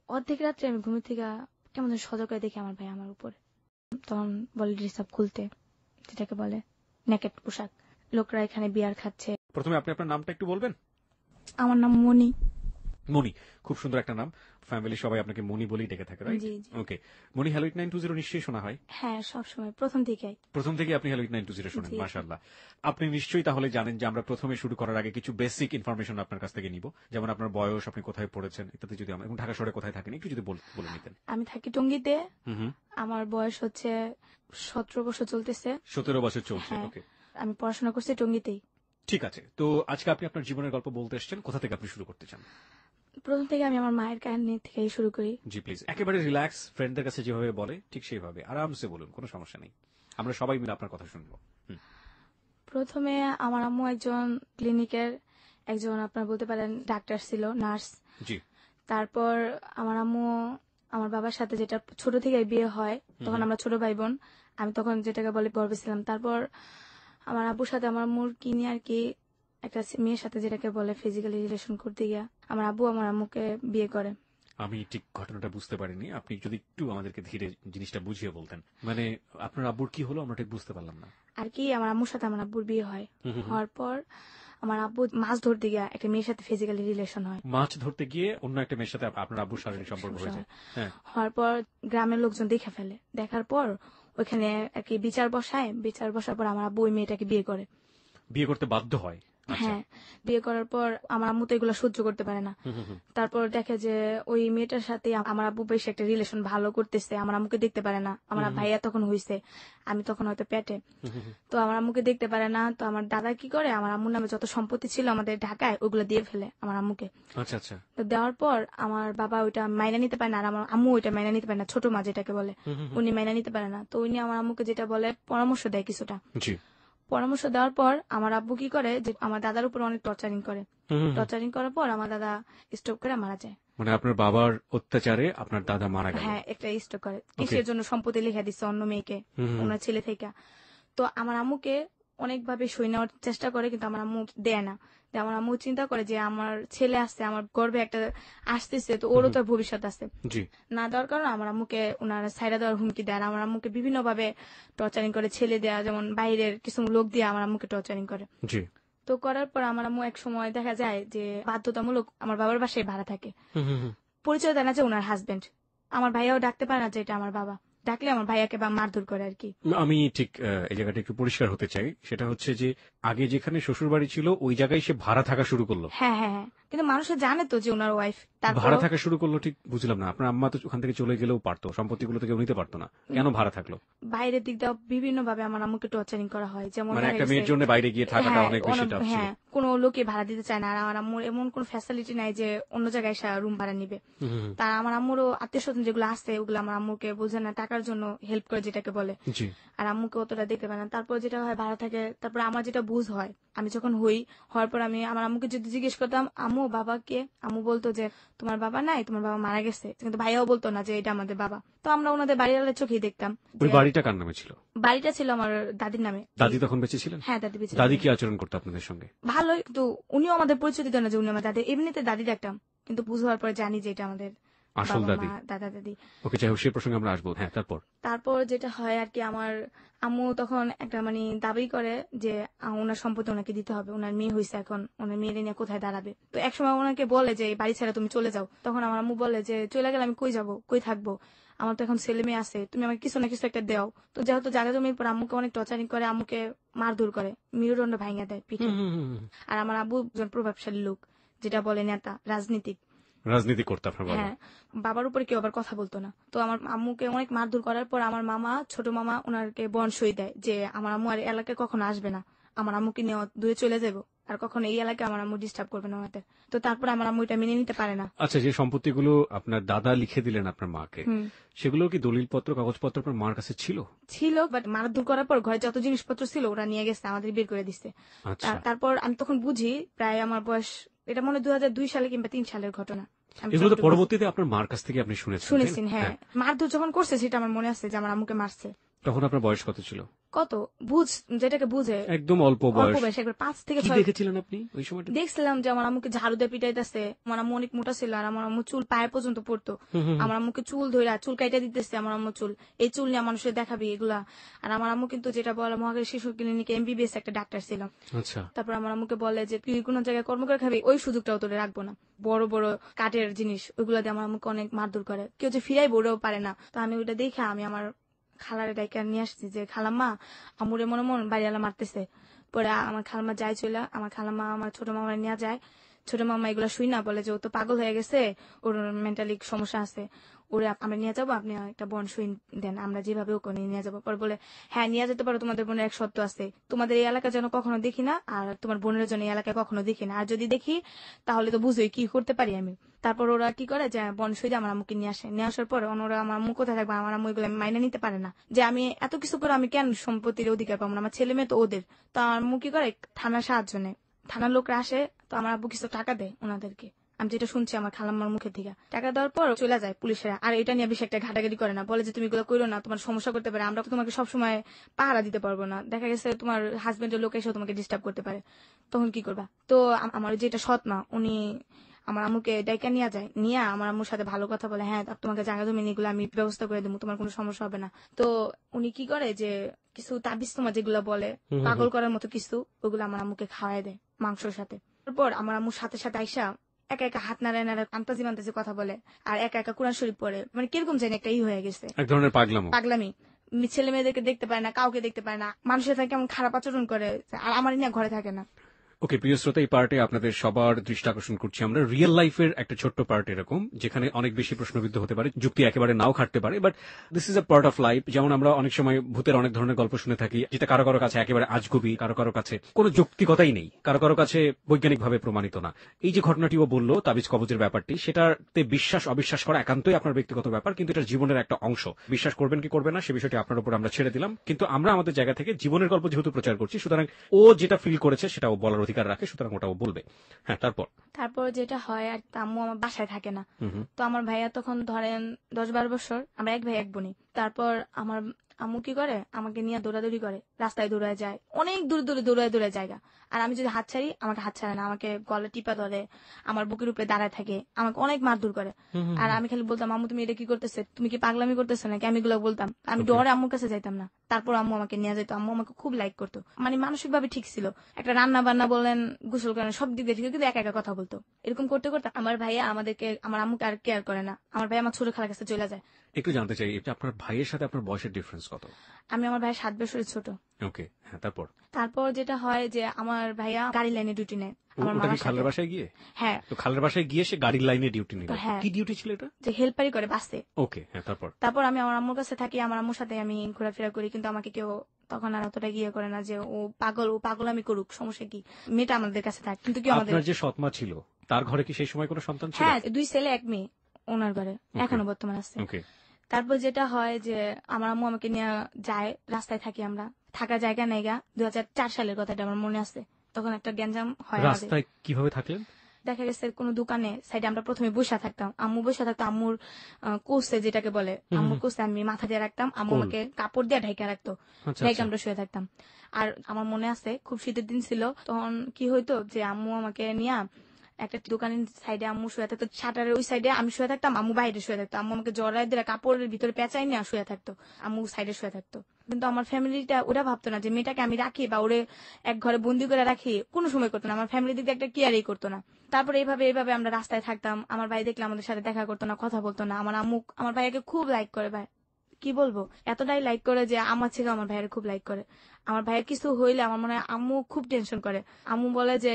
অর্ধেক রাত্রে আমি ঘুমের থেকে কেমন সজাগ করে দেখি আমার ভাই আমার উপরে, তখন বলে ড্রেস আপ খুলতে, যেটাকে বলে নেকেট পোশাক। লোকরা এখানে বিয়ার খাচ্ছে। প্রথমে আপনি আপনার নামটা একটু বলবেন? আমার নাম মনি। মনি, খুব সুন্দর একটা নাম। ফ্যামিলি সবাই আপনাকে মনি বলেই ডেকে থাকে, রাইট? জি জি। ওকে, মনি হ্যালো 8920 নিশ্চয়ই শোনা হয়? হ্যাঁ, সবসময় প্রথম থেকেই। প্রথম থেকে আপনি হ্যালো 8920 শোনেন, জি, জি। মাশাআল্লাহ। আপনি নিশ্চয়ই তাহলে জানেন যে আমরা প্রথমে শুরু করার আগে কিছু বেসিক ইনফরমেশন আপনার কাছ থেকে নিব, যেমন আপনার বয়স, আপনি কোথায় পড়েছেন ইত্যাদি। যদি আমরা, এবং ঢাকা শহরে কোথায় থাকেন একটু যদি বলে নিতেন। আমি থাকি টঙ্গীতে। হুম। আমার বয়স হচ্ছে 17 বছর চলতেছে। 17 বছর চলছে। হ্যাঁ, ওকে, আমি পড়াশোনা করছি টঙ্গীতেই। ঠিক আছে। তো আজকে আপনি আপনার জীবনের গল্প বলতে এসেছেন, কোথা থেকে আপনি শুরু করতে চান? প্রথম থেকে আমি আমার মায়ের কাহিনী থেকেই শুরু করি। জি প্লিজ, একেবারে রিল্যাক্স, ফ্রেন্ডদের কাছে যেভাবে বলে ঠিক সেইভাবে আরামসে বলুন, কোনো সমস্যা নেই, আমরা সবাই মিলে আপনার কথা শুনবো। প্রথমে আমার আম্মু একজন ক্লিনিকের একজন, আপনার বলতে পারেন ডাক্তার ছিল, নার্স। জি। তারপর আমার আম্মু আমার বাবার সাথে, যেটা ছোট থেকে বিয়ে হয়, তখন আমরা ছোট ভাই বোন, আমি তখন যেটাকে বলে গর্বে ছিলাম। তারপর আমার আব্বুর সাথে আমার আম্মুর কি নিয়ে আর কি একটা মেয়ের সাথে, যেটাকে বলে ফিজিক্যালি রিলেশন করতে গিয়া আমার আব্বু আমার আম্মুকে বিয়ে করে। আমি ঠিক ঘটনাটা বুঝতে পারিনি, আপনি যদি একটু আমাদেরকে ধীরে জিনিসটা বুঝিয়ে বলতেন। মানে আপনার আব্বুর কি হলো, আমরা ঠিক বুঝতে পারলাম না। আর কি আমার আম্মুর সাথে আমার আব্বুর বিয়ে হয়। হওয়ার পর আমার আব্বু মাছ ধরতে গিয়া একটা মেয়ের সাথে ফিজিক্যালি রিলেশন হয়। মাছ ধরতে গিয়ে অন্য একটা মেয়ের সাথে আপনার আব্বুর শারীরিক সম্পর্ক হয়েছে। হ্যাঁ। হওয়ার পর গ্রামের লোকজন দেখে ফেলে, দেখার পর ওইখানে আর কি বিচার বসায়। বিচার বসার পর আমার আব্বু ওই মেয়েটাকে বিয়ে করে। বিয়ে করতে বাধ্য হয়? হ্যাঁ, বিয়ে করার পর আমার আম্মু তো এগুলো সহ্য করতে পারে না। তারপর দেখে যে ওই মেয়েটার সাথে আমার আব্বু বেশ একটা রিলেশন ভালো করতেছে, আমার আম্মুকে দেখতে পারে না। আমার ভাইয়া তখন হইছে, আমি তখন হয়তো পেটে, তো আমার আম্মুকে দেখতে পারে না। তো আমার দাদা কি করে, আমার আম্মুর নামে যত সম্পত্তি ছিল আমাদের ঢাকায় ওগুলো দিয়ে ফেলে আমার আম্মুকে। আচ্ছা আচ্ছা। তো দেওয়ার পর আমার বাবা ওইটা মাইনা নিতে পারে না, আর আমার আম্মু ওইটা মাইনা নিতে পারে না, ছোট মা যেটাকে বলে, উনি মাইনা নিতে পারে না। তো উনি আমার আম্মুকে যেটা বলে পরামর্শ দেয় কিছুটা। জি। পরামর্শ দেওয়ার পর আমার আব্বু কি করে, যে আমার দাদার উপর অনেক টর্চারিং করে। টর্চারিং করার পর আমার দাদা স্ট্রোক করে মারা যায়। মানে আপনার বাবার অত্যাচারে আপনার দাদা মারা গেল? হ্যাঁ, একটা স্ট্রোক করে। কিসের জন্য সম্পত্তি লিখে দিচ্ছে অন্য মেয়েকে, ওনার ছেলে থেকে। তো আমার আম্মুকে অনেকভাবে সই নেওয়ার চেষ্টা করে, কিন্তু আমার আম্মু দেয় না। আমার আম্মু চিন্তা করে যে আমার ছেলে আছে, আমার গর্ভে একটা আসতেছে, তো ওরও তো ভবিষ্যৎ আছে। না দেওয়ার কারণে আমার আম্মুকে ওনারা সাইরা দেওয়ার হুমকি দেয়। আমার আম্মুকে বিভিন্ন ভাবে টর্চারিং করে, ছেলে দেয়া, যেমন বাইরের কিছু লোক দিয়ে আমার আম্মুকে টর্চারিং করে। তো করার পর আমার আম্মু এক সময় দেখা যায় যে বাধ্যতামূলক আমার বাবার বাসায় ভাড়া থাকে। পরিচয় দেয় না যে ওনার হাজবেন্ড। আমার ভাইয়াও ডাকতে পারে না যে এটা আমার বাবা, ডাকলে আমার ভাইয়াকে বা মারধর করে আর কি। আমি ঠিক এই জায়গাটা একটু পরিষ্কার হতে চাই, সেটা হচ্ছে যে আগে যেখানে শ্বশুর বাড়ি ছিল ওই জায়গায় সে ভাড়া থাকা শুরু করলো? হ্যাঁ হ্যাঁ হ্যাঁ, কিন্তু মানুষে জানে তো যে ওনার ওয়াইফ। ভাড়া থাকা শুরু করলো ঠিক বুঝলাম না। আপনার আম্মা তো ওখান থেকে চলে গেলেও পারতো, সম্পত্তিগুলো তো কেউ নিতে পারতো না, কেন ভাড়া থাকলো? বাইরের দিক দিয়ে বিভিন্ন ভাবে আমার আম্মুকে টর্চারিং করা হয়, যেমন মানে একটা মেয়ের জন্য বাইরে গিয়ে থাকাটা অনেক বেশি টাফ ছিল। হ্যাঁ, কোনো লোকে ভাড়া দিতে চায় না, আর আমার আম্মুর এমন কোন ফ্যাসিলিটি নাই যে অন্য জায়গায় রুম ভাড়া নিবে। তার আমার আম্মুরও আত্মীয় স্বজন যেগুলো আছে ওগুলো আমার আম্মুকে বোঝে না, টাকার জন্য হেল্প করে যেটাকে বলে। আর আম্মুকে অতটা দেখতে পারে না। তারপর যেটা হয়, ভাড়া থাকে। তারপর আমার যেটা বুঝ হয়, আমি যখন হওয়ার পর আমি আমার আম্মুকে যদি জিজ্ঞেস করতাম আম্মু বাবা কে, আম্মু বলতো যে তোমার বাবা নাই, তোমার বাবা মারা গেছে। কিন্তু ভাইয়াও বলতো না যে এটা আমাদের বাবা। তো আমরা ওনাদের বাড়ির চোখেই দেখতাম। ওই বাড়িটা কার নামে ছিল? বাড়িটা ছিল আমার দাদির নামে। দাদি তখন বেঁচে ছিলেন? হ্যাঁ, দাদি বেঁচে। দাদি কি আচরণ করতো আপনাদের সঙ্গে? ভালোই, কিন্তু উনিও আমাদের পরিচয় দিত না যে উনি আমার দাদি। এমনিতে দাদি দেখতাম, কিন্তু বুঝ হওয়ার পরে জানি যে এটা আমাদের আসল দাদি, দাদা দাদি। ওকে, যাই হোক, সে প্রসঙ্গে আমরা আসবো। হ্যাঁ, তারপর যেটা হয় আর কি, আমার আম্মু তখন একটা মানে দাবি করে যে ওনার সম্পত্তি ওনাকে দিতে হবে, ওনার মেয়ে হয়েছে, এখন ওনার মেয়ের নিয়ে কোথায় দাঁড়াবে। তো একসময় ওনাকে বলে যে বাড়ি ছেড়ে তুমি চলে যাও। তখন আমার আম্মু বলে যে চলে গেলে আমি কই যাবো, কই থাকবো, আমার তো এখন ছেলে মেয়ে আছে, তুমি আমাকে কিছু না কিছু একটা দেও। তো যেহেতু জায়গা জমির পর আম্মুকে অনেক টর্চারিং করে, আম্মুকে মারধর করে, মেরুদণ্ড ভাঙিয়ে দেয় পিঠে। আর আমার আব্বু একজন প্রভাবশালী লোক, যেটা বলে নেতা, রাজনীতি করতে আপনার বাবা। হ্যাঁ, বাবার উপরে কেউ আবার কথা বলতো না। তো আমার আম্মুকে অনেক মারধর করার পর আমার মামা, ছোট মামা, ওনাকে বনসই দেয় যে আমার আম্মু আর এলাকায় কখনো আসবে না, আমার আম্মুকে নিয়ে দূরে চলে যাবো, আর কখনো এই এলাকায় আমার আম্মু ডিস্টার্ব করবে না আমাদের। তো তারপর আমার আম্মু এটা মেনে নিতে পারে না। আচ্ছা, যে সম্পত্তিগুলো আপনার দাদা লিখে দিলেন আপনার মাকে, সেগুলো কি দলিলপত্র, কাগজপত্র আপনার মার কাছে ছিল? বাট মারধর করার পর ঘরে যত জিনিসপত্র ছিল ওরা নিয়ে গেছে, আমাদের বের করে দিচ্ছে। তারপর আমি তখন বুঝি, প্রায় আমার বয়স, এটা মনে 2002 সালে কিংবা 3 সালের ঘটনা। এগুলো তো পরবর্তীতে আপনার মার কাছ থেকে আপনি শুনেছেন? হ্যাঁ, মারধর যখন করছে সেটা আমার মনে আছে যে আমার আম্মুকে মারছে। তখন আপনার বয়স কত ছিল? কত যেটাকে বুঝে একদম অল্প অল্প বয়স। বয়স, একবার 5 থেকে কি 6। দেখেছিলেন আপনি ওই সময়টা? দেখছিলাম যে আমার আম্মুকে ঝাড়ু দিয়ে পিটাইতেছে, আমার আম্মু অনেক মোটা ছিল আর আমার আম্মু চুল পায়ে পর্যন্ত পড়তো। হুম, হুম, হুম। আমার আম্মুকে চুল ধইরা চুল কাইটা দিতেছে আমার আম্মু, চুল এই চুল নিয়ে মানুষের দেখাবি এগুলা। আর আমার আম্মু কিন্তু যেটা বলে মহাখালী শিশু ক্লিনিকে এমবিবিএস একটা ডাক্তার ছিল। আচ্ছা। তারপর আমার আম্মুকে বলে যে তুই কোনো জায়গায় কর্ম করে খাবি, ওই সুযোগটাও তোরে রাখবো না। বড় বড় কাঠের জিনিস ওইগুলা দিয়ে আমার আম্মুকে অনেক মারধর করে, কেউ যে ফিরাই বড়েও পারে না। তো আমি ওইটা দেখে আমি আমার খালারে ডাইকা নিয়ে আসছি যে খালাম্মা আমুরে মনে মন বাড়িওয়ালা মারতেছে। পরে আমার খালাম্মা যায় চলে, আমার খালাম্মা আমার ছোট মামার নিয়ে যায়। ছোট মামা এগুলা শুই না বলে যে ও তো পাগল হয়ে গেছে, ওর মেন্টালি সমস্যা আছে, ওরে আমরা নিয়ে যাবো, আপনি একটা বোন শুই দেন, আমরা যেভাবে ওকে নিয়ে যাবো। পরে বলে হ্যাঁ নিয়ে যেতে পারো, তোমাদের বোনের এক সত্য আছে, তোমাদের এই এলাকা যেন কখনো দেখি না, আর তোমার বোনের জন্য এই এলাকায় কখনো দেখি না, আর যদি দেখি তাহলে তো বুঝোই কি করতে পারি আমি। তারপর ওরা কি করে যে বোন শুই আমার আম্মুকে নিয়ে আসে, নিয়ে আসার পর ওরা আমার আম্মু কোথায় থাকবে, আমার আম্মু এগুলো মাইনে নিতে পারে না যে আমি এত কিছু করে আমি কেন সম্পত্তির অধিকার পাবো না, আমার ছেলে মেয়ে তো ওদের। তো আমার আম্মু কি করে থানার সাহায্য নেয়, থানার লোকরা আসে, তো আমার আব্বু কিছু টাকা দেয় ওনাদেরকে, আমি যেটা শুনছি আমার খালাম্মার মুখে থেকে। টাকা দেওয়ার পর চলে যায় পুলিশেরা, আর এটা নিয়ে বেশি একটা ঘাটাঘাটি করে না, বলে যে তুমি এগুলো করো না, তোমার সমস্যা করতে পারে, আমরা তোমাকে সবসময় পাহারা দিতে পারবো না, দেখা গেছে তোমার হাজবেন্ডের লোক এসেও তোমাকে ডিস্টার্ব করতে পারে, তখন কি করবা। তো আমার যেটা সৎ মা উনি আমার আম্মুকে ডাইকা নিয়ে যায়, নিয়ে আমার আম্মুর সাথে ভালো কথা বলে, হ্যাঁ তোমাকে জায়গা জমি এগুলো আমি ব্যবস্থা করে দেবো, তোমার কোনো সমস্যা হবে না। তো উনি কি করে যে কিছু তাবিজ তোমার যেগুলো বলে হুম, হুম, পাগল হুম। করার মতো কিছু, ওগুলো আমার আম্মুকে খাওয়াই দেয় মাংসের সাথে। তারপর আমার আম্মুর সাথে সাথে আইসা একা একা হাত নাড়ায় নাড়ায় আন্তাজি মান্তাজি কথা বলে, আর একা একা কোরআন শরীফ পড়ে, মানে কিরকম জানি একটা হয়ে গেছে, এক ধরনের পাগলামো। পাগলামি। ছেলে মেয়েদেরকে দেখতে পায় না, কাউকে দেখতে পায় না, মানুষের সাথে কেমন খারাপ আচরণ করে, আর আমার নিয়ে ঘরে থাকে না। ওকে, প্রিয় শ্রোতা, এই পার্টে আপনাদের সবার দৃষ্টি আকর্ষণ করছি আমরা রিয়েল লাইফের একটা ছোট্ট পার্ট এরকম, যেখানে অনেক বেশি প্রশ্নবিদ্ধ হতে পারে, যুক্তি একেবারে নাও খাটতে পারে, but this is a part of life. যেমন আমরা অনেক সময় ভূতের অনেক ধরনের গল্প শুনে থাকি, যেটা কারো কারো কাছে একেবারে আজগুবি, কারো কারো কাছে কোনো যৌক্তিকতাই নেই, কারো কারো কাছে বৈজ্ঞানিকভাবে প্রমাণিত না। এই যে ঘটনাটিও বললো তাবিজ কবজের ব্যাপারটি, সেটাতে বিশ্বাস অবিশ্বাস করা একান্তই আপনার ব্যক্তিগত ব্যাপার, কিন্তু এটা জীবনের একটা অংশ। বিশ্বাস করবেন কি করবেন না সে বিষয়টি আপনার উপর আমরা ছেড়ে দিলাম, কিন্তু আমরা আমাদের জায়গা থেকে জীবনের গল্প যেহেতু প্রচার করছি, সুতরাং ও যেটা ফিল করেছে সেটা ও বলার অধিকার রাখে, সুতরাং ওটা ও বলবে। হ্যাঁ, তারপর যেটা হয় আর আম্মু আমার বাসায় থাকে না। হুম, হুম। তো আমার ভাইয়া তখন ধরেন 10-12 বছর, আমরা এক ভাই এক বোনই। তারপর আমার আম্মু কি করে আমাকে নিয়ে দৌড়াদৌড়ি করে, রাস্তায় দৌড়ায় যায়, অনেক দূরে দূরে দৌড়ায় দৌড়ায় জায়গা। আর আমি যদি হাত ছাড়ি আমাকে হাত ছাড়ে না, আমাকে গলা টিপা ধরে, আমার বুকের উপরে দাঁড়ায় থাকে, আমাকে অনেক মারধর করে। হুম, হুম, আর হুম। আমি খালি বলতাম আম্মু তুমি এটা কি করতেছে, তুমি কি পাগলামি করতেছো নাকি, আমি এগুলো বলতাম, আমি ওকে। ডরে আম্মুর কাছে যাইতাম না। তারপর আম্মু আমাকে নিয়ে যেত, আম্মু আমাকে খুব লাইক করতো, মানে মানসিক ভাবে ঠিক ছিল, একটা রান্না বান্না বলেন, গোসল করেন, সব দিক দিয়ে ঠিক, কিন্তু একা একা কথা বলতো। এরকম করতে করতে আমার ভাইয়া আমার আম্মুকে আর কেয়ার করে না, আমার ভাই আমার ছোট খালার কাছে চলে যায়। একটু জানতে চাই, এটা আপনার ভাইয়ের সাথে আপনার বয়সের ডিফারেন্স কত? আমি আমার ভাই 7 বছরের ছোট। ওকে, হ্যাঁ, তারপর যেটা হয় যে আমার ভাইয়া গাড়ি লাইনে ডিউটি নেয় আমার ওটা কি মামার সাথে। খালের বাসায় গিয়ে? হ্যাঁ। তো খালের বাসায় গিয়ে সে গাড়ির লাইনে ডিউটি নিল। হ্যাঁ, কি ডিউটি ছিল এটা? যে হেল্পারি করে বাসে। ওকে, হ্যাঁ, তারপর আমি আমার আম্মুর কাছে থাকি, আমার আম্মুর সাথে আমি ঘোরাফেরা করি, কিন্তু আমাকে কেউ তখন আর অতটা গিয়ে করে না যে ও পাগল আমি করুক, সমস্যা কি, মেয়েটা আমাদের কাছে থাক, কিন্তু কেউ আমাদের। আপনার যে সৎমা ছিল তার ঘরে কি সেই সময় কোনো সন্তান ছিল? হ্যাঁ, 2 ছেলে 1 মেয়ে ওনার ঘরে ওকে, এখনো বর্তমান আছে। ওকে। তারপর যেটা হয় যে আমার আম্মু আমাকে নিয়ে যায়, রাস্তায় থাকি আমরা, থাকা জায়গা নেই গা। 2004 সালের কথাটা আমার মনে আছে, তখন একটা গ্যাঞ্জাম হয় আমাদের। রাস্তায় কিভাবে থাকলেন? দেখা গেছে কোনো দোকানে সাইডে আমরা প্রথমে বসে থাকতাম, আম্মু বসে থাকতো, আম্মুর কোসে যেটাকে বলে, আম্মুর কোসে আমি মাথা দিয়ে রাখতাম, আম্মু কোল। আমাকে কাপড় দিয়ে ঢাকা রাখতো, আচ্ছা, ঢাকা আচ্ছা। আমরা শুয়ে থাকতাম। আর আমার মনে আছে খুব শীতের দিন ছিল, তখন কি হইতো যে আম্মু আমাকে নিয়ে একটা দোকানের সাইডে আম্মু শুয়ে থাকতো, শাটারের ওই সাইডে আমি শুয়ে থাকতাম, আম্মু বাইরে শুয়ে থাকতো, আম্মু আমাকে জড়াই দিয়ে কাপড়ের ভিতরে পেঁচাই নিয়ে শুয়ে থাকতো, আম্মু সাইডে শুয়ে থাকতো। কিন্তু আমার ফ্যামিলিটা ওরা ভাবতো না যে মেয়েটাকে আমি রাখি বা ওরে এক ঘরে বন্দি করে রাখি, কোনো সময় করতো না, আমার ফ্যামিলির দিকে একটা কেয়ারই করতো না। তারপরে এইভাবে আমরা রাস্তায় থাকতাম, আমার ভাই দেখলে আমাদের সাথে দেখা করতো না, কথা বলতো না। আমার আম্মু আমার ভাইয়াকে খুব লাইক করে, ভাই কি বলবো, এতটাই লাইক করে যে আমার থেকে আমার ভাইয়ের খুব লাইক করে। আমার ভাইয়ের কিছু হইলে আমার মনে হয় আম্মু খুব টেনশন করে, আম্মু বলে যে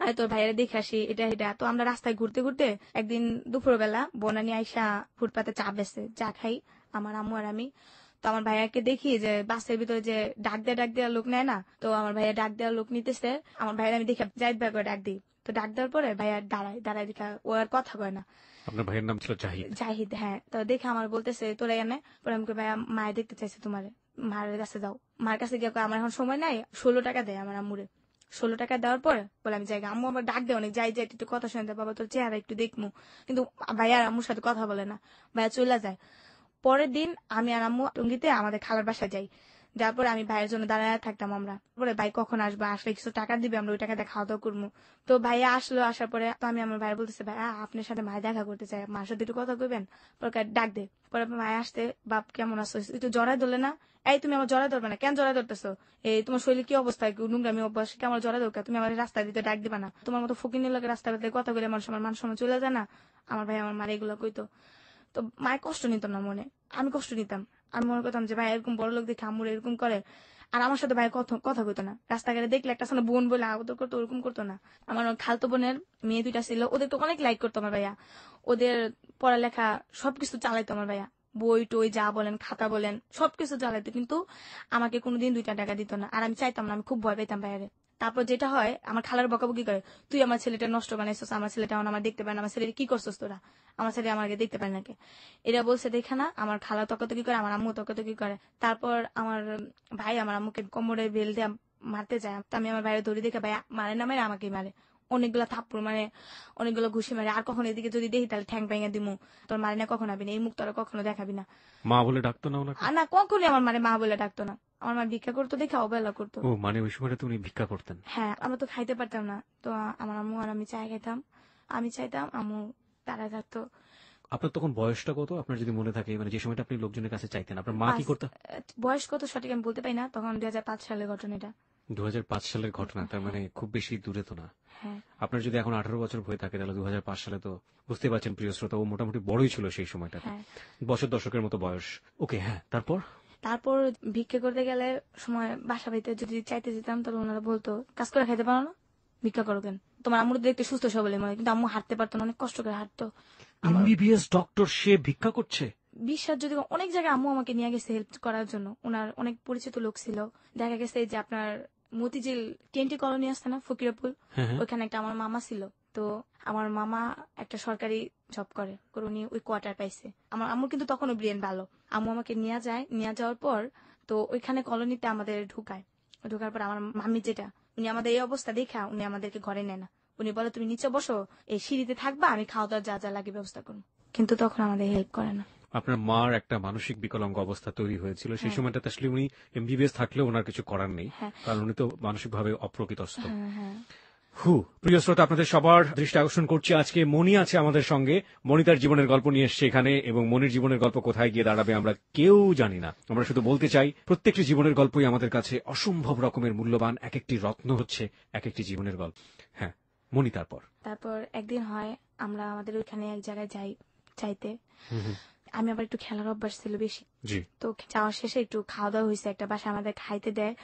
আরে তোর ভাইয়েরা দেখে আসি এটা এটা। তো আমরা রাস্তায় ঘুরতে ঘুরতে একদিন দুপুরবেলা বনানি আইসা ফুটপাতে চা বেচে, চা খাই আমার আম্মু আর আমি। তো আমার ভাইয়াকে দেখি যে বাসের ভিতরে যে ডাক দেওয়া লোক নেয় না, তো আমার ভাইয়া ডাক দেওয়া লোক নিতেছে, আমার ভাইয়ের আমি দেখে জাহিদ ভাই করে ডাক দিই। তো ডাক দেওয়ার পরে ভাইয়া দাঁড়ায় দেখা, ও আর কথা কয় না। আপনার ভাইয়ের নাম ছিল জাহিদ? জাহিদ, হ্যাঁ। তো দেখে আমার বলতেছে তোরা এনে, পরে আমি কই, ভাইয়া মায়ে দেখতে চাইছে তোমার, মায়ের কাছে যাও। মার কাছে গিয়ে কয় আমার এখন সময় নাই, 16 টাকা দেয় আমার আম্মুরে। 16 টাকা দেওয়ার পর বলে আমি যাই। আম্মু আবার ডাক দেয় অনেক, যাই একটু কথা শুনে দেয়, বাবা তোর চেহারা একটু দেখমু, কিন্তু ভাইয়া আর আম্মুর সাথে কথা বলে না, ভাইয়া চলে যায়। পরের দিন আমি আর আম্মু টঙ্গিতে আমাদের খালার বাসায় যাই। যাওয়ার পরে আমি ভাইয়ের জন্য দাঁড়ায় থাকতাম আমরা। পরে ভাই কখন আসবে, আসলে কিছু টাকা দিবে, আমরা ওই টাকা দিয়ে খাওয়া দাওয়া করবো। তো ভাইয়া আসলো, আসার পরে তো আমি আমার ভাই বলতেছে, ভাইয়া আপনার সাথে ভাই দেখা করতে চাই, মার সাথে একটু কথা কইবেন। পরে ডাক দে। পরে ভাই আসতে, বাপ কেমন আছো, একটু জড়াই ধরলে না। এই তুমি আমার জড়াই ধরবে না, কেন জড়াই ধরতেছো? এই তোমার শরীরে কি অবস্থা, নোংরামি অভ্যাস, কেমন জড়াই ধরকা, তুমি আমার রাস্তায় দিতে ডাক দিবা না। তোমার মতো ফকির লোকের রাস্তায় কথা বলে মানুষ আমার মান সম্মান চলে যায় না। আমার ভাই আমার মারে এগুলো কইতো। তো মায়ের কষ্ট নিত না মনে, আমি কষ্ট নিতাম। আমি মনে করতাম যে ভাই এরকম বড় লোক দেখে আম্মুর এরকম করে, আর আমার সাথে ভাই কথা কইতো না। রাস্তাঘাটে দেখলে একটা সামনে বোন বলে আদর করতো, ওরকম করতো না। আমার খালতো বোনের মেয়ে 2টা ছিল, ওদের তো অনেক লাইক করতো আমার ভাইয়া। ওদের পড়ালেখা সবকিছু চালাইতো আমার ভাইয়া, বই টই যা বলেন, খাতা বলেন, সবকিছু চালাইতো। কিন্তু আমাকে কোনোদিন 2টা টাকা দিত না, আর আমি চাইতাম না, আমি খুব ভয় পেতাম ভাইয়ারে। তারপর যেটা হয়, আমার খালার বকাবকি করে, তুই আমার ছেলেটা নষ্ট বানাইছিস, আমার ছেলেটা আমার দেখতে পায় না, আমার ছেলে কি করছিস তোরা, আমার ছেলে আমাকে দেখতে পায় নাকি। এরা বলছে দেখে না, আমার খালা তকাতকি করে, আমার আম্মু তকাতকি করে। তারপর আমার ভাই আমার আম্মুকে কোমরে বেল দিয়ে মারতে যায়। তো আমি আমার ভাইয়ের ধরি দেখে, ভাই মারে না মারে আমাকেই মারে, অনেকগুলো থাপ্পড় মানে, অনেকগুলো ঘুষি মারে। আর কখনো এদিকে যদি দেখি তাহলে ঠ্যাং ভেঙে দিমু, তোর মারে না কখনো আবি না, এই মুখ তোরা কখনো দেখাবি না। মা বলে ডাকতো না ওনাকে? আর না, কখনই আমার মারে মা বলে ডাকতো না। আমার মা ভিক্ষা করতো দেখে অবহেলা করতো। ও মানে ওই সময়টা তুমি ভিক্ষা করতেন? হ্যাঁ, আমরা তো খাইতে পারতাম না। তো আমার আম্মু আর আমি চাই খাইতাম, আমি চাইতাম, আম্মু দাঁড়ায় থাকতো। আপনার তখন বয়সটা কত, আপনার যদি মনে থাকে, মানে যে সময়টা আপনি লোকজনের কাছে চাইতেন, আপনার মা কি করতেন? বয়স কত সঠিক আমি বলতে পারি না, তখন 2005 সালের ঘটনা এটা। 2005 সালের ঘটনা, তার মানে খুব বেশি দূরে তো না। হ্যাঁ আপনার যদি এখন 18 বছর হয়ে থাকে, তাহলে 2005 সালে তো বুঝতে পারছেন প্রিয় শ্রোতা, ও মোটামুটি বড়ই ছিল সেই সময়টাতে, হ্যাঁ। বছর দশকের মতো বয়স। ওকে, হ্যাঁ, তারপর? তারপর ভিক্ষা করতে গেলে সময় বাসা বাড়িতে যদি চাইতে যেতাম, তাহলে ওনারা বলতো, কাজ করে খাইতে পারো না, ভিক্ষা করো কেন? তোমার আম্মুর দেখতে সুস্থ সবলে মনে হয়, কিন্তু আম্মু হাঁটতে পারতো না, অনেক কষ্ট করে হাঁটতো। আমার এমবিবিএস ডক্টর, সে ভিক্ষা করছে? বিশ্বাস যদি অনেক জায়গায় আম্মু আমাকে নিয়ে গেছে হেল্প করার জন্য, ওনার অনেক পরিচিত লোক ছিল। দেখা গেছে যে আপনার মতিঝিল টিএনটি কলোনি আছে না, ফকিরাপুল, হ্যাঁ হ্যাঁ। ওইখানে একটা আমার মামা ছিল। তো আমার মামা একটা সরকারি জব করে, উনি ওই কোয়ার্টার পাইছে। আমার আম্মু কিন্তু তখনও ব্রেন ভালো। আম্মু আমাকে নিয়ে যায়, নিয়ে যাওয়ার পর তো ওইখানে কলোনিতে আমাদের ঢুকায়। ঢোকার পর আমার মাম্মি যেটা, উনি আমাদের এই অবস্থা দেখা উনি আমাদেরকে ঘরে নেয় না। উনি বলে তুমি নিচে বসো, এই সিঁড়িতে থাকবা, আমি খাওয়া দাওয়া যা যা লাগে ব্যবস্থা করবো। কিন্তু তখন আমাদের হেল্প করে না। আপনার মার একটা মানসিক বিকলাঙ্গ অবস্থা তৈরি হয়েছিল সেই হ্যাঁ। সময়টাতে, আসলে উনি এমবিবিএস থাকলেও ওনার কিছু করার নেই, হ্যাঁ কারণ উনি তো মানসিকভাবে অপ্রকৃতস্থ। হ্যাঁ হ্যাঁ। প্রিয় শ্রোতা, আপনাদের সবার দৃষ্টি আকর্ষণ করছি, আজকে মণি আছে আমাদের সঙ্গে। মণি তার জীবনের গল্প নিয়ে এসছে এখানে, এবং মনির জীবনের গল্প কোথায় গিয়ে দাঁড়াবে আমরা কেউ জানি না। আমরা শুধু বলতে চাই, প্রত্যেকটি জীবনের গল্পই আমাদের কাছে অসম্ভব রকমের মূল্যবান, এক একটি রত্ন হচ্ছে এক একটি জীবনের গল্প। হ্যাঁ মণি, তারপর একদিন হয়, আমরা আমাদের ওইখানে এক জায়গায় যাই চাইতে। হুম, আমি আবার একটু খেলার অভ্যাস ছিল বেশি। জি। তো যাওয়ার শেষে একটু খাওয়া দাওয়া হয়েছে, একটা বাসায় আমাদের খাইতে দেয়।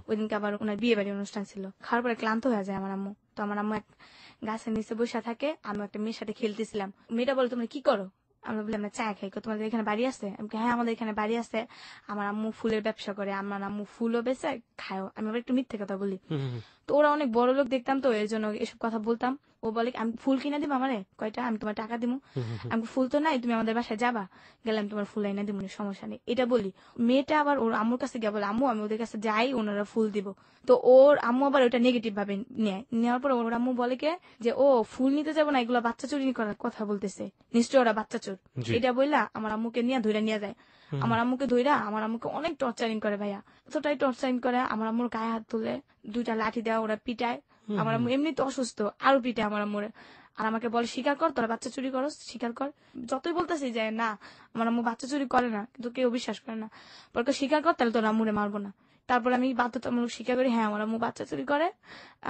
ওই দিনকে আবার ওনার বিয়ে বাড়ির অনুষ্ঠান ছিল। খাওয়ার পরে ক্লান্ত হয়ে যায় আমার আম্মু। তো আমার আম্মু এক গাছের নিচে বসে থাকে, আমি একটা মেয়ের সাথে খেলতেছিলাম। মেয়েটা বলে, তোমরা কি করো? আমরা বলি, আমরা চা খাই। তোমাদের এখানে বাড়ি আছে? আমি বলি, হ্যাঁ আমাদের এখানে বাড়ি আছে। আমার আম্মু ফুলের ব্যবসা করে, আমার আম্মু ফুলও বেচে খায়ও। আমি আবার একটু মিথ্যে কথা বলি। তো ওরা অনেক বড় লোক দেখতাম, তো এর জন্য এসব কথা বলতাম। ও বলে, আমি ফুল কিনে দিব আমারে কয়টা, আমি তোমার টাকা দিব। আমি ফুল তো নাই, তুমি আমাদের বাসায় যাবা, গেলে আমি তোমার ফুল এনে দিব, সমস্যা নেই, এটা বলি। মেয়েটা আবার ওর আম্মুর কাছে গিয়ে বলে, আম্মু আমি ওদের কাছে যাই, ওনারা ফুল দিব। তো ওর আম্মু আবার ওটা নেগেটিভ ভাবে নেয়। নেওয়ার পর ওর আম্মু বলে কে যে, ও ফুল নিতে যাবো না, এগুলো বাচ্চা চুরি করার কথা বলতেছে, নিশ্চয় ওরা বাচ্চা চোর। এটা বললা আমার আম্মুকে নিয়ে ধরে নিয়ে যায়। আমার আম্মুকে ধইরা আমার আম্মুকে অনেক টর্চারিং করে ভাইয়া, এতটাই টর্চারিং করে, আমার আম্মুর গায়ে হাত তুলে 2টা লাঠি দেওয়া, ওরা পিটায়। আমার আম্মু এমনি তো অসুস্থ, আরো পিটায় আমার আম্মুরে। আর আমাকে বলে, স্বীকার কর তোরা বাচ্চা চুরি করস, স্বীকার কর। যতই বলতেছি যে না আমার আম্মু বাচ্চা চুরি করে না, কিন্তু কেউ বিশ্বাস করে না। পরে স্বীকার কর, তাহলে তোরা আম্মুরে মারবো না। তারপর আমি বাধ্যতামূলক স্বীকার করি, হ্যাঁ আমার আম্মু বাচ্চা চুরি করে,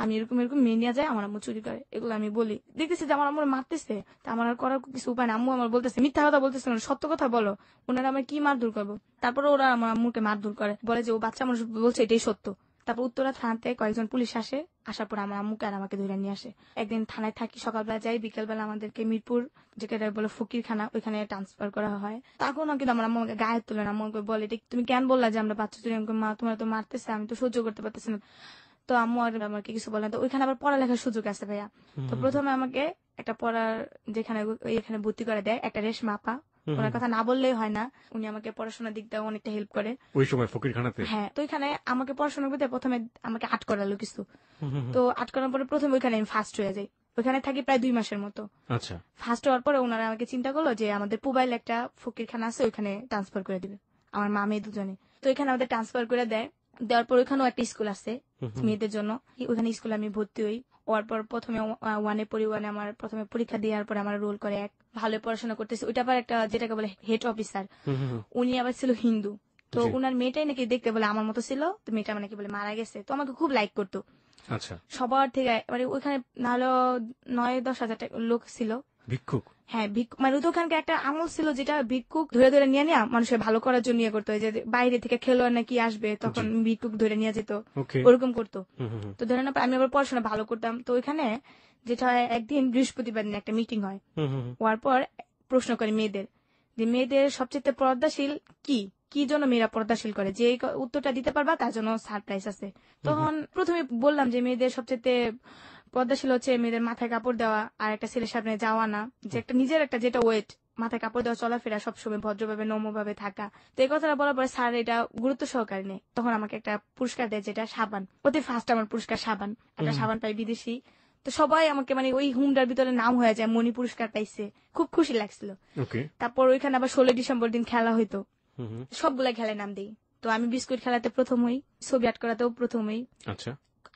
আমি এরকম এরকম মেয়ে নিয়ে যায়, আমার আম্মু চুরি করে, এগুলো আমি বলি। দেখতেছি যে আমার আম্মুর মারতেছে, তা আমার আর করার কিছু উপায় না। আম্মু আমার বলতেছে, মিথ্যা কথা বলতেছে না, সত্য কথা বলো, ওনারা আমার কি মারধর করবো। তারপর ওরা আমার আম্মুকে মারধর করে, বলে যে ও বাচ্চা মানুষ বলছে এটাই সত্য। তারপর উত্তরা থানাতে কয়েকজন পুলিশ আসে, আসার পর আমার আম্মুকে আর আমাকে ধরে নিয়ে আসে। একদিন থানায় থাকি, সকালবেলা যাই, বিকেলবেলা আমাদেরকে মিরপুর, যেটা বলে ফকিরখানা, ওইখানে ট্রান্সফার করা হয়। তখনও কিন্তু আমার আম্মু আমাকে গায়ে তুলে না, আম্মুকে বলে, এটা তুমি কেন বললা যে আমরা বাচ্চা চুরি? মা তোমার তো মারতেছে, আমি তো সহ্য করতে পারতেছি না। তো আম্মু আর আমাকে কিছু বলে না। তো ওইখানে আবার পড়ালেখার সুযোগ আছে ভাইয়া। তো প্রথমে আমাকে একটা পড়ার যেখানে এখানে ভর্তি করে দেয় একটা রেশমা আপা, ওনার কথা না বললেই হয় না, উনি আমাকে পড়াশোনার দিক দিয়ে অনেকটা হেল্প করে ওই সময় ফকিরখানাতে। হ্যাঁ, তো এখানে আমাকে পড়াশোনার মধ্যে প্রথমে আমাকে আট করালো কিছু। তো আট করার পরে প্রথমে ওইখানে আমি ফার্স্ট হয়ে যাই। ওখানে থাকি প্রায় 2 মাসের মতো। আচ্ছা। ফার্স্ট হওয়ার পরে ওনারা আমাকে চিন্তা করলো যে আমাদের পুবাইলে একটা ফকিরখানা আছে, ওইখানে ট্রান্সফার করে দিবে আমার মা মেয়ে দুজনে। তো এখানে আমাদের ট্রান্সফার করে দেয়। দেওয়ার পর ওইখানেও একটা স্কুল আছে মেয়েদের জন্য, ওইখানে স্কুলে আমি ভর্তি হই। হওয়ার পর প্রথমে 1-এ পড়ি। 1-এ আমার প্রথমে পরীক্ষা দেওয়ার পরে আমার রোল করে এক, ভালো পড়াশোনা করতেছে। ওইটা আবার একটা যেটাকে বলে হেড অফিসার, উনি আবার ছিল হিন্দু। তো জি। উনার মেয়েটাই নাকি দেখতে বলে আমার মতো ছিল, তো মেয়েটা নাকি বলে মারা গেছে। তো আমাকে খুব লাইক করতো আচ্ছা। সবার থেকে। মানে ওইখানে না হলো 9-10 হাজার লোক ছিল। ভিক্ষুক? হ্যাঁ, মানে ওখানকার একটা আমল ছিল যেটা ভিক্ষুক ধরে ধরে নিয়ে নেওয়া মানুষের ভালো করার জন্য ইয়ে করতো। যে বাইরে থেকে খেলোয়াড় নাকি আসবে, তখন ভিক্ষুক ধরে নিয়ে যেত, ওকে। ওরকম করতো। তো ধরে না, আমি আবার পড়াশোনা ভালো করতাম। তো ওইখানে যেটা হয়, একদিন বৃহস্পতিবার দিন একটা মিটিং হয়। হওয়ার পর প্রশ্ন করে মেয়েদের যে মেয়েদের সবচেয়ে পর্দাশীল কি, কি জন্য মেয়েরা পর্দাশীল করে, যে উত্তরটা দিতে পারবা তার জন্য সারপ্রাইজ আছে। তখন প্রথমে বললাম যে মেয়েদের সবচেয়ে পর্দাশীল হচ্ছে মেয়েদের মাথায় কাপড় দেওয়া, আর একটা ছেলের সামনে যাওয়া না, যে একটা নিজের একটা যেটা ওয়েট, মাথায় কাপড় দেওয়া, চলাফেরা সবসময় ভদ্রভাবে নম্রভাবে থাকা। তো এই কথাটা বলার পরে স্যার এটা গুরুত্ব সহকারে নেই। তখন আমাকে একটা পুরস্কার দেয়, যেটা সাবান। অতি ফার্স্ট আমার পুরস্কার সাবান, একটা সাবান পাই বিদেশি। তো সবাই আমাকে মানে ওই হুন্ডার ভিতরে নাম হয়ে যায়, মনি পুরস্কার পাইছে, খুব খুশি লাগছিল। তারপর ওইখানে আবার 16 ডিসেম্বর দিন খেলা হইতো, সবগুলা খেলায় নাম দিই। তো আমি বিস্কুট খেলাতে প্রথম হই, ছবি আর্ট করাতেও প্রথম হই, আচ্ছা।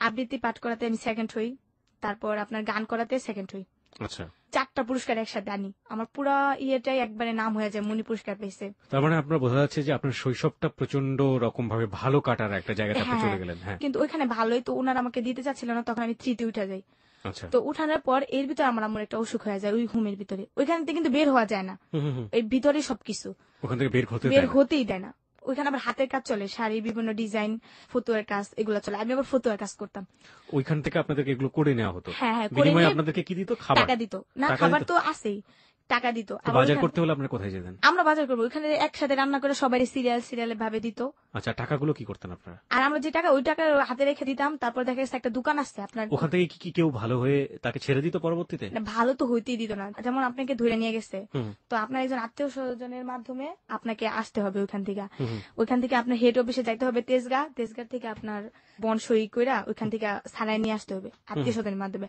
আবৃত্তি পাঠ করাতে আমি সেকেন্ড হই, তারপর আপনার গান করাতে সেকেন্ড হই। আচ্ছা। 4টা পুরস্কার একসাথে আনি, আমার পুরা ইয়েটাই একবারে নাম হয়ে যায়, মনি পুরস্কার পেয়েছে। তার মানে আপনার বোঝা যাচ্ছে যে আপনার শৈশবটা প্রচন্ড রকম ভাবে ভালো কাটার একটা জায়গাতে আপনি চলে গেলেন। হ্যাঁ, কিন্তু ওইখানে ভালোই, তো ওনারা আমাকে দিতে চাচ্ছিল না, তখন আমি 3-তে উঠে যাই। আচ্ছা। তো উঠানোর পর এর ভিতরে আমার আম্মুর একটা অসুখ হয়ে যায়, ওই ঘুমের ভিতরে। ওইখান থেকে কিন্তু বের হওয়া যায় না, এই ভিতরে সবকিছু ওখান থেকে বের হতেই দেয় না। ওইখানে আবার হাতের কাজ চলে, শাড়ি, বিভিন্ন ডিজাইন, ফতুয়ার কাজ, এগুলো চলে। আমি আবার ফতুয়ার কাজ করতাম। ওইখান থেকে আপনাদেরকে এগুলো করে নেওয়া হতো? হ্যাঁ, বিনিময়ে আপনাদেরকে কি দিত? খাবার? টাকা দিত না, খাবার তো আছেই, টাকা দিত। বাজার করতে হলে আপনারা কোথায় যেতেন? আমরা বাজার করবো, ওইখানে একসাথে রান্না করে সবাই সিরিয়াল ভাবে দিত। আচ্ছা, টাকাগুলো কি করতেন আপনারা? আর আমরা যে টাকা, ওই টাকা হাতে রেখে দিতাম। তারপর দেখা যাচ্ছে একটা দোকান আসছে আপনার, ওখান থেকে কি কেউ ভালো হয়ে তাকে ছেড়ে দিত পরবর্তীতে? ভালো তো হইতেই দিত না। যেমন আপনাকে ধরে নিয়ে গেছে, তো আপনার একজন আত্মীয় স্বজনের মাধ্যমে আপনাকে আসতে হবে ওইখান থেকে। ওইখান থেকে আপনার হেড অফিসে যাইতে হবে তেজগাঁ থেকে আপনার বনসই কইরা ওইখান থেকে ছাড়াই নিয়ে আসতে হবে আত্মীয় স্বজনের মাধ্যমে।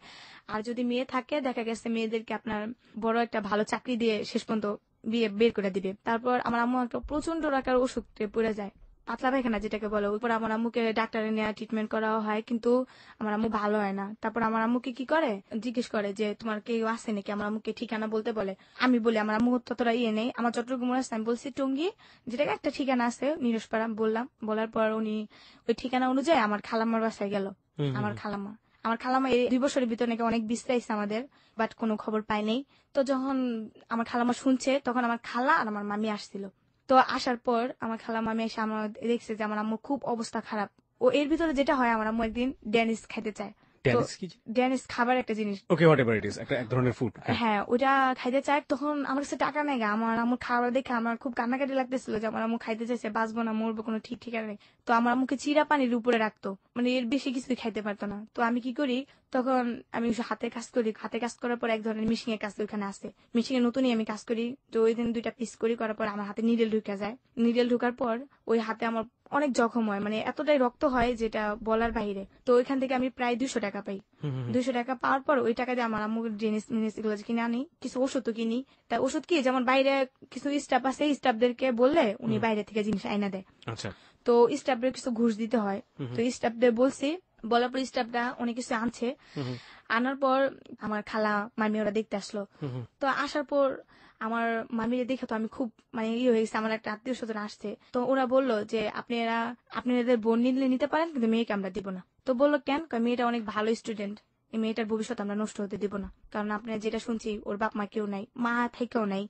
আর যদি মেয়ে থাকে, দেখা গেছে মেয়েদেরকে আপনার বড় একটা ভালো চাকরি দিয়ে শেষ পর্যন্ত বিয়ে বের করে দিবে। তারপর আমার আম্মু একটা প্রচন্ড রাখার অসুখে পড়ে যায়, পাতলা পায়খানা যেটাকে বলে। ওপর আমার আম্মুকে ডাক্তারে নেওয়া ট্রিটমেন্ট করা হয়, কিন্তু আমার আম্মু ভালো হয় না। তারপর আমার আম্মুকে কি করে, জিজ্ঞেস করে যে তোমার কেউ আছে নাকি, আমার আম্মুকে ঠিকানা বলতে বলে। আমি বলি আমার আম্মু ততটা ইয়ে নেই, আমার চট্টগ্রাম আছে, আমি বলছি টঙ্গী, যেটাকে একটা ঠিকানা আছে নিরসপাড়া বললাম। বলার পর উনি ওই ঠিকানা অনুযায়ী আমার খালাম্মার বাসায় গেল। আমার খালাম্মা এই 2 বছরের ভিতরে নাকি অনেক বিশ্রাইছে আমাদের, বাট কোনো খবর পাই নাই। তো যখন আমার খালাম্মা শুনছে, তখন আমার খালা আর আমার মামি আসছিল। তো আসার পর আমার খালা মামি এসে আমার দেখছে যে আমার আম্মুর খুব অবস্থা খারাপ। ও এর ভিতরে যেটা হয়, আমার আম্মু একদিন ড্যানিস খাইতে চায়। ড্যানিস খাবার একটা জিনিস, ওকে, হোয়াটএভার ইট ইজ, একটা এক ধরনের ফুড। হ্যাঁ, ওটা খাইতে চায়। তখন আমার কাছে টাকা নেই, আমার আম্মুর খাবার দেখে আমার খুব কান্নাকাটি লাগতেছিল যে আমার আম্মু খাইতে চাইছে, বাঁচবো না মরবো কোনো ঠিক ঠিকানা নেই। তো আমার আম্মুকে চিরা পানির উপরে রাখতো, মানে এর বেশি কিছু খাইতে পারতো না। তো আমি কি করি, তখন আমি হাতে কাজ করি, হাতে কাজ করার পর এক ধরনের মিশিং এর কাজ ওইখানে আছে, মিশিং এর নতুনই আমি কাজ করি। তো ওই দিন 2টা পিস করার পর আমার হাতে নিডেল ঢুকে যায়। নিডেল ঢুকার পর ওই হাতে আমার অনেক জখম হয়, মানে এতটাই রক্ত হয় যেটা বলার বাইরে। তো ওইখান থেকে আমি প্রায় 200 টাকা পাই। 200 টাকা পাওয়ার পর ওই টাকা দিয়ে আমার আম্মু জিনিস এগুলো কিনে আনি, কিছু ওষুধও কিনি। তা ওষুধ কি, যেমন বাইরে কিছু স্টাফ আছে, স্টাফদেরকে বললে উনি বাইরে থেকে জিনিস আইনা দেয়। তো স্টাফদের কিছু ঘুষ দিতে হয়। তো স্টাফদের বলছি, বলার পর স্টাফরা অনেক কিছু আনছে। আনার পর আমার খালা মামি ওরা দেখতে আসলো। তো আসার পর আমার মামিরে দেখে তো আমি খুব মানে হয়ে গেছে, আমার একটা আত্মীয় স্বজন আসছে। তো ওরা বললো যে আপনাদের বোন নিলে নিতে পারেন, কিন্তু মেয়েকে আমরা দিব না। তো বললো কেন, মেয়েটা অনেক ভালো স্টুডেন্ট, এই মেয়েটার ভবিষ্যৎ আমরা নষ্ট হতে দিব না। কারণ আপনার যেটা শুনছি, ওর বাপ মা কেউ নাই, মা থেকেও নাই,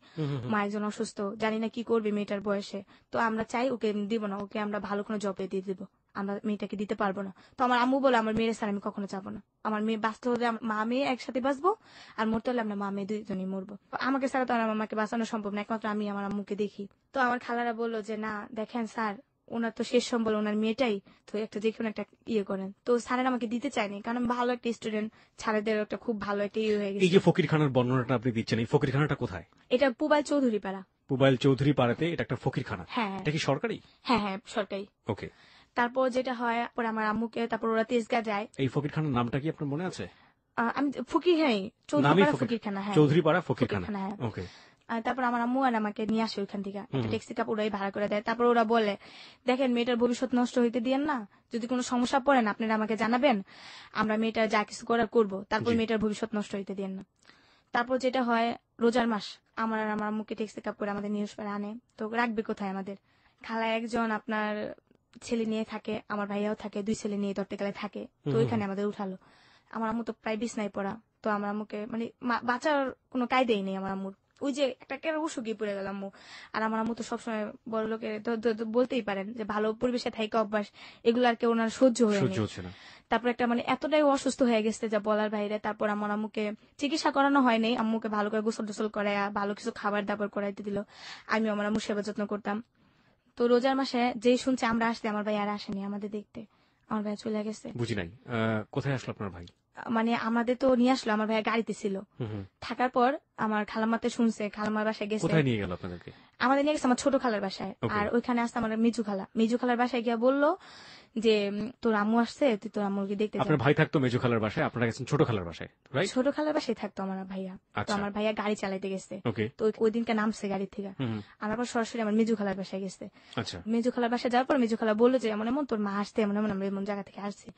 মা একজন অসুস্থ, জানি না কি করবে মেয়েটার বয়সে। তো আমরা চাই ওকে দিব না, ওকে আমরা ভালো কোনো জবে দিয়ে দিব, আমরা মেয়েটাকে দিতে পারবো না। তো আমার আম্মু বলে আমার মেয়ের স্যার আমি কখনো চাবো না, আমার মেয়ে বাঁচতে হলে মা মেয়ে একসাথে বাঁচবো, আর মরতে হলে আমরা মা মেয়ে 2জনই মরবো। আমাকে ছাড়া তো আমার মামাকে বাঁচানো সম্ভব না, একমাত্র আমি আমার আম্মুকে দেখি। তো আমার খালারা বললো যে না দেখেন স্যার, ওনার তো শেষ সম্বল ওনার মেয়েটাই, তো একটা যে কোনো একটা ইয়ে করেন। তো স্যারের আমাকে দিতে চায়নি, কারণ ভালো একটা স্টুডেন্ট, স্যারেদের একটা খুব ভালো একটা ইয়ে হয়ে গেছে। এই যে ফকিরখানার বর্ণনাটা আপনি দিচ্ছেন, এই ফকিরখানাটা কোথায়? এটা পুবাইল চৌধুরী পাড়া। পুবাইল চৌধুরী পাড়াতে এটা একটা ফকিরখানা? হ্যাঁ। এটা কি সরকারি? হ্যাঁ, সরকারি। ওকে। তারপর যেটা হয়, পরে আমার আম্মুকে, তারপর ওরা তেজগাঁ যায়। এই ফকিরখানার নামটা কি আপনার মনে আছে? আমি ফকির হ্যাঁ নামই চৌধুরীপাড়া ফকিরখানা, হ্যাঁ চৌধুরীপাড়া ফকিরখানা। ফকিরখানা, হ্যাঁ। ওকে। তারপর আমার আম্মু আর আমাকে নিয়ে আসে ওইখান থেকে, একটা ট্যাক্সি কাপ ওরাই ভাড়া করে দেয়। তারপর ওরা বলে, দেখেন মেয়েটার ভবিষ্যৎ নষ্ট হইতে দিয়েন না, যদি কোনো সমস্যা পড়েন আপনারা আমাকে জানাবেন, আমরা মেয়েটার যা কিছু করার করবো, তারপর জি। মেয়েটার ভবিষ্যৎ নষ্ট হইতে দিয়েন না। তারপর যেটা হয়, রোজার মাস আমার আর আমার আম্মুকে ট্যাক্সি কাপ করে আমাদের নিউজ পেপারে আনে, তো রাখবে কোথায় আমাদের? খালা একজন আপনার ছেলে নিয়ে থাকে, আমার ভাইয়াও থাকে, 2 ছেলে নিয়ে ধরতে গেলে থাকে, তো ওইখানে আমাদের উঠালো। আমার আম্মু তো প্রায় বিছনায় পড়া, তো আমার আম্মুকে মানে বাঁচার কোনো কায়দাই নেই আমার আম্মুর। ওই যে একটা কেন অসুখী পড়ে গেল আম্মু। আর আমার আম্মু তো সবসময় বড় লোকে তো বলতেই পারেন যে ভালো পরিবেশে থাকা অভ্যাস, এগুলো আর কেউ ওনার সহ্য হয়ে সহ্য নেই। হচ্ছে না। তারপর একটা মানে এতটাই অসুস্থ হয়ে গেছে যা বলার বাইরে। তারপর আমার আম্মুকে চিকিৎসা করানো হয়নি, আম্মুকে ভালো করে গোসল টোসল করায় ভালো কিছু খাবার দাবার করাইতে দিল, আমি আমার আম্মুর সেবা যত্ন করতাম। তো রোজার মাসে যেই শুনছে আমরা আসতে, আমার ভাই আর আসেনি আমাদের দেখতে, আমার ভাই চলে গেছে। বুঝি নাই। কোথায় আসলো আপনার ভাই? মানে আমাদের তো নিয়ে আসলো, আমার ভাইয়া গাড়িতে ছিল। থাকার পর আমার খালাম্মাতে শুনছে, খালাম্মার বাসায় গেছে। কোথায় নিয়ে গেল আপনাদেরকে? আমাদের নিয়ে গেছে আমার ছোট খালার বাসায়। Okay. আর ওইখানে আসতে আমার মেজু খালার বাসায় গিয়া বললো যে তোর আম্মু আসছে, তুই তোর আম্মুকে দেখতে আপনার যা। ভাই থাকতো মেজো খালার বাসায়, আপনারা গেছেন ছোট খালার বাসায়, রাইট? ছোট খালার বাসায় থাকতো আমার ভাইয়া। তো আচ্ছা। আমার ভাইয়া গাড়ি চালাইতে গেছে, ওকে। তো ওই দিনকে নামছে গাড়ি থেকে। আমার পর সরাসরি আমার মেজু খালার বাসায় গেছে। আচ্ছা। মেজু খালার বাসায় যাওয়ার পর মেজু খালা বললো যে এমন এমন তোর মা আসতে, এমন এমন আমরা এমন জায়গা থেকে আসছি।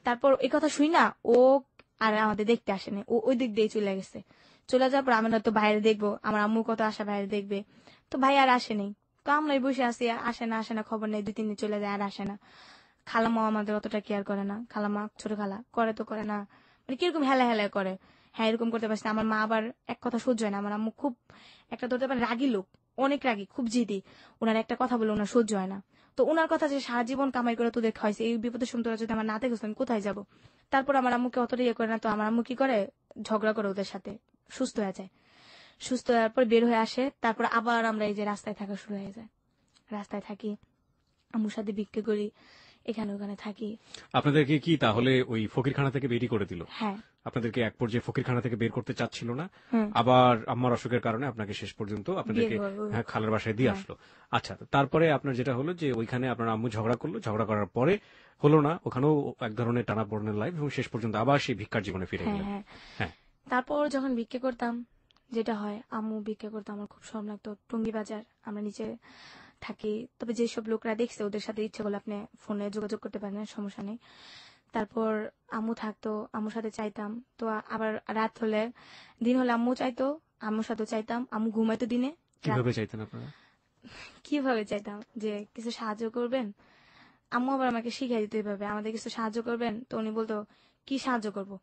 তারপর এই কথা শুই না, ও আর আমাদের দেখতে আসেনি, ও ওই দিক দিয়ে চলে গেছে। চলে যাওয়ার পর আমরা হয়তো বাইরে দেখবো, আমার আম্মু কত আশা বাইরে দেখবে, তো ভাই আর আসেনি। তো আমরাই বসে আছি, আসে না খবর নেই, 2-3 দিন চলে যায় আর আসে না। খালামাও আমাদের অতটা কেয়ার করে না, খালামা ছোট খালা করে তো করে না, মানে কিরকম হেলা হেলা করে। হ্যাঁ এরকম করতে পারছি না। আমার মা আবার এক কথা সহ্য হয় না, আমার আম্মু খুব একটা ধরতে পারে রাগী লোক, অনেক রাগী, খুব জিদি। ওনার একটা কথা বলে ওনার সহ্য হয় না। তো ওনার কথা যে সারা জীবন কামাই করে তোদের খাওয়াইছে, এই বিপদের সময় তোরা যদি আমার না দেখো আমি কোথায় যাব? তারপর আমার আম্মুকে অতটা ইয়ে করে না, তো আমার আম্মু কি করে, ঝগড়া করে ওদের সাথে, সুস্থ হয়ে যায়। সুস্থ হওয়ার পর বের হয়ে আসে, তারপর আবার আমরা এই যে রাস্তায় থাকা শুরু হয়ে যায়। রাস্তায় থাকি, আম্মুর সাথে বিক্রি করি, এখানে ওখানে থাকি। আপনাদেরকে কি তাহলে ওই ফকিরখানা থেকে বেরই করে দিল? হ্যাঁ। আপনাদেরকে এক পর্যায়ে ফকিরখানা থেকে বের করতে চাচ্ছিল না, হুম। আবার আম্মার অসুখের কারণে আপনাকে শেষ পর্যন্ত আপনাদেরকে খালার বাসায় দিয়ে আসলো। আচ্ছা, তারপরে আপনার যেটা হলো যে ওইখানে আপনার আম্মু ঝগড়া করলো, ঝগড়া করার পরে হলো না, ওখানেও এক ধরনের টানাপোড়েনের লাইফ, এবং শেষ পর্যন্ত আবার সেই ভিক্ষার জীবনে ফিরে গেলেন। হ্যাঁ। তারপর যখন বিক্রি করতাম, যেটা হয় আম্মু বিক্রি করতাম, আমার খুব শরম লাগতো। টুঙ্গি বাজার, আমরা নিচে থাকি। তবে যেসব লোকরা দেখছে ওদের সাথে ইচ্ছে করলে আপনি ফোনে যোগাযোগ করতে পারেন, সমস্যা নেই। তারপর আম্মু থাকতো, আম্মুর সাথে চাইতাম। তো আবার রাত হলে, দিন হলে আম্মু চাইতো, আম্মুর সাথে চাইতাম। আম্মু ঘুমাইতো দিনে। কিভাবে চাইতেন আপনারা? কিভাবে চাইতাম যে কিছু সাহায্য করবেন, আম্মু আবার আমাকে শিখাই দিতে হবে আমাদের কিছু সাহায্য করবেন। তো উনি বলতো কি সাহায্য করব?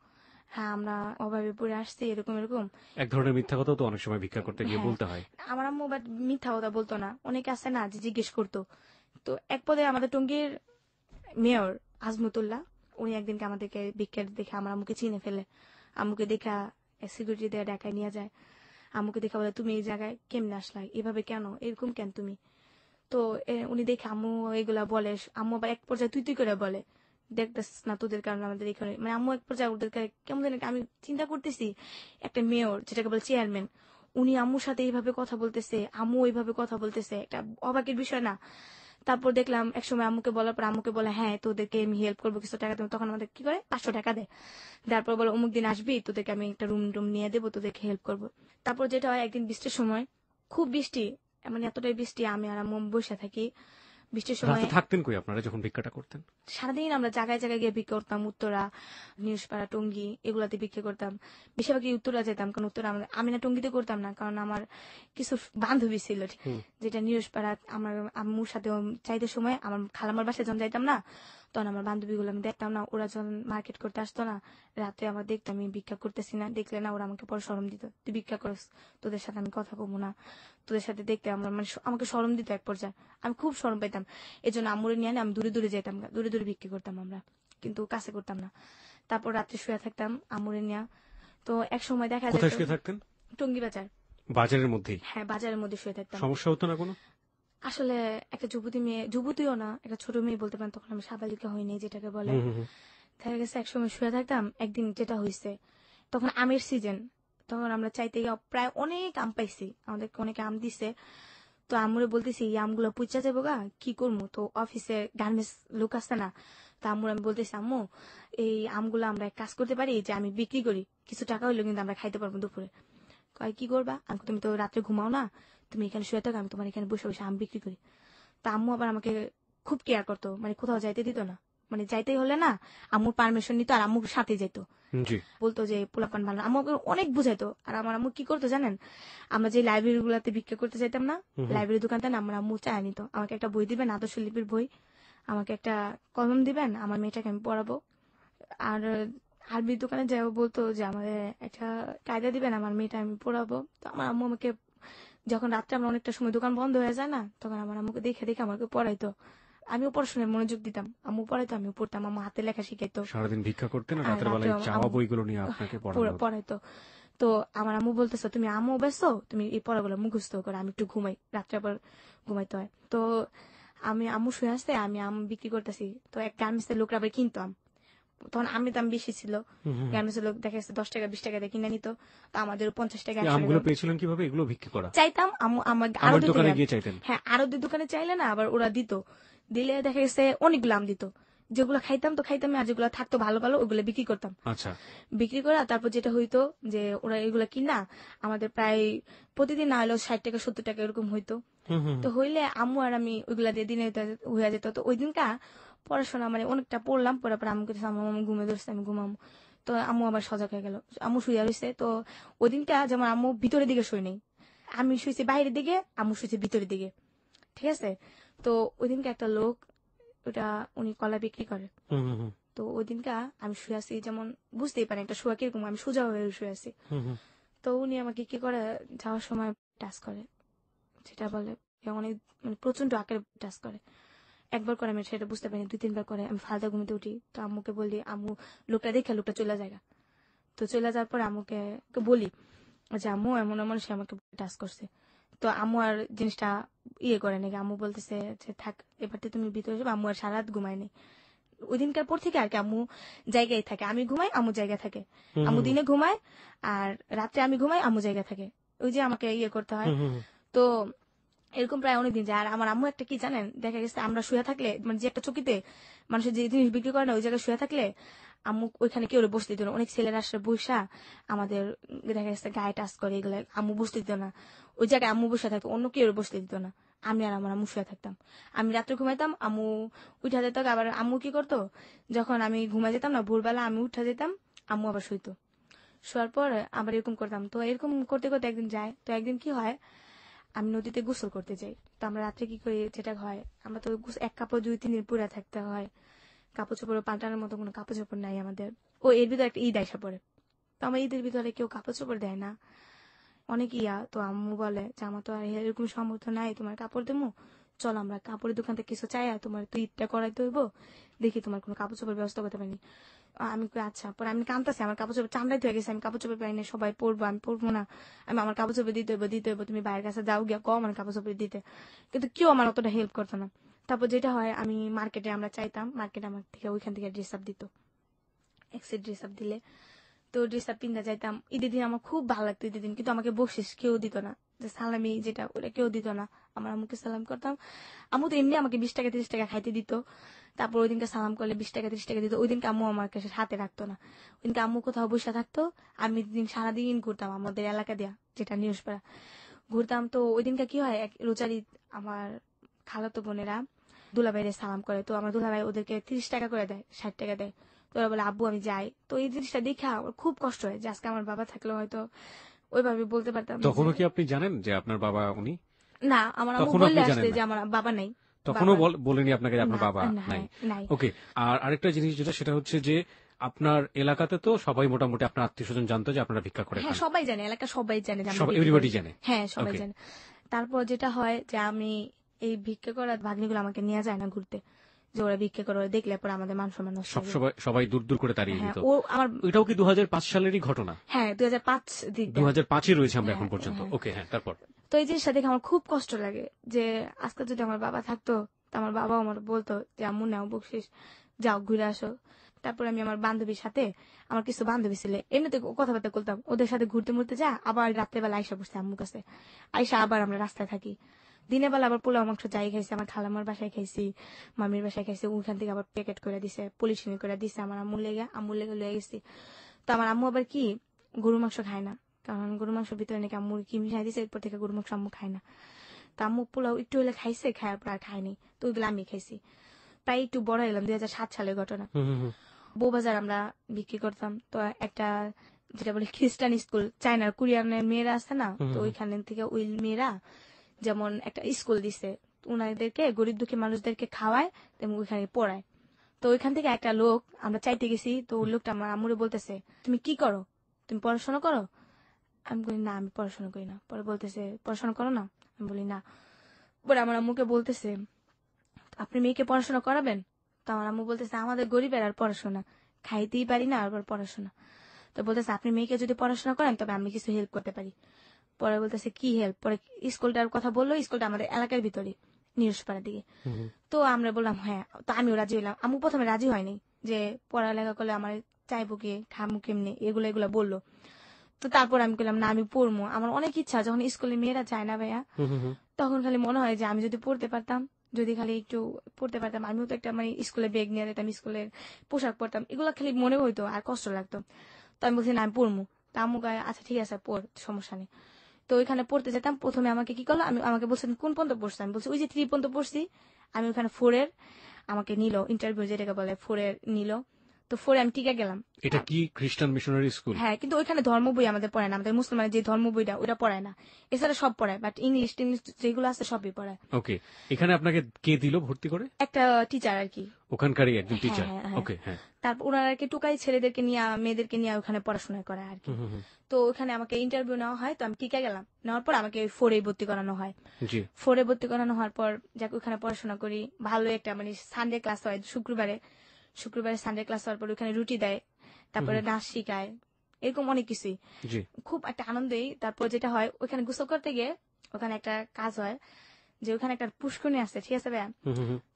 হ্যাঁ আমরা অভাবে পড়ে আসছি, এরকম এরকম। এক ধরনের মিথ্যা কথাও তো অনেক সময় ভিক্ষা করতে গিয়ে বলতে হয়। আমার আম্মু বাট মিথ্যা কথা বলতো না, অনেকে আছে না যে জিজ্ঞেস করতো। তো এক পদে আমাদের টঙ্গীর মেয়র আজমতুল্লাহ, উনি একদিনকে আমাদেরকে ভিক্ষা দেখে আমার আম্মুকে চিনে ফেলে। আম্মুকে দেখা সিকিউরিটি দিয়ে ঢাকায় নিয়ে যায়। আম্মুকে দেখা বলে তুমি এই জায়গায় কেমনে আসলা, এভাবে কেন, এরকম কেন তুমি? তো উনি দেখে আম্মু এগুলা বলে, আম্মু আবার এক পর্যায়ে তুই তুই করে বলে, দেখতেছিস না তোদের কারণে আমাদের এখানে, মানে আম্মু এক পর্যায়ে ওদের কেমন জানি, আমি চিন্তা করতেছি একটা মেয়র যেটাকে বলে চেয়ারম্যান, উনি আম্মুর সাথে এইভাবে কথা বলতেছে, আম্মু এইভাবে কথা বলতেছে, একটা অবাকের বিষয় না? তারপর দেখলাম একসময় আম্মুকে বলার পর আম্মুকে বলে হ্যাঁ তোদেরকে আমি হেল্প করবো কিছু টাকা দেবো। তখন আমাদের কি করে 500 টাকা দেয়। তারপর বলে অমুক দিন আসবি, তোদেরকে আমি একটা রুম নিয়ে দেবো, তোদেরকে হেল্প করবো। তারপর যেটা হয়, একদিন বৃষ্টির সময়, খুব বৃষ্টি, মানে এতটাই বৃষ্টি, আমি আর আম্মু বসে থাকি। বৃষ্টির সময় থাকতেন কই আপনারা যখন ভিক্ষাটা করতেন? সারাদিন আমরা জায়গায় জায়গায় গিয়ে বিক্রি করতাম, উত্তরা, নিউজপাড়া, টঙ্গী, এগুলাতে বিক্রি করতাম। বেশিরভাগই উত্তরা যেতাম, কারণ উত্তরা আমি না টঙ্গীতে করতাম না, কারণ আমার কিছু বান্ধবী ছিল যেটা নিউজপাড়া। আমার আম্মুর সাথে চাইতে সময় আমার খালামার বাসায় যখন যাইতাম না, তখন আমার বান্ধবীগুলো আমি দেখতাম না, ওরা যখন মার্কেট করতে আসতো না, রাতে আমার দেখতাম আমি ভিক্ষা করতেছি না, দেখলে না ওরা আমাকে পরে শরম দিত, তুই ভিক্ষা করস, তোদের সাথে আমি কথা কমু না, তোদের সাথে দেখতে আমার মানে আমাকে শরম দিত এক পর্যায়ে, আমি খুব শরম পেতাম। এই জন্য আম্মুরে নিয়ে আমি দূরে দূরে যেতাম, দূরে দূরে বিক্রি করতাম আমরা, কিন্তু কাছে করতাম না। তারপর রাত্রে শুয়ে থাকতাম আম্মুরে নিয়ে। তো এক সময় দেখা কোথায় যায় শুয়ে থাকতেন? টঙ্গী বাজার। বাজারের মধ্যেই? হ্যাঁ বাজারের মধ্যে শুয়ে থাকতাম। সমস্যা হতো না কোনো? আসলে একটা যুবতী মেয়ে, যুবতীও না, একটা ছোট মেয়ে বলতে পারেন, তখন আমি সাবালিকা হইনি যেটাকে বলে। দেখা গেছে একসময় শুয়ে থাকতাম, একদিন যেটা হয়েছে, তখন আমের সিজন, তখন আমরা চাইতে গিয়ে প্রায় অনেক আম পাইছি, আমাদেরকে অনেক আম দিছে। তো আমরে বলতেছি এই আমগুলো পুচা যাবো গা, কি করবো? তো অফিসে গার্মেন্টস লোক আসছে না, তা আম্মুর আমি বলতেছি, আম্মু এই আমগুলো আমরা এক কাজ করতে পারি যে আমি বিক্রি করি, কিছু টাকা হইলেও কিন্তু আমরা খাইতে পারবো দুপুরে। কয় কি করবা? আমি তুমি তো রাত্রে ঘুমাও না, তুমি এখানে শুয়ে থাকো, আমি তোমার এখানে বসে বসে আম বিক্রি করি। তা আম্মু আবার আমাকে খুব কেয়ার করতো, মানে কোথাও যাইতে দিত না, মানে যাইতেই হলে না আম্মুর পারমিশন নিত আর আম্মুর সাথে যেত। জি। বলতো যে পোলাপান ভালো, আম্মু আমাকে অনেক বুঝাইতো। আর আমার আম্মু কি করতো জানেন, আমরা যে লাইব্রেরি গুলাতে ভিক্ষা করতে চাইতাম না, লাইব্রেরি দোকানটা না আমার আম্মু চায় নিত, আমাকে একটা বই দিবেন, আদর্শ লিপির বই, আমাকে একটা কলম দিবেন, আমার মেয়েটাকে আমি পড়াবো। আর আরবি দোকানে যাও বলতো যে আমাদের একটা কায়দা দিবেন, আমার মেয়েটা আমি পড়াবো। তো আমার আম্মু আমাকে, যখন রাত্রে আমরা অনেকটা সময় দোকান বন্ধ হয়ে যায় না, তখন আমার আম্মুকে দেখে দেখে আমাকে পড়াইতো, আমিও পড়াশোনায় মনোযোগ দিতাম, আম্মু পড়াইতো আমিও পড়তাম, আম্মু হাতে লেখা শিখাইতো। সারাদিন ভিক্ষা করতেন আর আর রাতের বেলায় রাত্রে চাওয়া বইগুলো নিয়ে আপনাকে পড়ানো হতো। পড়াইতো। তো আমার আম্মু বলতেছে, তুমি আম্মু ব্যস্ত, তুমি এই পড়াগুলো মুখস্থ করো, আমি একটু ঘুমাই, রাত্রে আবার ঘুমাইতে হয়। তো আমি আম্মু শুয়ে আসতে আমি আম বিক্রি করতেছি, তো এক গার্মেন্টস এর লোকরা আবার কিনতাম, তখন আমি দাম বেশি ছিল, গার্মেন্টস এর লোক দেখা যাচ্ছে 10 টাকা 20 টাকা দিয়ে কিনে নিত, তো আমাদের 50 টাকা এই 100 আমগুলো টাকা পেয়েছিলেন কিভাবে? এগুলো বিক্রি করা? চাইতাম, আম্মু আমার আরো আমার দিতে দোকানে গেলাম। গিয়ে চাইতেন? হ্যাঁ, আরো দুই দোকানে চাইলে না আবার ওরা দিত, দিলে দেখা গেছে অনেকগুলো আম দিত, যেগুলো খাইতাম তো খাইতাম, আর যেগুলো থাকতো ভালো ভালো ওগুলো বিক্রি করতাম। আচ্ছা। বিক্রি করা, তারপর যেটা হইতো যে ওরা এগুলা কিনা আমাদের প্রায় প্রতিদিন না হলেও 60 টাকা 70 টাকা এরকম হইতো। তো হইলে আম্মু আর আমি ওইগুলা দিয়ে দিনে হয়ে যেত। তো ওই দিনকা পড়াশোনা মানে অনেকটা পড়লাম, পড়ার পর আম্মুকে আম্মু আম্মু ঘুমে ধরছে, আমি ঘুমাম। তো আম্মু আবার সজাগ হয়ে গেল, আম্মু শুয়ে রয়েছে। তো ওই দিনটা যেমন আম্মু ভিতরের দিকে শুই নেই, আমি শুয়েছি বাইরের দিকে, আম্মু শুয়েছে ভিতরের দিকে, ঠিক আছে। তো ওই দিনকে একটা লোক, ওটা উনি কলা বিক্রি করে, তো ওই দিনকা আমি শুয়ে আছি, যেমন বুঝতেই পারেন একটা শোয়া কিরকম, আমি সোজা হয়ে শুয়ে আছি। তো উনি আমাকে কি করে যাওয়ার সময় টাচ করে, সেটা বলে অনেক মানে প্রচন্ড আকারে টাচ করে। একবার করে আমি সেটা বুঝতে পারিনি, 2-3 বার করে আমি ফালতু ঘুমিতে উঠি। তো আম্মুকে বলি, আম্মু লোকটা দেখে লোকটা চলে যায়। তো চলে যাওয়ার পর আম্মুকে বলি যে আম্মু এমন এমন সে আমাকে টাচ করছে। তো আম্মু আর জিনিসটা করে নাকি, আম্মু বলতেছে যে থাক এবার তো তুমি ভিতরে যাবে। আম্মু আর সারা রাত ঘুমায়নি ওই দিনকার পর থেকে, আর কি আম্মু জায়গায় থাকে, আমি ঘুমাই আম্মু জায়গায় থাকে, আম্মু দিনে ঘুমায় আর রাত্রে আমি ঘুমাই আম্মু জায়গায় থাকে, ওই যে আমাকে করতে হয়। তো এরকম প্রায় অনেকদিন যায়। আর আমার আম্মু একটা কি জানেন, দেখা গেছে আমরা শুয়ে থাকলে, মানে যে একটা চকিতে মানুষের যে জিনিস বিক্রি করে না, ওই জায়গায় শুয়ে থাকলে আম্মু ওইখানে কেউ বসতে দিত না, অনেক ছেলেরা আসলে বসা আমাদের দেখা গেছে গায়ে টাচ করে, এগুলো আম্মু বসতে দিত না। ওই জায়গায় আম্মু বসে থাকতো, অন্য কেউ বসতে দিত না, আমি আর আমার আম্মু শুয়ে থাকতাম। আমি রাত্রে ঘুমাইতাম, আম্মু উঠা যেত। আবার আম্মু কি করতো, যখন আমি ঘুমাই যেতাম না ভোরবেলা, আমি উঠা যেতাম, আম্মু আবার শুইতো, শোয়ার পর আবার এরকম করতাম। তো এরকম করতে করতে একদিন যায়, তো একদিন কি হয়, আমি নদীতে গোসল করতে যাই। তো আমরা রাত্রে কি করি, যেটা হয়, আমরা তো এক কাপড় 2-3 দিন পুরা থাকতে হয়, কাপড় চোপড় পাল্টানোর মতো কোনো কাপড় চোপড় নাই আমাদের। ও এর ভিতরে একটা ঈদ আইসা পড়ে, তো আমার ঈদের ভিতরে কেউ কাপড় চোপড় দেয় না, অনেক তো আম্মু বলে যে আমার তো আর এরকম সামর্থ্য নাই তোমার কাপড় দেবো, চলো আমরা কাপড়ের দোকান থেকে কিছু চাই, আর তোমার তো ঈদটা করাইতে হইব, দেখি তোমার কোনো কাপড় চোপড় ব্যবস্থা করতে পারিনি। আমি আচ্ছা, পরে আমি কামতাছি, আমার কাপড় চোপড় চামড়াই হয়ে গেছে, আমি কাপড় চোপড় পাইনি, সবাই পরবো আমি পরবো না, আমি আমার কাপড় চোপড় দিতে হইব, তুমি বাইরের কাছে যাও গিয়া কম আমার কাপড় চোপড় দিতে, কিন্তু কেউ আমার অতটা হেল্প করতো না। তারপর যেটা হয়, আমি মার্কেটে আমরা চাইতাম, মার্কেটে আমার থেকে ওইখান থেকে ড্রেস আপ দিত, এক সেট ড্রেস আপ দিলে, তো ড্রেস আপ পিন্ধা যাইতাম। ঈদের দিন আমার খুব ভালো লাগতো ঈদের দিন, কিন্তু আমাকে বকশিস কেউ দিত না, যে সালামি যেটা ওটা কেউ দিত না, আমার আম্মুকে সালাম করতাম। আম্মু তো এমনি আমাকে 20 টাকা 30 টাকা খাইতে দিত, তারপর ওই দিনকে সালাম করলে 20 টাকা 30 টাকা দিত। ওই দিনকে আম্মু আমার কাছে হাতে রাখতো না, ওই দিনকে আম্মু কোথাও বসে থাকতো, আমি দিন সারাদিন ঘুরতাম আমাদের এলাকা দিয়া, যেটা নিউজপাড়া ঘুরতাম। তো ওই দিনকে কি হয়, এক রোজার ঈদ, আমার খালাতো বোনেরা দুলাভাইরে সালাম করে, তো আমার দুলাভাই ওদেরকে 30 টাকা করে দেয়, 60 টাকা দেয়। তো ওরা বলে আব্বু আমি যাই। তো এই জিনিসটা দেখে আমার খুব কষ্ট হয়, যে আজকে আমার বাবা থাকলে হয়তো ওইভাবে বলতে পারতাম তখনও কি আপনি জানেন যে আপনার বাবা উনি? না, আমার আম্মু তখনও বললে আপনি জানেন আসলে না? যে আমার বাবা নাই, তখনও বলেনি আপনাকে যে আপনার না বাবা না, নাই? নাই। ওকে। আর আরেকটা জিনিস যেটা, সেটা হচ্ছে যে আপনার এলাকাতে তো সবাই মোটামুটি আপনার আত্মীয় স্বজন জানতো যে আপনারা ভিক্ষা করে হ্যাঁ, খান, সবাই জানে, এলাকা সবাই জানে যে আমরা সব বিক্রি এভরিবডি করি। জানে। হ্যাঁ, সবাই ওকে। জানে। তারপর যেটা হয় যে আমি এই ভিক্ষা করা ভাগ্নিগুলো আমাকে নিয়ে যায় না ঘুরতে, যে ওরা ভিক্ষা করে, ওরা দেখলে পরে আমাদের মান সম্মান নষ্ট সব হবে। সবাই দূর দূর করে তাড়িয়ে হ্যাঁ, দিত। ও আমার এটাও কি 2005 সালেরই ঘটনা? হ্যাঁ 2005 দিক দেয়। 2005-এ রয়েছে আমরা এখন হ্যাঁ, পর্যন্ত। হ্যাঁ। ওকে, হ্যাঁ, তারপর? তো এই জিনিসটা দেখে আমার খুব কষ্ট লাগে, যে আজকে যদি আমার বাবা থাকতো, তো আমার বাবাও আমার বলতো যে আম্মু নাও বকশিস, যাও ঘুরে আসো। তারপর আমি আমার বান্ধবীর সাথে, আমার কিছু বান্ধবী ছিল এমনিতে কথাবার্তা বলতাম, ওদের সাথে ঘুরতে মুড়তে যা, আবার রাত্রেবেলা আইসা বসছে আম্মুর কাছে, আইসা আবার আমরা রাস্তায় থাকি। দিনের বেলা আবার পোলাও মাংস যাই খাইছি, আমার খালামার বাসায় খাইছি, মামির বাসায় খাইছি, ওইখান থেকে আবার প্যাকেট করে দিছে, পলিথিন করে দিছে আমার আম্মুর লেগে লয়ে গেছি। তো আমার আম্মু আবার কি গরু মাংস খায় না, কারণ গরু মাংসের ভিতরে নাকি আম্মুর কি মিশাই দিছে, এরপর থেকে গরু মাংস আম্মু খায় না। তো আম্মু পোলাও একটু হলে খাইছে, খাওয়ার পর আর খায়নি, তো ওইগুলো আমি খাইছি। প্রায় একটু বড় হলাম, 2007 সালের ঘটনা। বউবাজার আমরা বিক্রি করতাম, তো একটা যেটা বলে খ্রিস্টান স্কুল, চায়নার কোরিয়ানের মেয়েরা আছে না, তো ওইখান থেকে ওই মেয়েরা যেমন একটা স্কুল দিছে, ওনাদেরকে গরিব দুঃখী মানুষদেরকে খাওয়ায় তেমন ওইখানে পড়ায়। তো ওইখান থেকে একটা লোক আমরা চাইতে গেছি, তো ওই লোকটা আমার আম্মুরে বলতেছে, তুমি কি করো, তুমি পড়াশোনা করো? আমি বলি না, আমি পড়াশোনা করি না। পরে বলতেছে, পড়াশোনা করো না? আমি বলি না। পরে আমার আম্মুকে বলতেছে, আপনি মেয়েকে পড়াশোনা করাবেন? তো আমার আম্মু বলতেছে, আমাদের গরিবের আর পড়াশোনা, খাইতেই পারি না আর পড়াশোনা। তো বলতেছে, আপনি মেয়েকে যদি পড়াশোনা করেন তবে আমি কিছু হেল্প করতে পারি। পরে বলতেছে কি হেল্প? পরে স্কুলটার কথা বললো, স্কুলটা আমাদের এলাকার ভিতরে, নিরসপাড়ার দিকে। তো আমরা বললাম হ্যাঁ, তো আমিও রাজি হইলাম। আম্মু প্রথমে রাজি হয়নি, যে পড়ালেখা করলে আমার চাইবো কে, খামু কেমনে, এগুলা বললো। তো তারপর আমি বললাম না, আমি পড়বো, আমার অনেক ইচ্ছা। যখন স্কুলে মেয়েরা যায় না ভাইয়া, তখন খালি মনে হয় যে আমি যদি পড়তে পারতাম, যদি খালি একটু পড়তে পারতাম, আমিও তো একটা মানে স্কুলে ব্যাগ নিয়ে যেতাম, স্কুলের পোশাক পরতাম, এগুলো খালি মনে হইতো আর কষ্ট লাগতো। তো আমি বলছি না, আমি পড়বো। তা আম্মু কয় আচ্ছা ঠিক আছে পড়, সমস্যা নেই। তো ওইখানে পড়তে যেতাম। প্রথমে আমাকে কি করলো, আমাকে বলছেন কোন পর্যন্ত পড়ছি, আমি বলছি ওই যে 3 পর্যন্ত পড়ছি। আমি ওখানে 4 এর আমাকে নিল, ইন্টারভিউ যেটাকে বলে 4 এর নিল। তো 4 এ আমি টিকে গেলাম। এটা কি খ্রিস্টান মিশনারি স্কুল? হ্যাঁ, কিন্তু ওইখানে ধর্ম বই আমাদের পড়ায় না, আমাদের মুসলমানের যে ধর্ম বইটা ওটা পড়ায় না, এছাড়া সব পড়ায়, বাট ইংলিশ যেগুলো আছে সবই পড়ায়। ওকে, এখানে আপনাকে কে দিল ভর্তি করে? একটা টিচার আর কি, ওখানকারই একজন হ্যাঁ টিচার? হ্যাঁ হ্যাঁ। ওকে, হ্যাঁ। তারপর ওনারা আর কি টুকাই ছেলেদেরকে নিয়ে, মেয়েদেরকে নিয়ে ওখানে পড়াশোনা করা আর কি। তো ওখানে আমাকে ইন্টারভিউ নেওয়া হয়, তো আমি টিকে গেলাম। নেওয়ার পর আমাকে 4 এ ভর্তি করানো হয়। জি। 4 এ ভর্তি করানো হওয়ার পর যাক ওখানে পড়াশোনা করি, ভালো একটা মানে সানডে ক্লাস হয় শুক্রবারে সানডে ক্লাস হওয়ার পর ওখানে রুটি দেয়, তারপরে নাচ শিখায়, এরকম অনেক কিছুই, জি। খুব একটা আনন্দই। তারপর যেটা হয়, ওখানে গোসল করতে গিয়ে ওখানে একটা কাজ হয়, যে ওখানে একটা পুষ্করণী আছে, ঠিক আছে ভাইয়া?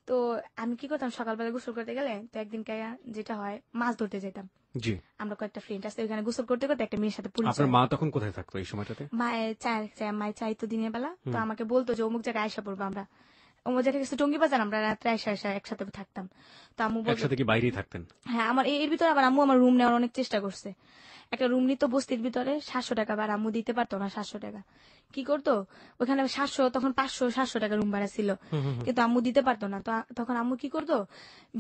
তো আমি কি করতাম, সকালবেলা গোসল করতে গেলে তো একদিন যেটা হয়, মাছ ধরতে যেতাম। জি। আমরা কয়েকটা ফ্রেন্ড আছে, ওখানে গোসল করতে করতে একটা মেয়ের সাথে পরিচয়। আপনার মা তখন কোথায় থাকতো এই সময়টাতে? মায়ের চাইতো দিনের বেলা, তো আমাকে বলতো যে অমুক জায়গায় আয়সা পড়বো আমরা, অমুক জায়গায় গেছে টঙ্গি বাজার, আমরা রাত্রে আয়সা একসাথে থাকতাম। তো আম্মু বলতো, একসাথে কি বাইরেই থাকতেন? হ্যাঁ, আমার এর ভিতরে আবার আম্মু আমার রুম নেওয়ার অনেক চেষ্টা করছে। একটা রুম নিত বস্তির ভিতরে 700 টাকা, আর আম্মু দিতে পারতো না 700 টাকা। কি করতো, ওখানে 700, তখন 500-700 টাকা রুম ভাড়া ছিল, কিন্তু আম্মু দিতে পারতো না। তো তখন আম্মু কি করতো,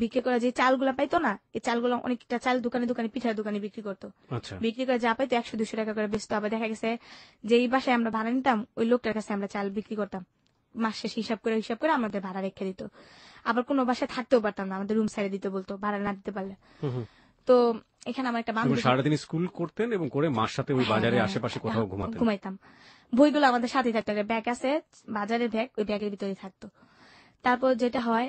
বিক্রি করে যে চালগুলা পাইতো না, এই চালগুলো অনেকটা চাল দোকানে দোকানে, পিঠার দোকানে বিক্রি করতো। আচ্ছা। বিক্রি করে যা পাইতো 100-200 টাকা করে বেচতো। আবার দেখা গেছে যেই বাসায় আমরা ভাড়া নিতাম, ওই লোকটার কাছে আমরা চাল বিক্রি করতাম, মাস শেষে হিসাব করে আমাদের ভাড়া রেখে দিত। আবার কোনো বাসায় থাকতেও পারতাম না, আমাদের রুম সাইডে দিতে বলতো ভাড়া না দিতে পারলে। তো এখানে আমার একটা বান্ধবী, সারাদিন স্কুল করতেন এবং করে মার সাথে ওই বাজারে আশেপাশে কোথাও ঘুমাইতাম। বইগুলো আমাদের সাথে থাকতো, একটা ব্যাগ আছে বাজারের ব্যাগ, ওই ব্যাগের ভিতরে থাকতো। তারপর যেটা হয়,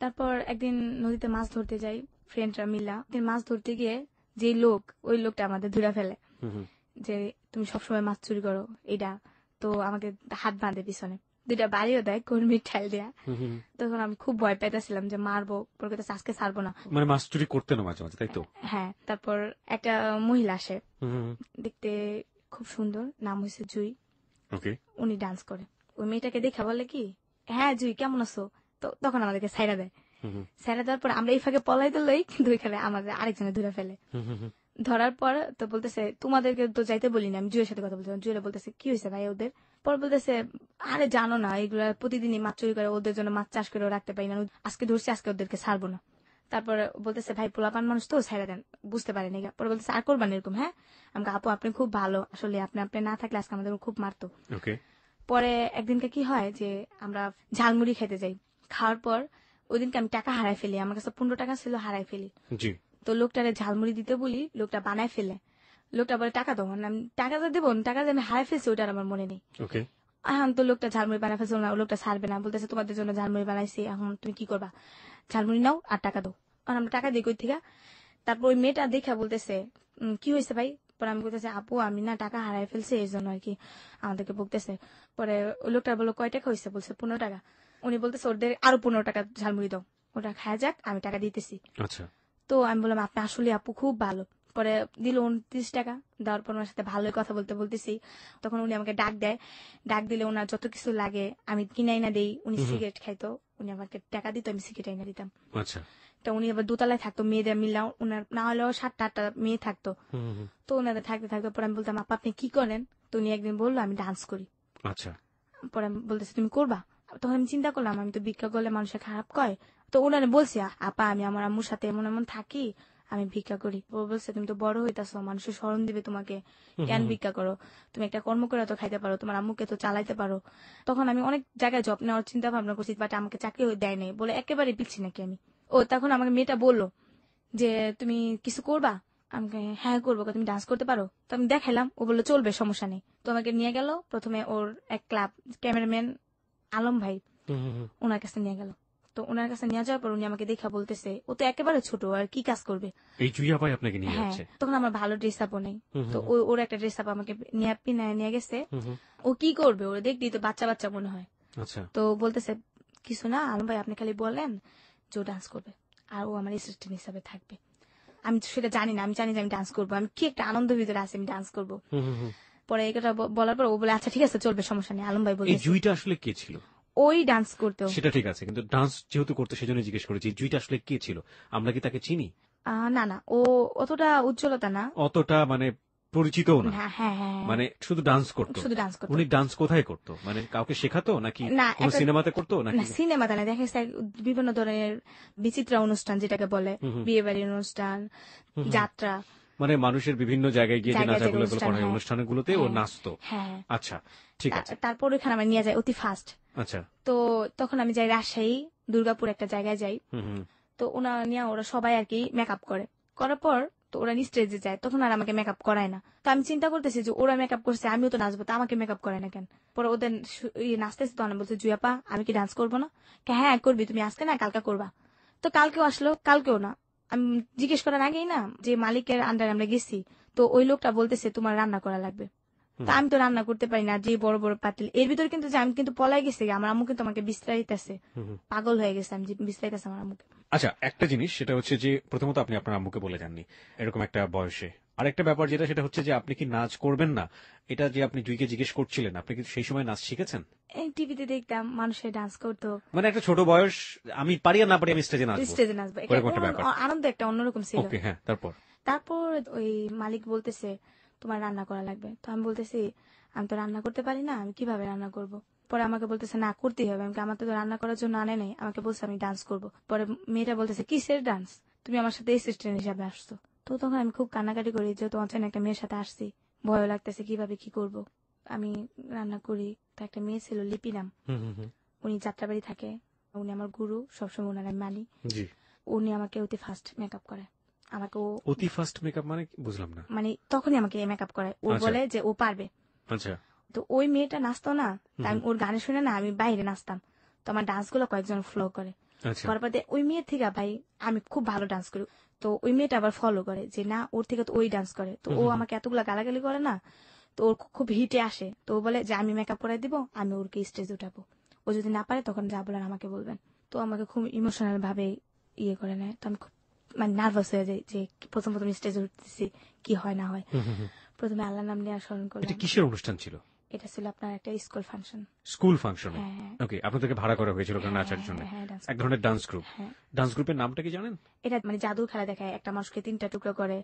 তারপর একদিন নদীতে মাছ ধরতে যাই ফ্রেন্ডরা মিলা। মাছ ধরতে গিয়ে যে ওই লোকটা আমাদের ধরে ফেলে, যে তুমি সবসময় মাছ চুরি করো এটা। তো আমাকে হাত বাঁধে পিছনে, 2টা বাড়িও দেয় কর্মীর ঠাইল দেয়া। তখন আমি খুব ভয় পাইতেছিলাম যে মারবো, পরে আজকে ছাড়বো না। মানে মাছ চুরি করতেন মাঝে মাঝে, তাই তো? হ্যাঁ। তারপর একটা মহিলা আসে, দেখতে খুব সুন্দর, নাম হয়েছে জুই। ওকে। উনি ডান্স করে। ওই মেয়েটাকে দেখা বলে কি, হ্যাঁ জুই কেমন আছো, তো তখন আমাদেরকে ছাইড়া দেয়। ছাইড়া দেওয়ার পর আমরা এই ফাঁকে পলাই দিলই, কিন্তু ওইখানে আমাদের আরেকজনে ধরে ফেলে। ধরার পর তো বলতেছে, তোমাদেরকে তো যাইতে বলি না, আমি জুয়ের সাথে কথা বলছিলাম। জুয়েরা বলতেছে কি হয়েছে ভাই ওদের? পর বলতেছে, আরে জানো না, এগুলা প্রতিদিনই মাছ চুরি করে, ওদের জন্য মাছ চাষ করে রাখতে পারি না, আজকে ধরছি, আজকে ওদেরকে ছাড়বো না। তারপর বলতেছে, ভাই পোলাপান মানুষ তো, ছাইড়া দেন, বুঝতে পারেনি। পরে বলতেছে, আর করবেন এরকম? হ্যাঁ। আমাকে আপু আপনি খুব ভালো, আসলে আপনি না থাকলে আজকে আমাদের খুব মারতো। পরে একদিনকে কি হয়, যে আমরা ঝালমুড়ি খেতে যাই, খাওয়ার পর ওই দিনকে আমি টাকা হারাই ফেলি, আমার কাছে 15 টাকা ছিল, হারাই ফেলি। তো লোকটারে ঝালমুড়ি দিতে বলি, লোকটা বানায় ফেলে। লোকটা বলে টাকা দেবো, আমি টাকা তো দেবো, টাকা যে আমি হারাই ফেলছি ওটার আমার মনে নেই। এখন তো লোকটা ঝালমুড়ি বানায় ফেলছে না, লোকটা ছাড়বে না, বলতেছে তোমাদের জন্য ঝালমুড়ি বানাইছি, এখন তুমি কি করবা, ঝালমুড়ি নাও আর টাকা দাও। আর আমরা টাকা দিই কই থেকে। তারপর ওই মেয়েটা দেখা বলতেছে, কি হয়েছে ভাই? পরে আমি বলতেছি, আপু আমি না টাকা হারাই ফেলছি, এই জন্য আর কি আমাদেরকে বকতেছে। পরে ওই লোকটা বললো কয় টাকা হয়েছে? বলছে 15 টাকা। উনি বলতেছে ওদের আরো 15 টাকা ঝালমুড়ি দাও, ওটা খায় যাক, আমি টাকা দিতেছি। আচ্ছা। তো আমি বললাম, আপনি আসলে আপু খুব ভালো, পরে দিল 29 টাকা। দেওয়ার পর ওনার সাথে ভালোই কথা বলতে বলতেছি, তখন উনি আমাকে ডাক দিলে ওনার যত কিছু লাগে আমি কিনাই না দেই। উনি সিগারেট খাইতো, উনি আমাকে টাকা দিত, আমি সিগারেট আইনা দিতাম। আচ্ছা। তো উনি আবার দোতলায় থাকতো, মেয়েদের মিললাম ওনার না হলেও 7টা 8টা মেয়ে থাকতো। তো ওনাদের থাকতে থাকতে পরে আমি বলতাম আপা আপনি কি করেন? তো উনি একদিন বললো আমি ডান্স করি। আচ্ছা। পরে আমি বলতেছি তুমি করবা? তখন আমি চিন্তা করলাম আমি তো ভিক্ষা করলে মানুষের খারাপ কয়। তো ওনারে বলছি আপা আমি আমার আম্মুর সাথে এমন এমন থাকি, আমি ভিক্ষা করি। ও বলছে তুমি তো বড় হইতাছো, মানুষের স্মরণ দিবে তোমাকে, কেন ভিক্ষা করো? তুমি একটা কর্ম করে তো খাইতে পারো, তোমার আম্মুকে তো চালাইতে পারো। তখন আমি অনেক জায়গায় জব নেওয়ার চিন্তা ভাবনা করছি, বাট আমাকে চাকরি দেয় নাই বলে একেবারে পিচ্ছি নাকি আমি। ও তখন আমাকে মেয়েটা বললো যে তুমি কিছু করবা? আমাকে হ্যাঁ করবো, তুমি ডান্স করতে পারো? তো আমি দেখাইলাম, ও বললো চলবে, সমস্যা নেই। তো আমাকে নিয়ে গেল প্রথমে ওর এক ক্লাব, ক্যামেরাম্যান আলম ভাই, ওনার কাছে নিয়ে গেল। তো ওনার কাছে নিয়ে যাওয়ার পর উনি আমাকে দেখা বলতেছে ও তো একেবারে ছোট, আর কি কাজ করবে। এই জুইয়া ভাই আপনাকে নিয়ে হ্যাঁ, যাচ্ছে? তখন আমার ভালো ড্রেস আপও নেই। তো ওর একটা ড্রেস আপ আমাকে নিয়ে গেছে। ও কি করবে, ওর দেখতেই তো বাচ্চা বাচ্চা মনে হয়। আচ্ছা। তো বলতেছে কিছু না আলম ভাই, আপনি খালি বলেন যে ও ডান্স করবে আর ও আমার অ্যাসিস্ট্যান্ট হিসাবে থাকবে। আমি তো সেটা জানি না, আমি জানি যে আমি ডান্স করবো, আমি কি একটা আনন্দের ভিতরে আছি, আমি ডান্স করবো। পরে এই কথা বলার পর ও বলে আচ্ছা ঠিক আছে চলবে, সমস্যা নেই। আলম ভাই এই বলতেছে জুইটা আসলে কে ছিল? ওই ডান্স করতো। সেটা ঠিক আছে, কিন্তু ডান্স যেহেতু করতে সেজন্য জিজ্ঞেস করেছি, জুইটা আসলে কে ছিল? আমরা কি তাকে চিনি? না না, ও অতটা উজ্জ্বলতা না, অতটা মানে পরিচিতও না? হ্যাঁ হ্যাঁ হ্যাঁ, মানে শুধু ডান্স করতো? শুধু ডান্স করতো। উনি ডান্স কোথায় করতো? মানে কাউকে শেখাতো নাকি না কোন একটা সিনেমাতে করতো না নাকি? সিনেমাতে না, দেখা যাচ্ছে বিভিন্ন ধরনের বিচিত্র অনুষ্ঠান যেটাকে বলে, বিয়ে বাড়ির অনুষ্ঠান, যাত্রা, মানে মানুষের বিভিন্ন জায়গায় গিয়ে যে জায়গায় জায়গায় নাচাগুলো অনুষ্ঠান, করা হয় হ্যাঁ অনুষ্ঠানগুলোতে ও হ্যাঁ নাচতো? হ্যাঁ। আচ্ছা, ঠিক আছে। তারপর ওখানে আমার নিয়ে যায় অতি ফাস্ট। আচ্ছা। তো তখন আমি যাই রাজশাহী দুর্গাপুর একটা জায়গায় যাই। তো ওরা সবাই আর কি মেকআপ করার পর তো ওরা স্টেজে যায়, তখন আর আমাকে মেকআপ করায় না। তো আমি চিন্তা করতেছি যে ওরা মেকআপ করছে, আমিও তো নাচবো, তো আমাকে মেকআপ করায় না কেন? পরে ওদের নাচতেছে, তখন বলছে জুয়াপা আমি কি ডান্স করবো না? হ্যাঁ করবি, তুমি আজকে না কালকে করবা। তো কালকেও আসলো, কালকেও না। আমি জিজ্ঞেস করার আগেই না, যে মালিকের আন্ডারে আমরা গেছি, তো ওই লোকটা বলতেছে তোমার রান্না করা লাগবে। তা আমি তো রান্না করতে পারি না, যে বড় বড় পাতিল এর ভিতরে কিন্তু যে আমি কিন্তু পলাই গেছি, আমার আম্মু কিন্তু আমাকে বিস্তারিতেছে, পাগল হয়ে গেছে আমি যে বিস্তারিতেছে আমার আম্মুকে। আচ্ছা, একটা জিনিস সেটা হচ্ছে যে প্রথমত আপনি আপনার আম্মুকে বলে যাননি এরকম একটা বয়সে। আরেকটা ব্যাপার যেটা সেটা হচ্ছে যে আপনি কি নাচ করবেন না, এটা যে আপনি জুইকে জিজ্ঞেস করছিলেন, আপনি কি সেই সময় নাচ শিখেছেন? এই টিভিতে দেখতাম মানুষের ডান্স করতো, মানে একটা ছোট বয়স, আমি পারি আর না পারি আমি স্টেজে নাচবো, স্টেজে নাচবো, এরকম একটা ব্যাপার। আনন্দ একটা অন্যরকম ছিল। ওকে, হ্যাঁ, তারপর? তারপর ওই মালিক বলতেছে তোমার রান্না করা লাগবে। তো আমি বলতেছি আমি তো রান্না করতে পারি না, আমি কিভাবে রান্না করব? পরে আমাকে বলতেছে না করতেই হবে। আমার তো রান্না করার জন্য আনে নাই, আমাকে বলছে আমি ডান্স করব। পরে মেয়েটা বলতেছে কিসের ডান্স, তুমি আমার সাথে অ্যাসিস্ট্যান্ট হিসাবে আসছো। তো তখন আমি খুব কান্নাকাটি করি, যেহেতু অচেনা একটা মেয়ের সাথে আসছি, ভয় লাগতেছে কিভাবে কি করব। আমি রান্না করি। তো একটা মেয়ে ছিল লিপি নাম, উনি যাত্রাবাড়ি থাকে, উনি আমার গুরু, সবসময় ওনার আমি মানি। জি। উনি আমাকে অতি ফাস্ট মেকআপ করে। আমাকে অতি ফাস্ট মেকআপ মানে বুঝলাম না। মানে তখনই আমাকে মেকআপ করে, ও আচ্ছা। বলে যে ও পারবে। আচ্ছা। তো ওই মেয়েটা নাচতো না, আমি ওর গানে শুনে না আমি বাইরে নাচতাম। তো আমার ডান্স গুলো কয়েকজন ফলো করে। আচ্ছা। করার পর ওই মেয়ের থেকে ভাই আমি খুব ভালো ডান্স করি। তো ওই মেয়েটা আবার ফলো করে যে না ওর থেকে তো ওই ডান্স করে। তো ও আমাকে এতগুলা গালাগালি করে না, তো ওর খুব হিটে আসে। তো ও বলে যে আমি মেকআপ করাই দিব, আমি ওরকে স্টেজে উঠাবো, ও যদি না পারে তখন যা বলার আমাকে বলবেন। তো আমাকে খুব ইমোশনাল ভাবে ইয়ে করে নেয়। তো আমি খুব মানে নার্ভাস হয়ে যাই যে প্রথম প্রথম স্টেজে উঠতেছি, কি হয় না হয়। প্রথমে আল্লাহর নাম নিয়ে স্মরণ এটা করলাম। কিসের অনুষ্ঠান ছিল? এটা ছিল আপনার একটা স্কুল ফাংশন। স্কুল ফাংশনে? হ্যাঁ। ওকে, আপনাদেরকে ভাড়া করা হয়েছিল ওখানে নাচার জন্য? হ্যাঁ, dance এক ধরনের ডান্স গ্রুপ? হ্যাঁ। ডান্স গ্রুপের নামটা কি জানেন? এটা মানে জাদুর খেলা দেখায়, একটা মানুষকে 3টা টুকরো করে।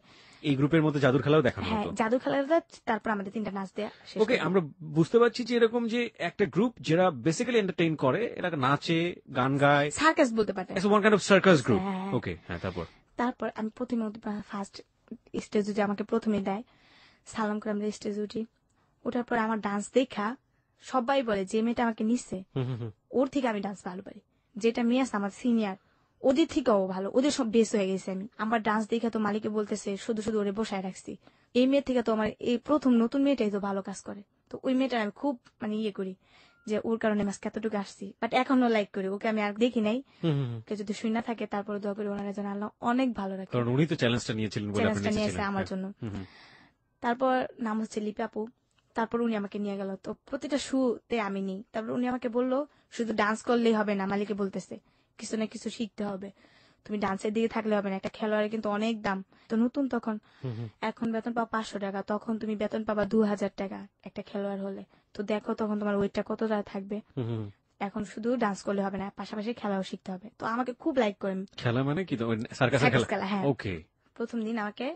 এই গ্রুপের মধ্যে জাদুর খেলাও দেখানো হ্যাঁ, হতো? জাদুর খেলাটা তারপর আমাদের 3টা নাচ দেয়া শেষ ওকে, করবো। আমরা বুঝতে পারছি যে এরকম যে একটা গ্রুপ যারা বেসিক্যালি এন্টারটেইন করে, এরা নাচে, গান গায়, সার্কাস বলতে পারে। It's one kind of circus group. হ্যাঁ। ওকে, হ্যাঁ, তারপর আমি প্রথমে ফার্স্ট স্টেজ উঠে আমাকে প্রথমে দেয়, সালাম করে আমরা স্টেজ উঠি। ওঠার পর আমার ডান্স দেখা সবাই বলে যে মেয়েটা আমাকে নিচ্ছে ওর থেকে আমি ডান্স ভালো পারি। যেটা মেয়ে আছে আমার সিনিয়র, ওদের থেকেও ভালো, ওদের সব বেস হয়ে গেছে। আমি আমার ডান্স দেখা তো মালিকে বলতেছে শুধু শুধু ওরে বসায় রাখছি, এই মেয়ের থেকে তো আমার এই প্রথম নতুন মেয়েটাই তো ভালো কাজ করে। তো ওই মেয়েটা আমি খুব মানে ইয়ে করি যে ওর কারণে আমি আজকে এতটুকু আসছি, বাট এখনো লাইক করি ওকে, আমি আর দেখি নাই। কে যদি শুই না থাকে তারপরে দোয়া করি ওনারা যেন আল্লাহ অনেক ভালো রাখে, কারণ উনি তো চ্যালেঞ্জটা নিয়েছিলেন বলে আপনি চ্যালেঞ্জটা নিয়েছে নিয়েছিলেন আমার জন্য। তারপর নাম হচ্ছে লিপি আপু। তারপর উনি আমাকে নিয়ে গেল, তো প্রতিটা শুতে আমি নিই। তারপর উনি আমাকে বললো শুধু ডান্স করলেই হবে না, মালিকে বলতেছে কিছু না কিছু শিখতে হবে। তো তুমি ডান্সের দিকে থাকলে হবে না, একটা খেলোয়াড়ের কিন্তু অনেক দাম। তো নতুন তখন, এখন বেতন পাবা 500 টাকা, তখন তুমি বেতন পাবা 2000 টাকা একটা খেলোয়াড় হলে। তো দেখো তখন তোমার ওয়েটটা কতটা থাকবে। এখন শুধু ডান্স করলে হবে না, পাশাপাশি খেলাও শিখতে হবে। তো আমাকে খুব লাইক করেন। খেলা মানে কি, সার্কাসের সার্কাস খেলা? খেলা, হ্যাঁ। ওকে। প্রথম দিন আমাকে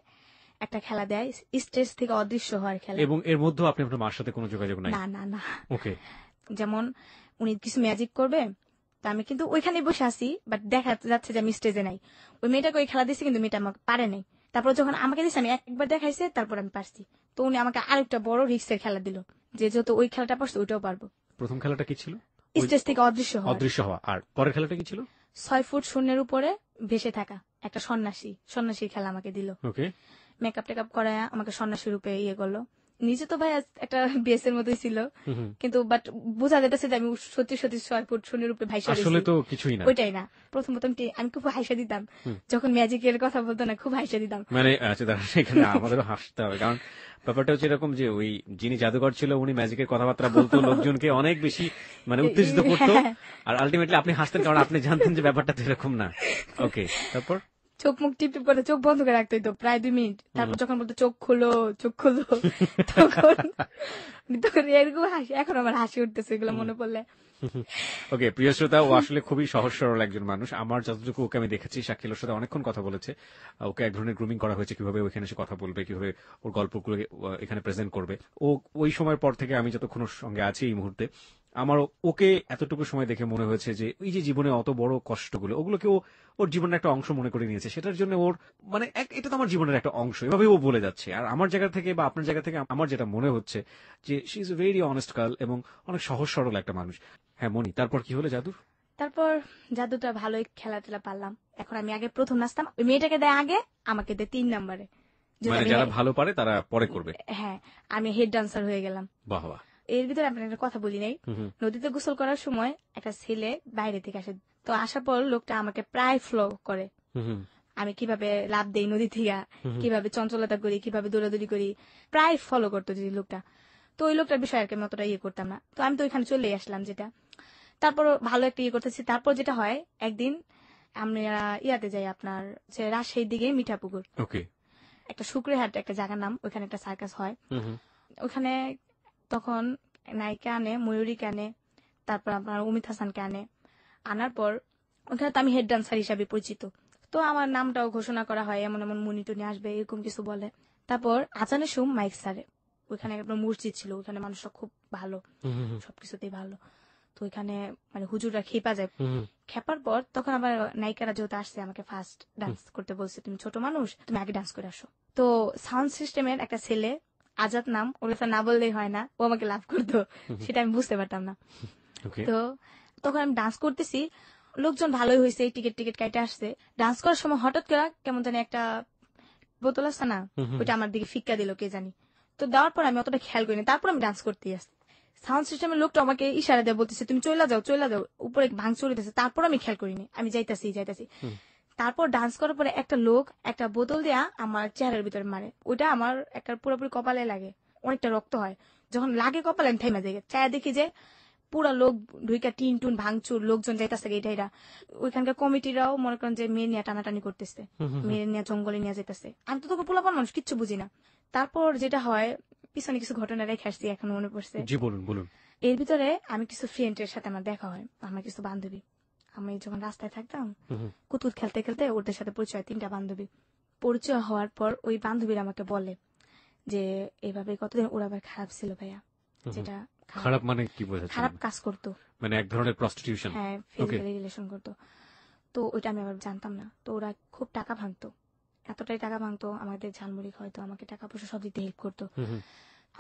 একটা খেলা দেয়, স্টেজ থেকে অদৃশ্য হওয়ার খেলা। এবং এর মধ্যে আপনি আপনার মার সাথে কোনো যোগাযোগ নাই? না না না। ওকে। যেমন উনি কিছু ম্যাজিক করবে, তো আমি কিন্তু ওইখানে বসে আছি, বাট দেখা যাচ্ছে যে আমি স্টেজে নাই। ওই মেয়েটাকে ওই খেলা দিচ্ছি, কিন্তু মেয়েটা আমাকে পারে নাই। তারপর যখন আমাকে দিচ্ছে, আমি একবার দেখাইছে, তারপর আমি পারছি। তো উনি আমাকে আরেকটা বড় রিস্কের খেলা দিল, যে যেহেতু ওই খেলাটা পারছে ওইটাও পারবো। প্রথম খেলাটা কি ছিল? স্টেজ থেকে অদৃশ্য হওয়া। অদৃশ্য হওয়া। আর পরের খেলাটা কি ছিল? 6 ফুট শূন্যের উপরে ভেসে থাকা, একটা সন্ন্যাসীর খেলা আমাকে দিল। ওকে। মেকআপ টেকআপ করায় আমাকে সন্ন্যাসী রূপে ইয়ে করলো। নিজে তো ভাই একটা বিএসের মতোই ছিল, কিন্তু বাট বোঝা যেতেছে যে আমি সত্যি সত্যি 6 ফুট শূন্যের উপরে ভাইসা আসলে তো কিছুই না। ওইটাই না। প্রথম আমি খুব হাসা দিতাম যখন ম্যাজিকের কথা বলতো না, খুব হাসা দিতাম। মানে আচ্ছা, সেখানে আমাদেরও হাসতে হবে, কারণ ব্যাপারটা হচ্ছে এরকম যে ওই যিনি জাদুকর ছিল উনি ম্যাজিকের কথাবার্তা বলতো, লোকজনকে অনেক বেশি মানে উত্তেজিত করতো, আর আলটিমেটলি আপনি হাসতেন কারণ আপনি জানতেন যে ব্যাপারটা তো এরকম না। ওকে, তারপর চোখ মুখ টিপ টিপ করে চোখ বন্ধ করে রাখতে হইতো প্রায় 2 মিনিট। তারপর যখন বলতো চোখ খুলো তখন তখন এরকম হাসি, এখন আমার হাসি উঠতেছে এগুলো মনে পড়লে। ওকে, প্রিয় শ্রোতা, ও আসলে খুবই সহজ সরল একজন মানুষ। আমার যতটুকু ওকে আমি দেখেছি, শাকিলের সাথে অনেকক্ষণ কথা বলেছে। ওকে এক ধরনের গ্রুমিং করা হয়েছে, কিভাবে ওইখানে এসে কথা বলবে, কিভাবে ওর গল্পগুলো এখানে প্রেজেন্ট করবে। ও ওই সময়ের পর থেকে আমি যতক্ষণ ওর সঙ্গে আছি এই মুহূর্তে, আমার ওকে এতটুকু সময় দেখে মনে হয়েছে যে ওই যে জীবনে অত বড় কষ্টগুলো, ওগুলোকে ওর জীবনের একটা অংশ মনে করে নিয়েছে। সেটার জন্য ওর মানে এটা তো আমার জীবনের একটা অংশ, এভাবে ও বলে যাচ্ছে। আর আমার জায়গা থেকে বা আপনার জায়গা থেকে আমার যেটা মনে হচ্ছে যে she is a very honest girl এবং অনেক সহজ সরল একটা মানুষ। হ্যাঁ মনি, তারপর কি হলো জাদুর? তারপর জাদুটা ভালোই খেলা টেলা পারলাম। এখন আমি আগে প্রথম নাচতাম, ওই মেয়েটাকে দেয় আগে, আমাকে দেয় 3 নম্বরে। মানে যারা ভালো পারে তারা পরে করবে। হ্যাঁ, আমি হেড ডান্সার হয়ে গেলাম। বাহ বাহ। এর ভিতরে আপনার একটা কথা বলি নাই, নদীতে গোসল করার সময় একটা ছেলে বাইরে থেকে আসে। তো আসার পর লোকটা আমাকে প্রায় ফলো করে, আমি কিভাবে লাভ দেই নদী থেকে, কিভাবে চঞ্চলতা করি, কিভাবে দৌড়াদৌড়ি করি, প্রায় ফলো করতো যে লোকটা। তো ওই লোকটার বিষয়ে আর কি আমি অতটা ইয়ে করতাম না। তো আমি তো ওইখানে চলে আসলাম যেটা। তারপর ভালো একটা ইয়ে করতেছি। তারপর যেটা হয়, একদিন আমরা ইয়াতে যাই আপনার যে রাজশাহীর দিকে মিঠাপুকুর, ওকে, একটা শুক্রহাট একটা জায়গার নাম, ওইখানে একটা সার্কাস হয়। ওখানে তখন নায়িকা আনে, ময়ূরীকে আনে, তারপর আপনার অমিত হাসানকে আনে। আনার পর ওখানে তো আমি হেড ডান্সার হিসাবে পরিচিত। তো আমার নামটাও ঘোষণা করা হয়, এমন এমন মুনি টুনি আসবে এরকম কিছু বলে। তারপর আজানের সুম মাইক সারে, ওইখানে একটা মসজিদ ছিল, ওইখানে মানুষরা খুব ভালো, সবকিছুতেই ভালো। তো ওইখানে মানে হুজুররা খেপা যায়। খেপার পর তখন আবার নায়িকারা যেহেতু আসছে, আমাকে ফার্স্ট ডান্স করতে বলছে, তুমি ছোট মানুষ, তুমি আগে ডান্স করে আসো। তো সাউন্ড সিস্টেমের একটা ছেলে, আজাদ নাম, ওর না বললেই হয় না, ও আমাকে লাভ করতো, সেটা আমি বুঝতে পারতাম না। তো তখন আমি ডান্স করতেছি, লোকজন ভালোই হয়েছে, টিকিট টিকিট কাইটে আসছে। ডান্স করার সময় হঠাৎ করে কেমন জানি একটা বোতল আছে না, ওইটা আমার দিকে ফিক্কা দিল কে জানি। তো দেওয়ার পর আমি অতটা খেয়াল করিনি, তারপর আমি ডান্স করতে আসছি। সাউন্ড সিস্টেমের লোকটা আমাকে ইশারা দিয়ে বলতেছে, তুমি চলে যাও চলে যাও, উপরে ভাঙচুর হইতেছে। তারপর আমি খেয়াল করিনি, আমি যাইতাছি। তারপর ডান্স করার পরে একটা লোক একটা বোতল দেয়া আমার চেহারার ভিতরে মারে, ওইটা আমার একটা পুরোপুরি কপালে লাগে, অনেকটা রক্ত হয়। যখন লাগে কপালে, আমি থেমে যাই, চায়া দেখি যে পুরা লোক ঢুইকা টিন টুন ভাঙচুর, লোকজন যাইতেছে এটা। ওইখানকার কমিটিরাও মনে করেন যে মেয়ে নিয়ে টানাটানি করতেছে, মেয়ে নিয়ে জঙ্গলে নিয়ে যেতেছে। আমি তো তোকে পোলাপান মানুষ, কিচ্ছু বুঝি না। তারপর যেটা হয়, পিছনে কিছু ঘটনা রেখে আসছি, এখন মনে পড়ছে। জি বলুন বলুন। এর ভিতরে আমি কিছু ফ্রেন্ডের সাথে আমার দেখা হয়, আমার কিছু বান্ধবী। আমি যখন রাস্তায় থাকতাম, কুতুত খেলতে খেলতে ওদের সাথে পরিচয়, 3টা বান্ধবী। পরিচয় হওয়ার পর ওই বান্ধবীরা আমাকে বলে যে এইভাবে কতদিন ওরা আবার খারাপ ছিল ভাইয়া। যেটা খারাপ মানে কি বোঝাচ্ছেন? খারাপ কাজ করতো, মানে এক ধরনের প্রস্টিটিউশন। হ্যাঁ, ফিজিক্যালি রিলেশন করতো। তো ওইটা আমি আবার জানতাম না। তো ওরা খুব টাকা ভাঙতো, এতটাই টাকা ভাঙতো, আমাদের ঝালমুড়ি খাওয়াতো, আমাকে টাকা পয়সা সব দিতে হেল্প করতো।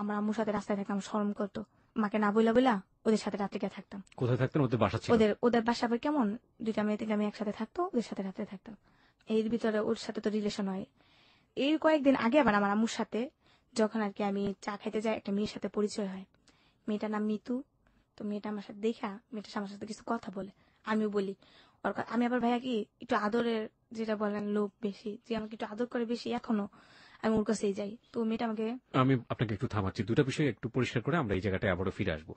আমার আম্মুর সাথে রাস্তায় থাকতাম, শরম করতো, মাকে না বইলা বইলা ওদের সাথে রাত্রে থাকতাম। কোথায় থাকতেন? ওদের বাসা ছিল? ওদের বাসা আবার কেমন, 2টা মেয়ে 3টা মেয়ে একসাথে থাকতো, ওদের সাথে রাত্রে থাকতাম। এর ভিতরে ওর সাথে তো রিলেশন হয়। এই কয়েকদিন আগে আবার আমার আম্মুর সাথে যখন আর কি আমি চা খাইতে যাই, একটা মেয়ের সাথে পরিচয় হয়, মেয়েটার নাম মিতু। তো মেয়েটা আমার সাথে দেখা, মেয়েটা আমার সাথে কিছু কথা বলে, আমিও বলি ওর। আমি আবার ভাইয়া কি একটু আদরের, যেটা বলেন লোভ বেশি, যে আমাকে একটু আদর করে বেশি এখনো। আমি ওর কাছেই যাই। তো মেয়েটা আমাকে আমি আপনাকে একটু থামাচ্ছি, দুটো বিষয় একটু পরিষ্কার করে আমরা এই জায়গাটায় আবারও ফিরে আসবো।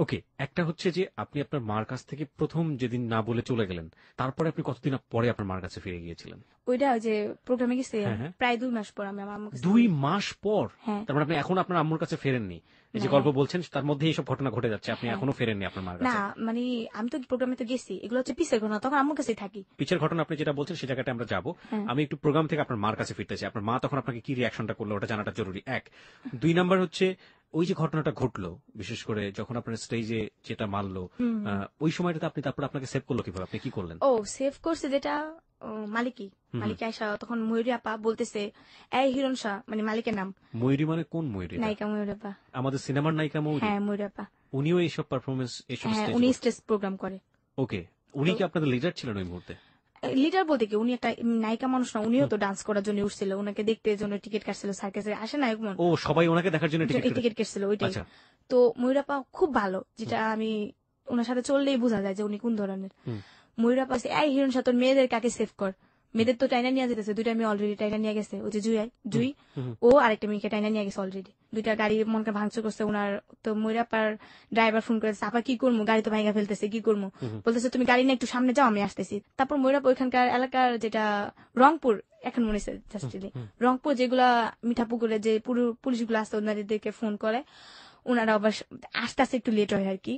ওকে, একটা হচ্ছে যে আপনি আপনার মার কাছ থেকে প্রথম যেদিন না বলে চলে গেলেন, তারপরে আপনি কতদিন পরে আপনার মার কাছে ফিরে গিয়েছিলেন? ওইটা ওই যে প্রোগ্রামে গেছি হ্যাঁ, হ্যাঁ। প্রায় 2 মাস পর আমি আমার আম্মুর কাছে 2 মাস পর? হ্যাঁ। তার মানে আপনি এখন আপনার আম্মুর কাছে ফেরেননি? এই যে না, গল্প বলছেন তার মধ্যে এইসব ঘটনা ঘটে যাচ্ছে, আপনি হ্যাঁ। এখনো ফেরেননি আপনার মার না কাছে? মানে আমি তো প্রোগ্রামে তো গেছি, এগুলো হচ্ছে পিসের ঘটনা, তখন আম্মুর কাছেই থাকি। পিছের ঘটনা আপনি যেটা বলছেন সে জায়গাটা আমরা যাবো। হ্যাঁ। আমি একটু প্রোগ্রাম থেকে আপনার মার কাছে ফিরতে চাই। আপনার মা তখন আপনাকে কি রিয়াকশনটা করলো ওটা জানাটা জরুরি, 1। 2 নাম্বার হচ্ছে ওই যে ঘটনাটা ঘটলো, বিশেষ করে যখন আপনার স্টেজে যেটা মারলো, ওই সময়টাতে আপনি তারপর আপনাকে সেভ করলো কিভাবে, আপনি কি করলেন? ও সেভ করছে যেটা মালিকই আয়সা তখন ময়ূরী আপা বলতেছে, এই হিরণ শাহ, মানে মালিকের নাম। ময়ূরী মানে কোন ময়ূরী? নায়িকা ময়ূরী আপা। আমাদের সিনেমার নায়িকা ময়ূরী? হ্যাঁ ময়ূরী আপা। উনিও এইসব পারফরমেন্স, এইসব হ্যাঁ স্টেজ? উনি স্টেজ প্রোগ্রাম করে। ওকে, উনি কি আপনাদের লিডার ছিলেন ওই মুহূর্তে? লিডার বলতে কি, উনি একটা নায়িকা মানুষ না, উনিও তো ডান্স করার জন্য উঠছিল, ওনাকে দেখতে জন্য টিকিট কাটছিল, সার্কাসে আসে নায়ক মন, ও সবাই ওনাকে দেখার জন্য টিকিট কাটছিল ওইটাই। আচ্ছা। তো ময়ূরাপা খুব ভালো, যেটা আমি ওনার সাথে চললেই বোঝা যায় যে উনি কোন ধরনের। ময়ূরাপা এই হিরণ শাহ তোর মেয়েদের কাকে সেভ কর, মেয়েদের তো টাইনা নিয়ে যেতেছে, 2টা মেয়ে অলরেডি টাইনা নিয়ে গেছে, ওই যে জুই ও আরেকটা মেয়েকে টাইনা নিয়ে গেছে অলরেডি, 2টা গাড়ি মনকে ভাঙচুর করছে ওনার। তো ময়ূরাপার ড্রাইভার ফোন করেছে, আপা কি করবো, গাড়ি তো ভাঙা ফেলতেছে, কি করবো, বলতেছে তুমি গাড়ি নিয়ে একটু সামনে যাও, আমি আসতেছি। তারপর ময়ূরাপা ওইখানকার এলাকার যেটা রংপুর, এখন মনে হচ্ছে রংপুর, যেগুলা মিঠাপুকুরে যে পুলিশগুলো আসছে ওনাদেরকে ফোন করে, ওনারা আবার আস্তে আস্তে একটু লেট হয় আর কি।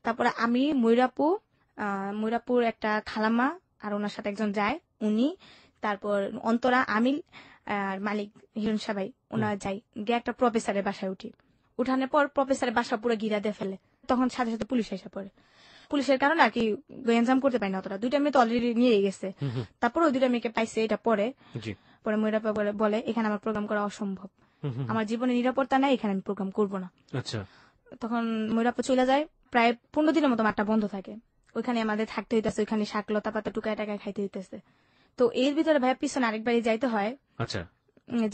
তারপরে আমি ময়ূরাপুর একটা খালাম্মা আর ওনার সাথে একজন যায়, উনি, তারপর অন্তরা, আমিল আর মালিক হিরণ সাবাই, ওনারা যাই গিয়ে একটা প্রফেসরের বাসায় উঠি। উঠানোর পর প্রফেসরের বাসা পুরো ঘিরা দিয়ে ফেলে, তখন সাথে সাথে পুলিশ এসে পড়ে। পুলিশের কারণে আর কি গ্যাঞ্জাম করতে পারি না অতটা, 2টা মেয়ে তো অলরেডি নিয়ে গেছে। তারপর ওই 2টা মেয়েকে পাইছে, এটা পরে ময়ূরাপা বলে এখানে আমার প্রোগ্রাম করা অসম্ভব, আমার জীবনে নিরাপত্তা নাই, এখানে আমি প্রোগ্রাম করবো না। আচ্ছা। তখন ময়ূরাপা চলে যায়, প্রায় 15 দিনের মতো মাঠটা বন্ধ থাকে, ওইখানে আমাদের থাকতে হইতেছে, ওইখানে শাকলতা পাতা টুকায় টাকায় খাইতে হইতেছে। তো এর ভিতরে ভাইয়া পিছনে আরেকবারই যাইতে হয়। আচ্ছা।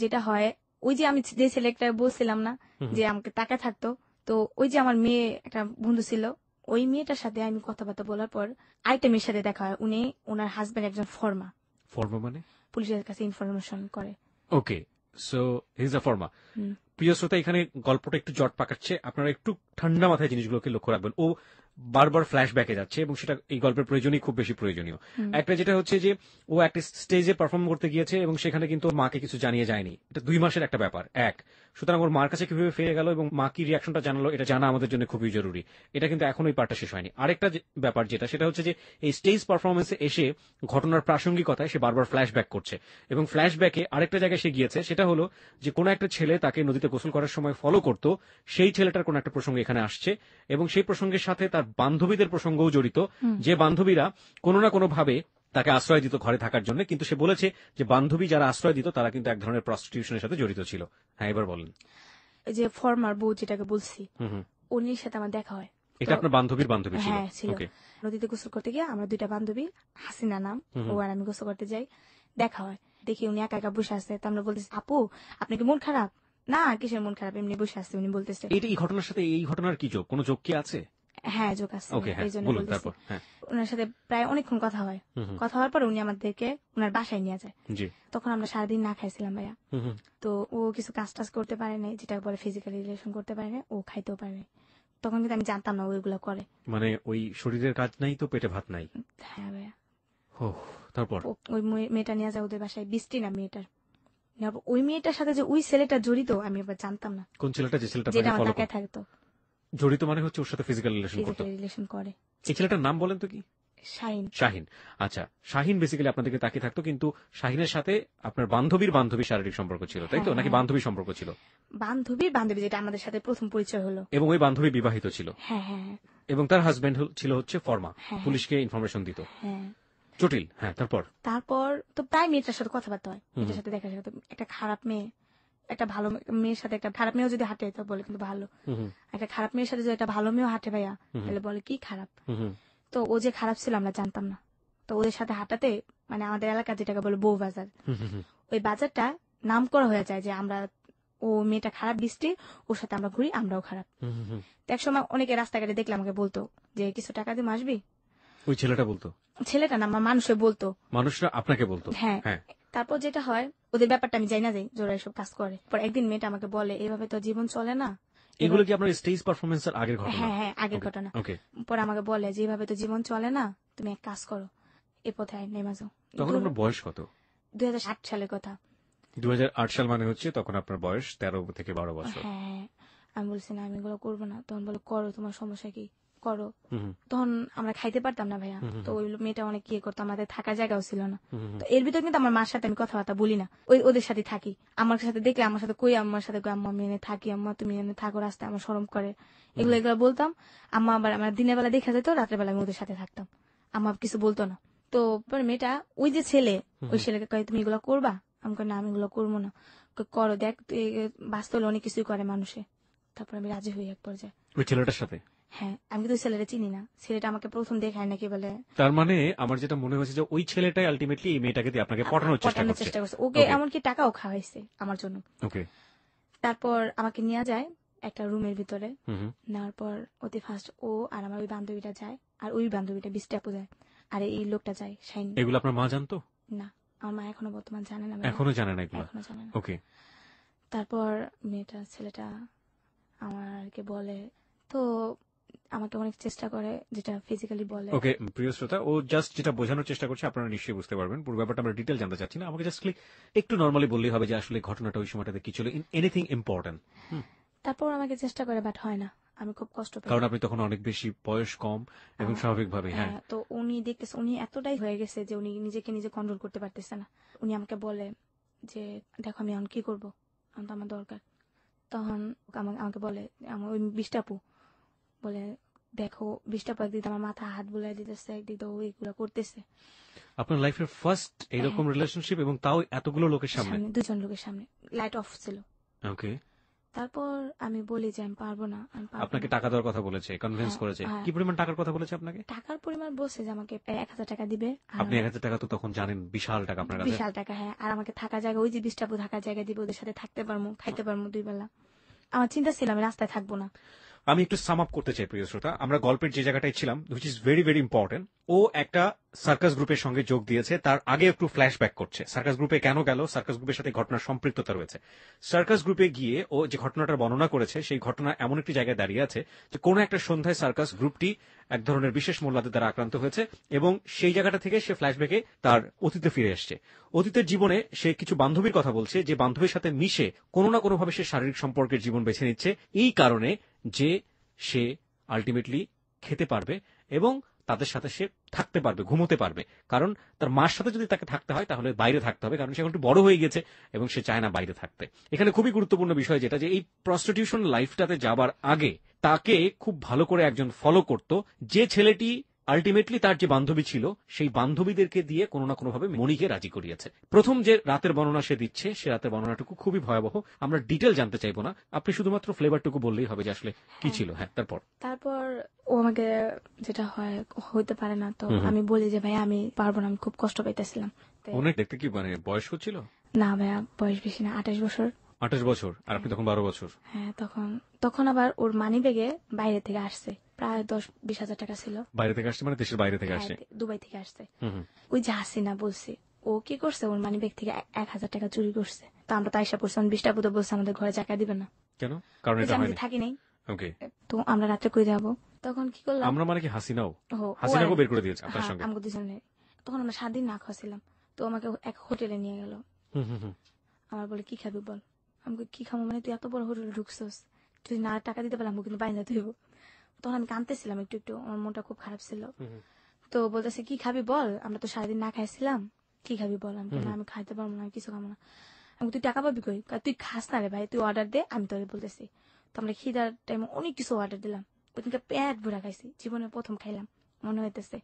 যেটা হয়, ওই যে আমি যে ছেলেটা বলছিলাম না যে আমাকে টাকা থাকতো, তো ওই যে আমার মেয়ে একটা বন্ধু ছিল, ওই মেয়েটার সাথে আমি কথাবার্তা বলার পর আরেকটা মেয়ের সাথে দেখা হয়, উনি ওনার হাজবেন্ড একজন ফর্মা মানে পুলিশের কাছে ইনফরমেশন করে। ওকে, সো হি ইজ আ ফর্মা। প্রিয় শ্রোতা, এখানে গল্পটা একটু জট পাকাচ্ছে, আপনারা একটু ঠান্ডা মাথায় জিনিসগুলোকে লক্ষ্য রাখবেন। ও বারবার ফ্ল্যাশব্যাকে যাচ্ছে এবং সেটা এই গল্পের প্রয়োজনই খুব বেশি প্রয়োজনীয়। একটা যেটা হচ্ছে যে ও একটা স্টেজে পারফর্ম করতে গিয়েছে এবং সেখানে কিন্তু ওর মাকে কিছু জানিয়ে যায়নি, এটা 2 মাসের একটা ব্যাপার। সুতরাং ওর মার কাছে কিভাবে ফিরে গেল এবং মা কি রিয়াকশনটা জানালো, এটা জানা আমাদের জন্য খুবই জরুরি। এটা কিন্তু এখন ওই পার্টটা শেষ হয়নি। আরেকটা ব্যাপার যেটা, সেটা হচ্ছে যে এই স্টেজ পারফরমেন্সে এসে ঘটনার প্রাসঙ্গিকতায় সে বারবার ফ্ল্যাশব্যাক করছে এবং ফ্ল্যাশব্যাকে আরেকটা জায়গায় সে গিয়েছে, সেটা হলো যে কোনো একটা ছেলে তাকে নদীতে গোসল করার সময় ফলো করতো, সেই ছেলেটার কোনো একটা প্রসঙ্গ এখানে আসছে এবং সেই প্রসঙ্গের সাথে তার বান্ধবীদের প্রসঙ্গও জড়িত, যে বান্ধবীরা কোনো না কোনো ভাবে তাকে আশ্রয় দিত ঘরে থাকার জন্য, কিন্তু সে বলেছে যে বান্ধবী যারা আশ্রয় দিত তারা কিন্তু এক ধরনের প্রস্টিটিউশনের সাথে জড়িত ছিল। হ্যাঁ, এবার বলেন। যে ফর্মার বউ যেটাকে বলছি, উনির সাথে আমার দেখা হয়। এটা আপনার বান্ধবীর বান্ধবী ছিল? হ্যাঁ ছিল। নদীতে গোসল করতে গিয়ে আমরা 2টা বান্ধবী, হাসিনা নাম, ও আর আমি গোসল করতে যাই, দেখা হয়, দেখি উনি একা একা বসে আছে। তো আমরা বলতেছি, আপু আপনার কি মন খারাপ? না কিসের মন খারাপ, এমনি বসে আছে। উনি বলতেছে, এই ঘটনার সাথে এই ঘটনার কি যোগ, কোনো যোগ কি আছে? হ্যাঁ যোগ আছে, এই জন্য বলতেছি। হ্যাঁ, ওনার সাথে প্রায় অনেকক্ষণ কথা হয়, কথা হওয়ার পর উনি আমাদেরকে ওনার বাসায় নিয়ে যায়। তখন আমরা সারাদিন না খাইছিলাম ভাইয়া। তো ও কিছু কাজ টাজ করতে পারে না, যেটা বলে ফিজিক্যালি রিলেশন করতে পারে না, ও খাইতেও পারে না। তখন কিন্তু আমি জানতাম না ওইগুলো করে, মানে ওই শরীরের কাজ নাই তো পেটে ভাত নাই। হ্যাঁ ভাইয়া। তারপর ওই মেয়েটা নিয়ে যায় ওদের বাসায়, বৃষ্টি না মেয়েটার, ওই মেয়েটার সাথে যে ওই ছেলেটা জড়িত আমি আবার জানতাম না। কোন ছেলেটা? যে ছেলেটা যেটা আমার টাকায় থাকতো। জড়িত মানে হচ্ছে ওর সাথে ফিজিক্যাল রিলেশন করে। এই ছেলেটার নাম বলেন তো কি? শাহিন। আচ্ছা, শাহিন বেসিক্যালি আপনাদেরকে তাকিয়ে থাকতো, কিন্তু শাহিনের সাথে আপনার বান্ধবীর শারীরিক সম্পর্ক ছিল, তাই তো? নাকি বান্ধবী সম্পর্ক ছিল? বান্ধবী, যেটা আমাদের সাথে প্রথম পরিচয় হলো। এবং ওই বান্ধবী বিবাহিত ছিল? হ্যাঁ। এবং তার হাজবেন্ড ছিল হচ্ছে ফর্মা, পুলিশকে ইনফরমেশন দিত। জটিল। হ্যাঁ, তারপর তো প্রায় মেয়েটার সাথে কথাবার্তা হয়, মেয়েটার সাথে দেখা সাক্ষাৎ। একটা খারাপ মেয়ে একটা ভালো মেয়ের সাথে, একটা খারাপ মেয়েও যদি হাঁটে তো বলে কিন্তু ভালো, একটা খারাপ মেয়ের সাথে যদি একটা ভালো মেয়েও হাঁটে ভাইয়া, তাহলে বলে কি খারাপ। তো ও যে খারাপ ছিল আমরা জানতাম না। তো ওদের সাথে হাঁটাতে, মানে আমাদের এলাকা যেটাকে বলে বউ বাজার, ওই বাজারটা নাম করা হয়ে যায় যে আমরা, ও মেয়েটা খারাপ বৃষ্টি, ওর সাথে আমরা ঘুরি, আমরাও খারাপ। এক সময় অনেকে রাস্তাঘাটে দেখলে আমাকে বলতো যে কিছু টাকা দিয়ে আসবি। ওই ছেলেটা বলতো? ছেলেটা না, মানুষে বলতো, মানুষরা আপনাকে বলতো? হ্যাঁ। তারপর যেটা হয়, ওদের ব্যাপারটা আমি যাই না যাই জোরা এসব কাজ করে। পর একদিন মেয়েটা আমাকে বলে, এভাবে তো জীবন চলে না। এগুলো কি আপনার স্টেজ পারফরমেন্সের আগের ঘটনা? হ্যাঁ হ্যাঁ, আগের ঘটনা। ওকে। পরে আমাকে বলে যে এভাবে তো জীবন চলে না, তুমি এক কাজ করো, এ পথে নেমে যাও। তখন আপনার বয়স কত? 2008 সালের কথা। 2008 সাল মানে হচ্ছে তখন আপনার বয়স 13 থেকে 12 বছর। হ্যাঁ, আমি বলছি না আমি এগুলো করবো না। তখন বলে করো, তোমার সমস্যা কি, করো। হুম তখন আমরা খাইতে পারতাম না ভাইয়া, তো ওই মেয়েটা অনেক ইয়ে করতো, আমাদের থাকার জায়গাও ছিল না। হুম তো এর ভিতর কিন্তু আমার মার সাথে আমি কথাবার্তা বলি না, ওদের সাথে থাকি। আমার সাথে দেখলে আমার সাথে কই, আমার সাথে কই আম্মা আমি এনে থাকি, আম্মা তুমি এনে থাকো, রাস্তায় আমার শরম করে, এগুলো বলতাম। আম্মা আবার আমার দিনের বেলা দেখা যেত, রাতের বেলা আমি ওদের সাথে থাকতাম, আম্মা কিছু বলতো না। তো পরে মেয়েটা, ওই যে ছেলে, ওই ছেলেকে কয় তুমি এগুলো করবা? আমি কই না আমি এগুলো করবো না। করো, দেখ বাস্তবে অনেক কিছুই করে মানুষে। তারপর আমি রাজি হই এক পর্যায়ে ওই ছেলেটার সাথে। হ্যাঁ, আমি কিন্তু ছেলেটা চিনি না, ছেলেটা আমাকে প্রথম দেখায় নাকি বলে। তার মানে আমার যেটা মনে হয়েছে যে ওই ছেলেটাই আলটিমেটলি এই মেয়েটাকে দিয়ে আপনাকে পটানোর চেষ্টা করছে। ওকে এমনকি টাকাও খাওয়াইছে আমার জন্য। ওকে। তারপর আমাকে নিয়ে যায় একটা রুমের ভিতরে, নেওয়ার পর অতি ফার্স্ট ও আর আমার ওই বান্ধবীটা যায়, আর ওই বান্ধবীটা 20 টাপু যায়, আর এই লোকটা যায় শাইন। এগুলো আপনার মা জানতো? না, আমার মা এখনো বর্তমান জানে না। এখনো জানে না এগুলো? এখনো জানে না। ওকে। তারপর ছেলেটা আমাকে বলে, তো আমাকে অনেক চেষ্টা করে, যেটা ফিজিক্যালি বলে। ওকে প্রিয় শ্রোতা, ও জাস্ট যেটা বোঝানোর চেষ্টা করছে আপনারা নিশ্চয়ই বুঝতে পারবেন। পুরো ব্যাপারটা আমরা ডিটেল জানতে চাচ্ছি না, আমাকে জাস্ট একটু নর্মালি বললেই হবে যে আসলে ঘটনাটা ওই সময়টাতে কি ছিল, এনিথিং ইম্পর্টেন্ট। তারপর আমাকে চেষ্টা করে, বাট হয় না, আমি খুব কষ্ট পাই। কারণ আপনি তখন অনেক বেশি বয়স কম এবং স্বাভাবিকভাবে। হ্যাঁ, তো উনি দেখতেছে, উনি এতটাই হয়ে গেছে যে উনি নিজেকে নিজে কন্ট্রোল করতে পারতেছে না। উনি আমাকে বলে যে দেখো আমি এখন কি করবো, এখন তো আমার দরকার। তখন আমাকে বলে, আমার ওই 20 টাপু বলে, দেখো 20 টাপু একদিক আমার মাথা হাত বুলাই দিতেছে, একদিক তো এগুলো করতেছে। আপনার লাইফের ফার্স্ট এরকম রিলেশনশিপ, এবং তাও এতগুলো লোকের সামনে, 2জন লোকের সামনে, লাইট অফ ছিল। ওকে। তারপর আমি বলি যে আমি পারবো না, আপনাকে টাকা দেওয়ার কথা বলেছে, কনভিন্স করেছে? কি পরিমাণ টাকার কথা বলেছে আপনাকে? টাকার পরিমাণ বলছে যে আমাকে 1000 টাকা দিবে। আপনি 1000 টাকা তো তখন জানেন বিশাল টাকা আপনার কাছে। বিশাল টাকা, হ্যাঁ। আর আমাকে থাকা জায়গা, ওই যে 20 টাপু থাকার জায়গা দিবে, ওদের সাথে থাকতে পারবো, খাইতে পারবো 2 বেলা। আমার চিন্তা ছিল আমি রাস্তায় থাকবো না। আমি একটু সাম আপ করতে চাই প্রিয় শ্রোতা, আমরা গল্পের যে জায়গাটায় ছিলাম, which is very very important. ও একটা সার্কাস গ্রুপের সঙ্গে যোগ দিয়েছে, তার আগে একটু ফ্ল্যাশব্যাক করছে। সার্কাস গ্রুপে কেন গেল, সার্কাস গ্রুপের সাথে ঘটনার সম্পৃক্ততা রয়েছে। সার্কাস গ্রুপে গিয়ে ও যে ঘটনাটার বর্ণনা করেছে, সেই ঘটনা এমন একটি জায়গায় দাঁড়িয়ে আছে যে কোনো একটা সন্ধ্যায় সার্কাস গ্রুপটি এক ধরনের বিশেষ মোল্লাদের দ্বারা আক্রান্ত হয়েছে, এবং সেই জায়গাটা থেকে সে ফ্ল্যাশব্যাকে তার অতীতে ফিরে এসছে। অতীতের জীবনে সে কিছু বান্ধবীর কথা বলছে, যে বান্ধবীর সাথে মিশে কোনো না কোনোভাবে সে শারীরিক সম্পর্কের জীবন বেছে নিচ্ছে, এই কারণে যে সে আলটিমেটলি খেতে পারবে এবং তাদের সাথে সে থাকতে পারবে, ঘুমোতে পারবে। কারণ তার মার সাথে যদি তাকে থাকতে হয় তাহলে বাইরে থাকতে হবে, কারণ সে এখন একটু বড় হয়ে গেছে এবং সে চায় না বাইরে থাকতে। এখানে খুবই গুরুত্বপূর্ণ বিষয় যেটা, যে এই প্রস্টিটিউশন লাইফটাতে যাবার আগে তাকে খুব ভালো করে একজন ফলো করত, যে ছেলেটি আলটিমেটলি তার যে বান্ধবী ছিল, সেই বান্ধবীদেরকে দিয়ে কোনো না কোনোভাবে মনিকে রাজি করিয়েছে। প্রথম যে রাতের বর্ণনা সে দিচ্ছে, সে রাতের বর্ণনাটুকু খুবই ভয়াবহ, আমরা ডিটেল জানতে চাইবো না, আপনি শুধুমাত্র ফ্লেভারটুকু বললেই হবে যে আসলে কি ছিল। হ্যাঁ, তারপর ও আমাকে, যেটা হয় হইতে পারে না, তো আমি বলি যে ভাই আমি পারবো না, আমি খুব কষ্ট পাইতেছিলাম। অনেক দেখতে কি মানে বয়স ছিল? না ভাইয়া, বয়স বেশি না, 28 বছর। 28 বছর, আর আপনি তখন 12 বছর। হ্যাঁ, তখন আবার ওর মানি ব্যাগে বাইরে থেকে আসছে প্রায় 10-20 হাজার টাকা ছিল। বাইরে থেকে আসছে মানে দেশের বাইরে থেকে আসছে? দুবাই থেকে আসছে। ওই যে হাসিনা বলছে, ও কি করছে, ওর মানি ব্যাগ থেকে 1000 টাকা চুরি করছে। তো আমরা তো আইসা পড়ছি, 20 টাকা বলছে আমাদের ঘরে জায়গা দিবে না। কেন? কারণ এটা আমি থাকি নাই। ওকে। তো আমরা রাত্রে কই যাবো, তখন কি করলাম আমরা, মানে কি হাসিনাকেও বের করে দিয়েছে আপনার সঙ্গে? আমাকে দুজনে। তখন আমরা 7 দিন না খাওয়াছিলাম, তো আমাকে এক হোটেলে নিয়ে গেল। আমার বলে কি খাবি বল, আমাকে কি খাবো, মানে তুই এত বড় হোটেলে ঢুকছস, তুই না টাকা দিতে পারলাম কিন্তু বাইরে ধুইব। তখন আমি কাঁদতেছিলাম একটু একটু, আমার মনটা খুব খারাপ ছিল। তো বলতেছে কি খাবি বল, আমরা তো সারাদিন না খাইছিলাম, কি খাবি বল। আমি খাইতে পারবো না, আমি কিছু খাবো না। আমি তুই টাকা পাবি কই, তুই খাস না রে ভাই, তুই অর্ডার দে, আমি তোকে বলতেছি। তো আমরা খিদার টাইমে অনেক কিছু অর্ডার দিলাম, ওইদিনকে পেট ভরা খাইছি, জীবনে প্রথম খাইলাম মনে হইতেছে।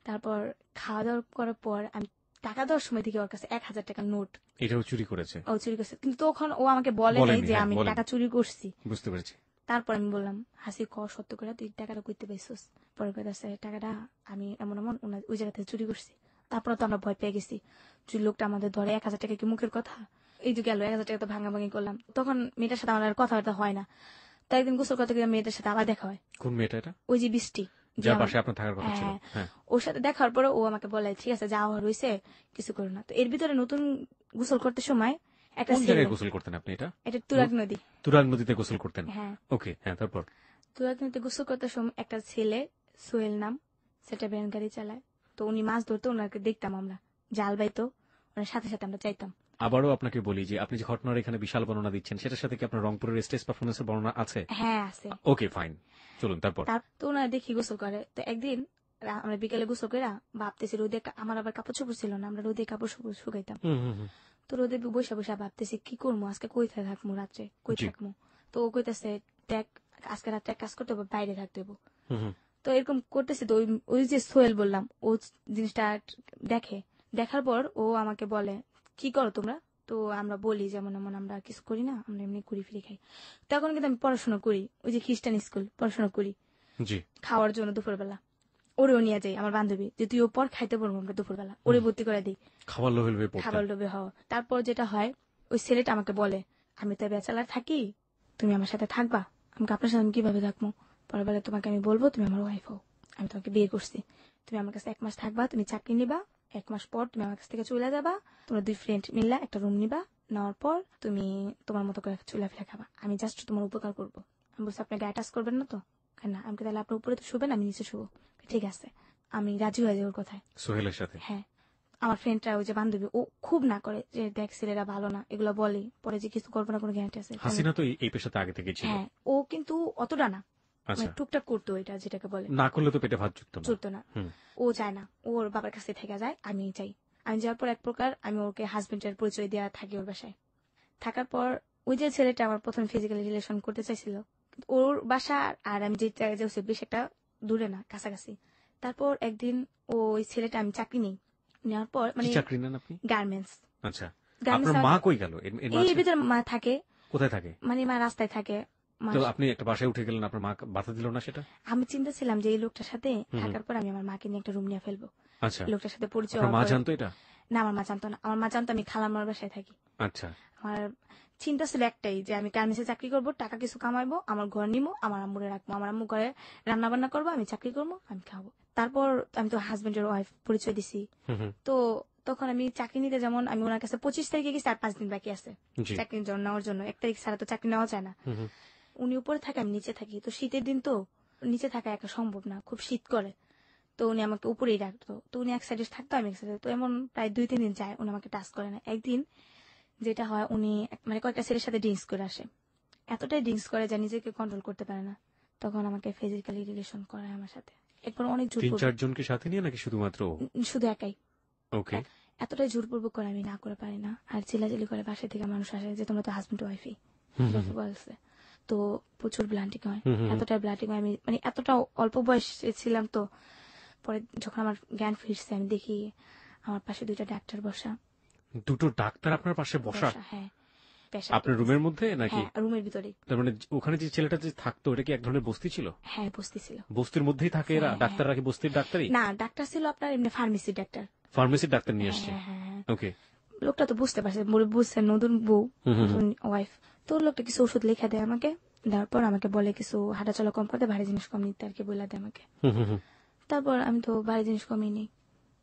তারপর খাওয়া দাওয়া করার পর আমি টাকা দেওয়ার সময় থেকে ওর কাছে 1000 টাকার নোট, এটাও চুরি করেছে? ও চুরি করছে, কিন্তু তখন ও আমাকে বলে নাই যে আমি টাকা চুরি করছি। বুঝতে পেরেছি। তারপর আমি বললাম, হাসি ক সত্য করে তুই টাকাটা কইতে পাইছিস? পরে কইতাছে টাকাটা আমি এমন ওই জায়গা থেকে চুরি করছি। তারপর তো আমরা ভয় পেয়ে গেছি, চুরি লোকটা আমাদের ধরে 1000 টাকা কি মুখের কথা, এই যে গেল 1000 টাকা তো ভাঙাভাঙি করলাম। তখন মেয়েটার সাথে আমার আর কথাবার্তা হয় না। তাই একদিন গোসল করতে গিয়ে মেয়েটার সাথে আবার দেখা হয়। কোন মেয়েটা এটা? ওই যে বৃষ্টি। যে যার আমার- পাশে আপনার থাকার কথা ছিল। হ্যাঁ, হ্যাঁ, ওর সাথে দেখার পরে ও আমাকে বলে ঠিক আছে যাওয়া রয়েছে কিছু করো না। তো এর ভিতরে নতুন গোসল করতে সময় একটা কোন ছেলে, জায়গায় গোসল করতেন আপনি? এটা এটা তুরাগ নদী। তুরাগ নদীতে গোসল করতেন? হ্যাঁ, ওকে, হ্যাঁ, তারপর? তুরাগ নদীতে গোসল করতে সময় একটা ছেলে, সোহেল নাম, সেটা ভ্যান গাড়ি চালায়। তো উনি মাছ ধরতো, ওনাকে দেখতাম আমরা, জাল বাইতো, ওনার সাথে সাথে আমরা চাইতাম। আবারও আপনাকে বলি যে আপনি যে ঘটনার এখানে বিশাল বর্ণনা দিচ্ছেন, সেটার সাথে কি আপনার রংপুরের স্টেজ পারফরমেন্সের বর্ণনা আছে? হ্যাঁ আছে। ওকে, ফাইন, চলুন তারপর। তার তো ওনারা দেখি গোসল করে। তো একদিন আমরা বিকেলে গোসল করে ভাবতেছি রোদে, আমার আবার কাপড় চোপড় ছিল না, আমরা রোদে কাপড় চোপড় শুকাইতাম। হুম, হুম, হুম। তো রোদে বসে বসে ভাবতেছি কি করবো আজকে, কোথায় থাকবো রাত্রে, কই জি। থাকবো। তো ও কইতেছে দেখ আজকে রাত্রে এক কাজ করতে হবে, বাইরে থাকতে হবে। হুম, হুম। তো এরকম করতেছি, তো ওই যে সোহেল বললাম, ও জিনিসটা দেখে, দেখার পর ও আমাকে বলে কি করো তোমরা। তো আমরা বলি যেমন এমন আমরা কিছু করি না, আমরা এমনি ঘুরি ফিরে খাই। তখন কিন্তু আমি পড়াশোনা করি, ওই যে খ্রিস্টান স্কুল পড়াশোনা করি জি। খাওয়ার জন্য দুপুরবেলা। ওরেও নিয়ে যাই আমার বান্ধবী, যে তুই ও পর খাইতে পারবো আমরা দুপুরবেলা, ওরে ভর্তি করে দিই খাবার লোভে লোভে পড়তেন? খাবার লোভে হওয়া। তারপর যেটা হয়, ওই ছেলেটা আমাকে বলে আমি তো ব্যাচেলার থাকি, তুমি আমার সাথে থাকবা। আমাকে আপনার সাথে আমি কিভাবে থাকবো, পরে বলে তোমাকে আমি বলবো তুমি আমার ওয়াইফ হও, আমি তোমাকে বিয়ে করছি, তুমি আমার কাছে 1 মাস থাকবা, তুমি চাকরি নিবা, 1 মাস পর তুমি আমার কাছ থেকে চলে যাবা, তোমরা 2 ফ্রেন্ড মিললা একটা রুম নিবা, নেওয়ার পর তুমি তোমার মতো করে চুলাফিলা খাবা, আমি জাস্ট তোমার উপকার করবো। আমি বলছি আপনি গায়ে টাচ করবেন না তো? না। আমি তাহলে আপনার উপরে তো শুবেন, আমি নিচে শুবো। ঠিক আছে, আমি রাজি হয়ে যাই ওর কথায়। সোহেলের সাথে? হ্যাঁ, আমার ফ্রেন্ডরা ওই যে বান্ধবী ও খুব না করে যে দেখ ছেলেরা ভালো না, এগুলো বলে, পরে যে কিছু করবো না কোনো গ্যারান্টি আছে? হাসিনা তো এই পেশাতে আগে থেকে ছিল। হ্যাঁ, ও কিন্তু অতটা না, আচ্ছা, মানে টুকটাক করতো, এটা যেটাকে বলে না করলে তো পেটে ভাত জুটতো না। চলতো না। হুম। ও চায় না, ওর বাবার কাছে থেকে যায়, আমি চাই। আমি যাওয়ার পর এক প্রকার আমি ওকে হাজবেন্ডের পরিচয় দেওয়া থাকি ওর বাসায়। থাকার পর ওই যে ছেলেটা আমার প্রথম ফিজিক্যালি রিলেশন করতে চাইছিল, কিন্তু ওর বাসা আর আমি যে জায়গায় যাচ্ছি বেশ একটা দূরে না, কাছাকাছি। তারপর একদিন ওই ছেলেটা, আমি চাকরি নেই, নেওয়ার পর কি মানে চাকরি নেন আপনি? গার্মেন্টস। আচ্ছা, গার্মেন্টস আপনার মা কই গেল এর এই মাঝে? ভিতরে মা থাকে, কোথায় থাকে? মানে মা রাস্তায় থাকে। তো আপনি একটা বাসায় উঠে গেলেন, আপনার মা বাধা দিল না সেটা? আমি চিন্তা ছিলাম যে এই লোকটার সাথে হুম। থাকার পর আমি আমার মাকে নিয়ে একটা রুম নিয়ে ফেলবো। আচ্ছা, লোকটার সাথে পরিচয় আপনার মা হওয়ার পরে- জানতো এটা? না, আমার মা জানতো না। আমার মা জানতো আমি খালাম্মার বাসায় থাকি। আচ্ছা, আমার চিন্তা ছিল একটাই, যে আমি গার্মেন্টসে চাকরি করবো, টাকা কিছু কামাইবো, আমার ঘর নিবো, আমার আম্মুরে রাখবো, আমার আম্মু ঘরে রান্না বান্না করবো, আমি চাকরি করবো, আমি খাবো। তারপর আমি তো হাজবেন্ডের ওয়াইফ পরিচয় দিছি। হুম, হুম। তো তখন আমি চাকরি নিতে, যেমন আমি ওনার কাছে 25 তারিখে গেছি, আর 5 দিন বাকি আছে জি। চাকরি নেওয়ার জন্য। 1 তারিখ ছাড়া তো চাকরি নেওয়া যায় না। হুম, হুম। উনি উপরে থাকে, আমি নিচে থাকি। তো শীতের দিন তো নিচে থাকা একা সম্ভব না, খুব শীত করে। তো উনি আমাকে উপরেই রাখতো। তো উনি এক সাইডে থাকতো, আমি এক সাইডে। তো এমন প্রায় 2-3 দিন যায়, উনি আমাকে টাচ করে না। একদিন যেটা হয়, উনি মানে কয়েকটা ছেলের সাথে ড্রিঙ্কস করে আসে, এতটাই ড্রিঙ্কস করে যা নিজেকে কন্ট্রোল করতে পারে না। তখন আমাকে ফিজিক্যালি রিলেশন করে আমার সাথে। একবার অনেক জোর 3-4 জনকে সাথে নিয়ে নাকি শুধুমাত্র ও? শুধু একাই। ওকে। এতটাই জোরপূর্বক করে আমি না করে পারি না। আর চিল্লাচিল্লি করে বাসা থেকে মানুষ আসে যে তোমরা তো হাজবেন্ড ওয়াইফই বলছে। তো প্রচুর ব্লান্টিং হয়, হুম, হুম, হুম। এতটা ব্লান্টিং হয়, আমি মানে এতটা অল্প বয়সে ছিলাম। তো পরে যখন আমার জ্ঞান ফিরছে, আমি দেখি আমার পাশে 2টা ডাক্তার বসা। দুটো ডাক্তার আপনার পাশে বসা? হ্যাঁ, আপনার রুমের মধ্যে নাকি? হ্যাঁ, রুমের ভিতরে। তার মানে ওখানে যে ছেলেটা যে থাকতো, এটা কি এক ধরনের বস্তি ছিল? হ্যাঁ, বসতি ছিল। বস্তির মধ্যেই থাকে এরা? হ্যাঁ, ডাক্তাররা কি বস্তির ডাক্তারই? না, ডাক্তার ছিল আপনার এমনি ফার্মেসি ডাক্তার। ফার্মেসির ডাক্তার নিয়ে আসছে? হ্যাঁ, হ্যাঁ, হ্যাঁ। ওকে। লোকটা তো বুঝতে পারছে, বুঝছে নতুন বউ, হুম, হুম, হুম। ওয়াইফ। তো লোকটা কিছু ওষুধ লিখে দেয় আমাকে, দেওয়ার পর আমাকে বলে কিছু হাঁটাচলা কম করতে, ভারী জিনিস কম নিতে আর কি বলে দেয় আমাকে। হুম, হুম, হুম। তারপর আমি তো ভারী জিনিস কমই নিই।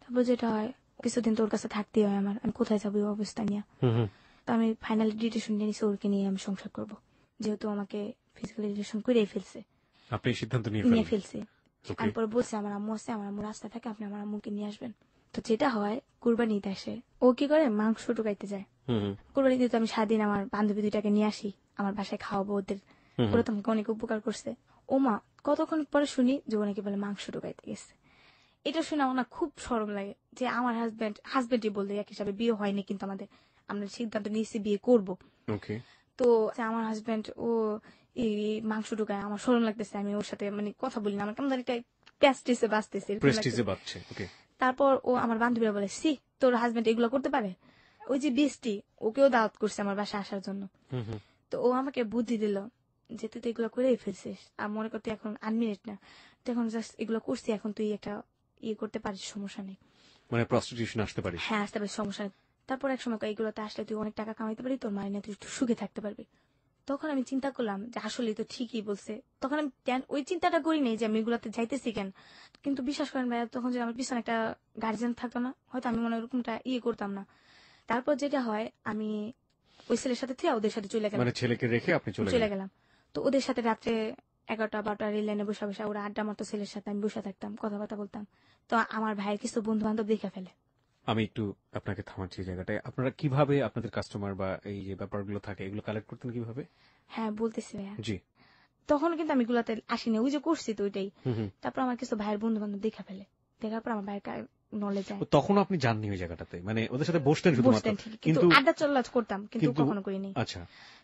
তারপর যেটা হয়, কিছুদিন তো ওর কাছে থাকতেই হয় আমার, আমি কোথায় যাবো এই অবস্থা নিয়ে। হুম, হুম। তো আমি ফাইনালি ডিসিশন নিয়ে নিছি ওরকে নিয়ে আমি সংসার করব, যেহেতু আমাকে ফিজিক্যালি রিলেশন করেই ফেলছে, আপনি এই সিদ্ধান্ত নিয়ে নিয়ে ফেললেন? ফেলছে। ওকে। আমি পরে বলছি আমার আম্মু আছে, আমার আম্মু রাস্তায় থাকে, আপনি আমার আম্মুকে নিয়ে আসবেন। তো যেটা হয়, কুরবানি ঈদ আসে, ও কি করে মাংস টুকাইতে যায়। হুম, হুম। কুরবানি ঈদে তো আমি সারাদিন আমার বান্ধবী 2টাকে নিয়ে আসি, আমার বাসায় খাওয়াবো ওদের। হুম, হুম। ওরা তো আমাকে অনেক উপকার করছে। ও মা, কতক্ষণ পরে শুনি যে ও নাকি বলে মাংস টুকাইতে গেছে। এটা শুনে আমার না খুব শরম লাগে, যে আমার হাজবেন্ডই বলতে এক হিসাবে, বিয়ে হয়নি কিন্তু আমাদের, আমরা সিদ্ধান্ত নিয়েছি বিয়ে করব। ওকে। তো যে আমার হাজবেন্ড ও এই মাংস ঢুকায়, আমার শরম লাগতেছে, আমি ওর সাথে মানে কথা বলি না, আমার কেমন জানি একটা প্যাস্টিসে বাঁচতেছে, এরকম প্রেস্টিজে লাগতেছে। বাচ্চে। ওকে। তারপর ও আমার বান্ধবীরা বলে সি, তোর হাজবেন্ড এগুলো করতে পারে। ওই যে বৃষ্টি, ওকেও দাওয়াত করছে আমার বাসায় আসার জন্য। হুম, হুম। তো ও আমাকে বুদ্ধি দিল যে তুই তো এগুলো করেই ফেলছিস, আর মনে করতে এখন আনমিনিট না, তুই এখন জাস্ট এগুলো করছি, এখন তুই একটা ইয়ে করতে পারিস, সমস্যা নেই। মানে প্রস্টিটিউশন আসতে পারিস? হ্যাঁ, আসতে পারিস, সমস্যা নেই। তারপর এক সময় এগুলোতে আসলে তুই অনেক টাকা কামাইতে পারবি, তোর মানে তুই একটু সুখে থাকতে পারবি। তো তখন আমি চিন্তা করলাম যে আসলে তো ঠিকই বলছে। তখন আমি ওই চিন্তাটা করি নাই যে আমি এগুলাতে যাইতেছি কেন। কিন্তু বিশ্বাস করেন ভাইয়া, তখন যে আমার পিছনে একটা গার্জিয়ান থাকতো না, হয়তো আমি মনে হয় ওরকমটা করতাম না। তারপর যেটা হয়, আমি ওই ছেলের সাথে থেকে ওদের সাথে চলে গেলাম। মানে ছেলেকে রেখে আপনি চলে চলে গেলেন। গেলাম। তো ওদের সাথে রাত্রে 11টা-12টা রেল লাইনে বসে বসে ওরা আড্ডা মারতো, ছেলের সাথে আমি বসে থাকতাম, কথাবার্তা বলতাম। তো আমার ভাইয়ের কিছু বন্ধু বান্ধব দেখে ফেলে। আমি একটু আপনাকে থামাচ্ছি এই জায়গাটায়। আপনারা কিভাবে আপনাদের কাস্টমার বা এই যে ব্যাপারগুলো থাকে এগুলো কালেক্ট করতেন কিভাবে? হ্যাঁ, বলতেছি ভাইয়া। জি। তখন কিন্তু আমি গুলাতে আসিনি, ওই যে করছি তো ওইটাই। হুম হুম। তারপর আমার কিছু ভাইয়ের বন্ধু বান্ধব দেখা ফেলে। দেখার পর আমার ভাইয়ের নলেজ যায়। তখন আপনি জাননি ওই জায়গাটাতে, মানে ওদের সাথে বসতেন শুধুমাত্র, বসতেন ঠিকই, কিন্তু কিন্তু আড্ডা চল্লা করতাম, কিন্তু কিন্তু কখনো করিনি। আচ্ছা।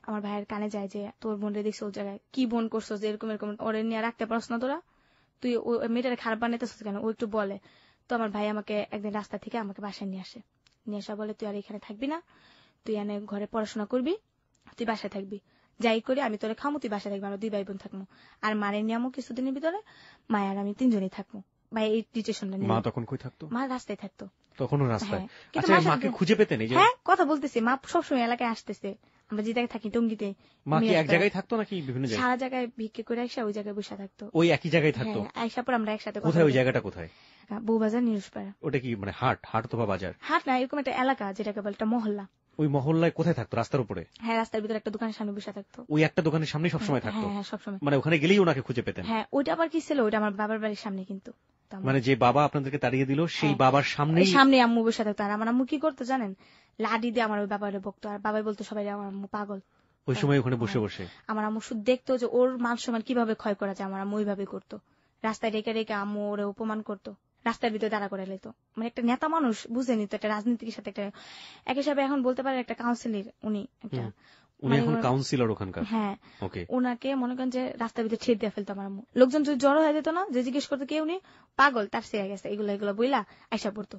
আমার ভাইয়ের কানে যায় যে তোর বোনরে দেখছো ওই জায়গায়, কি বোন করছো যে এরকম এরকম ওরে নিয়ে রাখতে পারছ না তোরা, তুই ওই মেয়েটারে খারাপ বানাইতেছিস কেন, ও একটু বলে। তো আমার ভাই আমাকে একদিন রাস্তা থেকে আমাকে বাসায় নিয়ে আসে, নিয়ে আসা বলে তুই আর এখানে থাকবি না, তুই এনে ঘরে পড়াশোনা করবি, তুই বাসায় থাকবি, যাই করি আমি তোরে খামো, তুই বাসায় থাকবি, আমরা 2 ভাই বোন থাকবো। আর মারে নিয়ামো কিছুদিনের ভিতরে, মায়ের আমি 3জনই থাকবো। ভাই এই ডিসিশনটা নিয়ে। মা তখন কই থাকতো? মা রাস্তায় থাকতো। তখনও রাস্তায়? হ্যাঁ, কিন্তু আচ্ছা, মার সাথে- মাকে খুঁজে পেতেন? এই যে হ্যাঁ, কথা বলতেছি, মা সবসময় এলাকায় আসতেছে, আমরা যে জায়গায় থাকি টঙ্গিতে। মা কি এক জায়গায় থাকতো নাকি বিভিন্ন জায়গায়? সারা জায়গায় ভিক্ষে করে আইসা ওই জায়গায় বসে থাকতো। ওই একই জায়গায় থাকতো? হ্যাঁ, আইসা পর আমরা একসাথে কথা কোথায় ওই বলি। জায়গাটা কোথায়? বউবাজার, নিরুষপাড়া। ওটা কি মানে হাট? হাট অথবা বাজার? হাট না, এরকম একটা এলাকা যেটাকে বলে একটা মহল্লা। ওই মহল্লায় কোথায় থাকতো? রাস্তার উপরে? হ্যাঁ, রাস্তার ভিতরে একটা দোকানের সামনে বসে থাকতো। ওই একটা দোকানের সামনে সবসময় থাকতো? হ্যাঁ, হ্যাঁ, সবসময়। মানে ওখানে গেলেই ওনাকে খুঁজে পেতেন? হ্যাঁ, ওইটা আবার কি ছিল, ওইটা আমার বাবার বাড়ির সামনে, কিন্তু মানে যে বাবা আপনাদেরকে তাড়িয়ে দিল সেই হ্যাঁ, বাবার সামনেই? সামনে আম্মু বসে থাকতো। আর আমার আম্মু কি করতো জানেন, লাডি দিয়ে আমার ওই বাবারে বকতো, আর বাবাই বলতো সবাই আমার আম্মু পাগল। ওই সময় ওখানে বসে বসে আমার আম্মু শুধু দেখতো যে ওর মান সম্মান কিভাবে ক্ষয় করা যায়, আমার আম্মু ওইভাবে করতো। রাস্তায় রেখে রেখে আম্মু ওরে অপমান করতো, রাস্তার ভিতরে দাঁড়া করে লেতো। মানে একটা নেতা মানুষ, বুঝেনি তো, একটা রাজনীতির সাথে একটা এক হিসাবে এখন বলতে পারে একটা কাউন্সিলর উনি একটা। উনি এখন কাউন্সিলর ওখানকার? হ্যাঁ, ওকে। ওনাকে মনে করেন যে রাস্তার ভিতরে ছেড়ে দিয়ে ফেলতো আমার আম্মু। লোকজন যদি জড়ো হয়ে যেত না, যে জিজ্ঞেস করতো কে উনি, পাগল, তার সে গেছে, এগুলো এগুলো বইলা আইসা পড়তো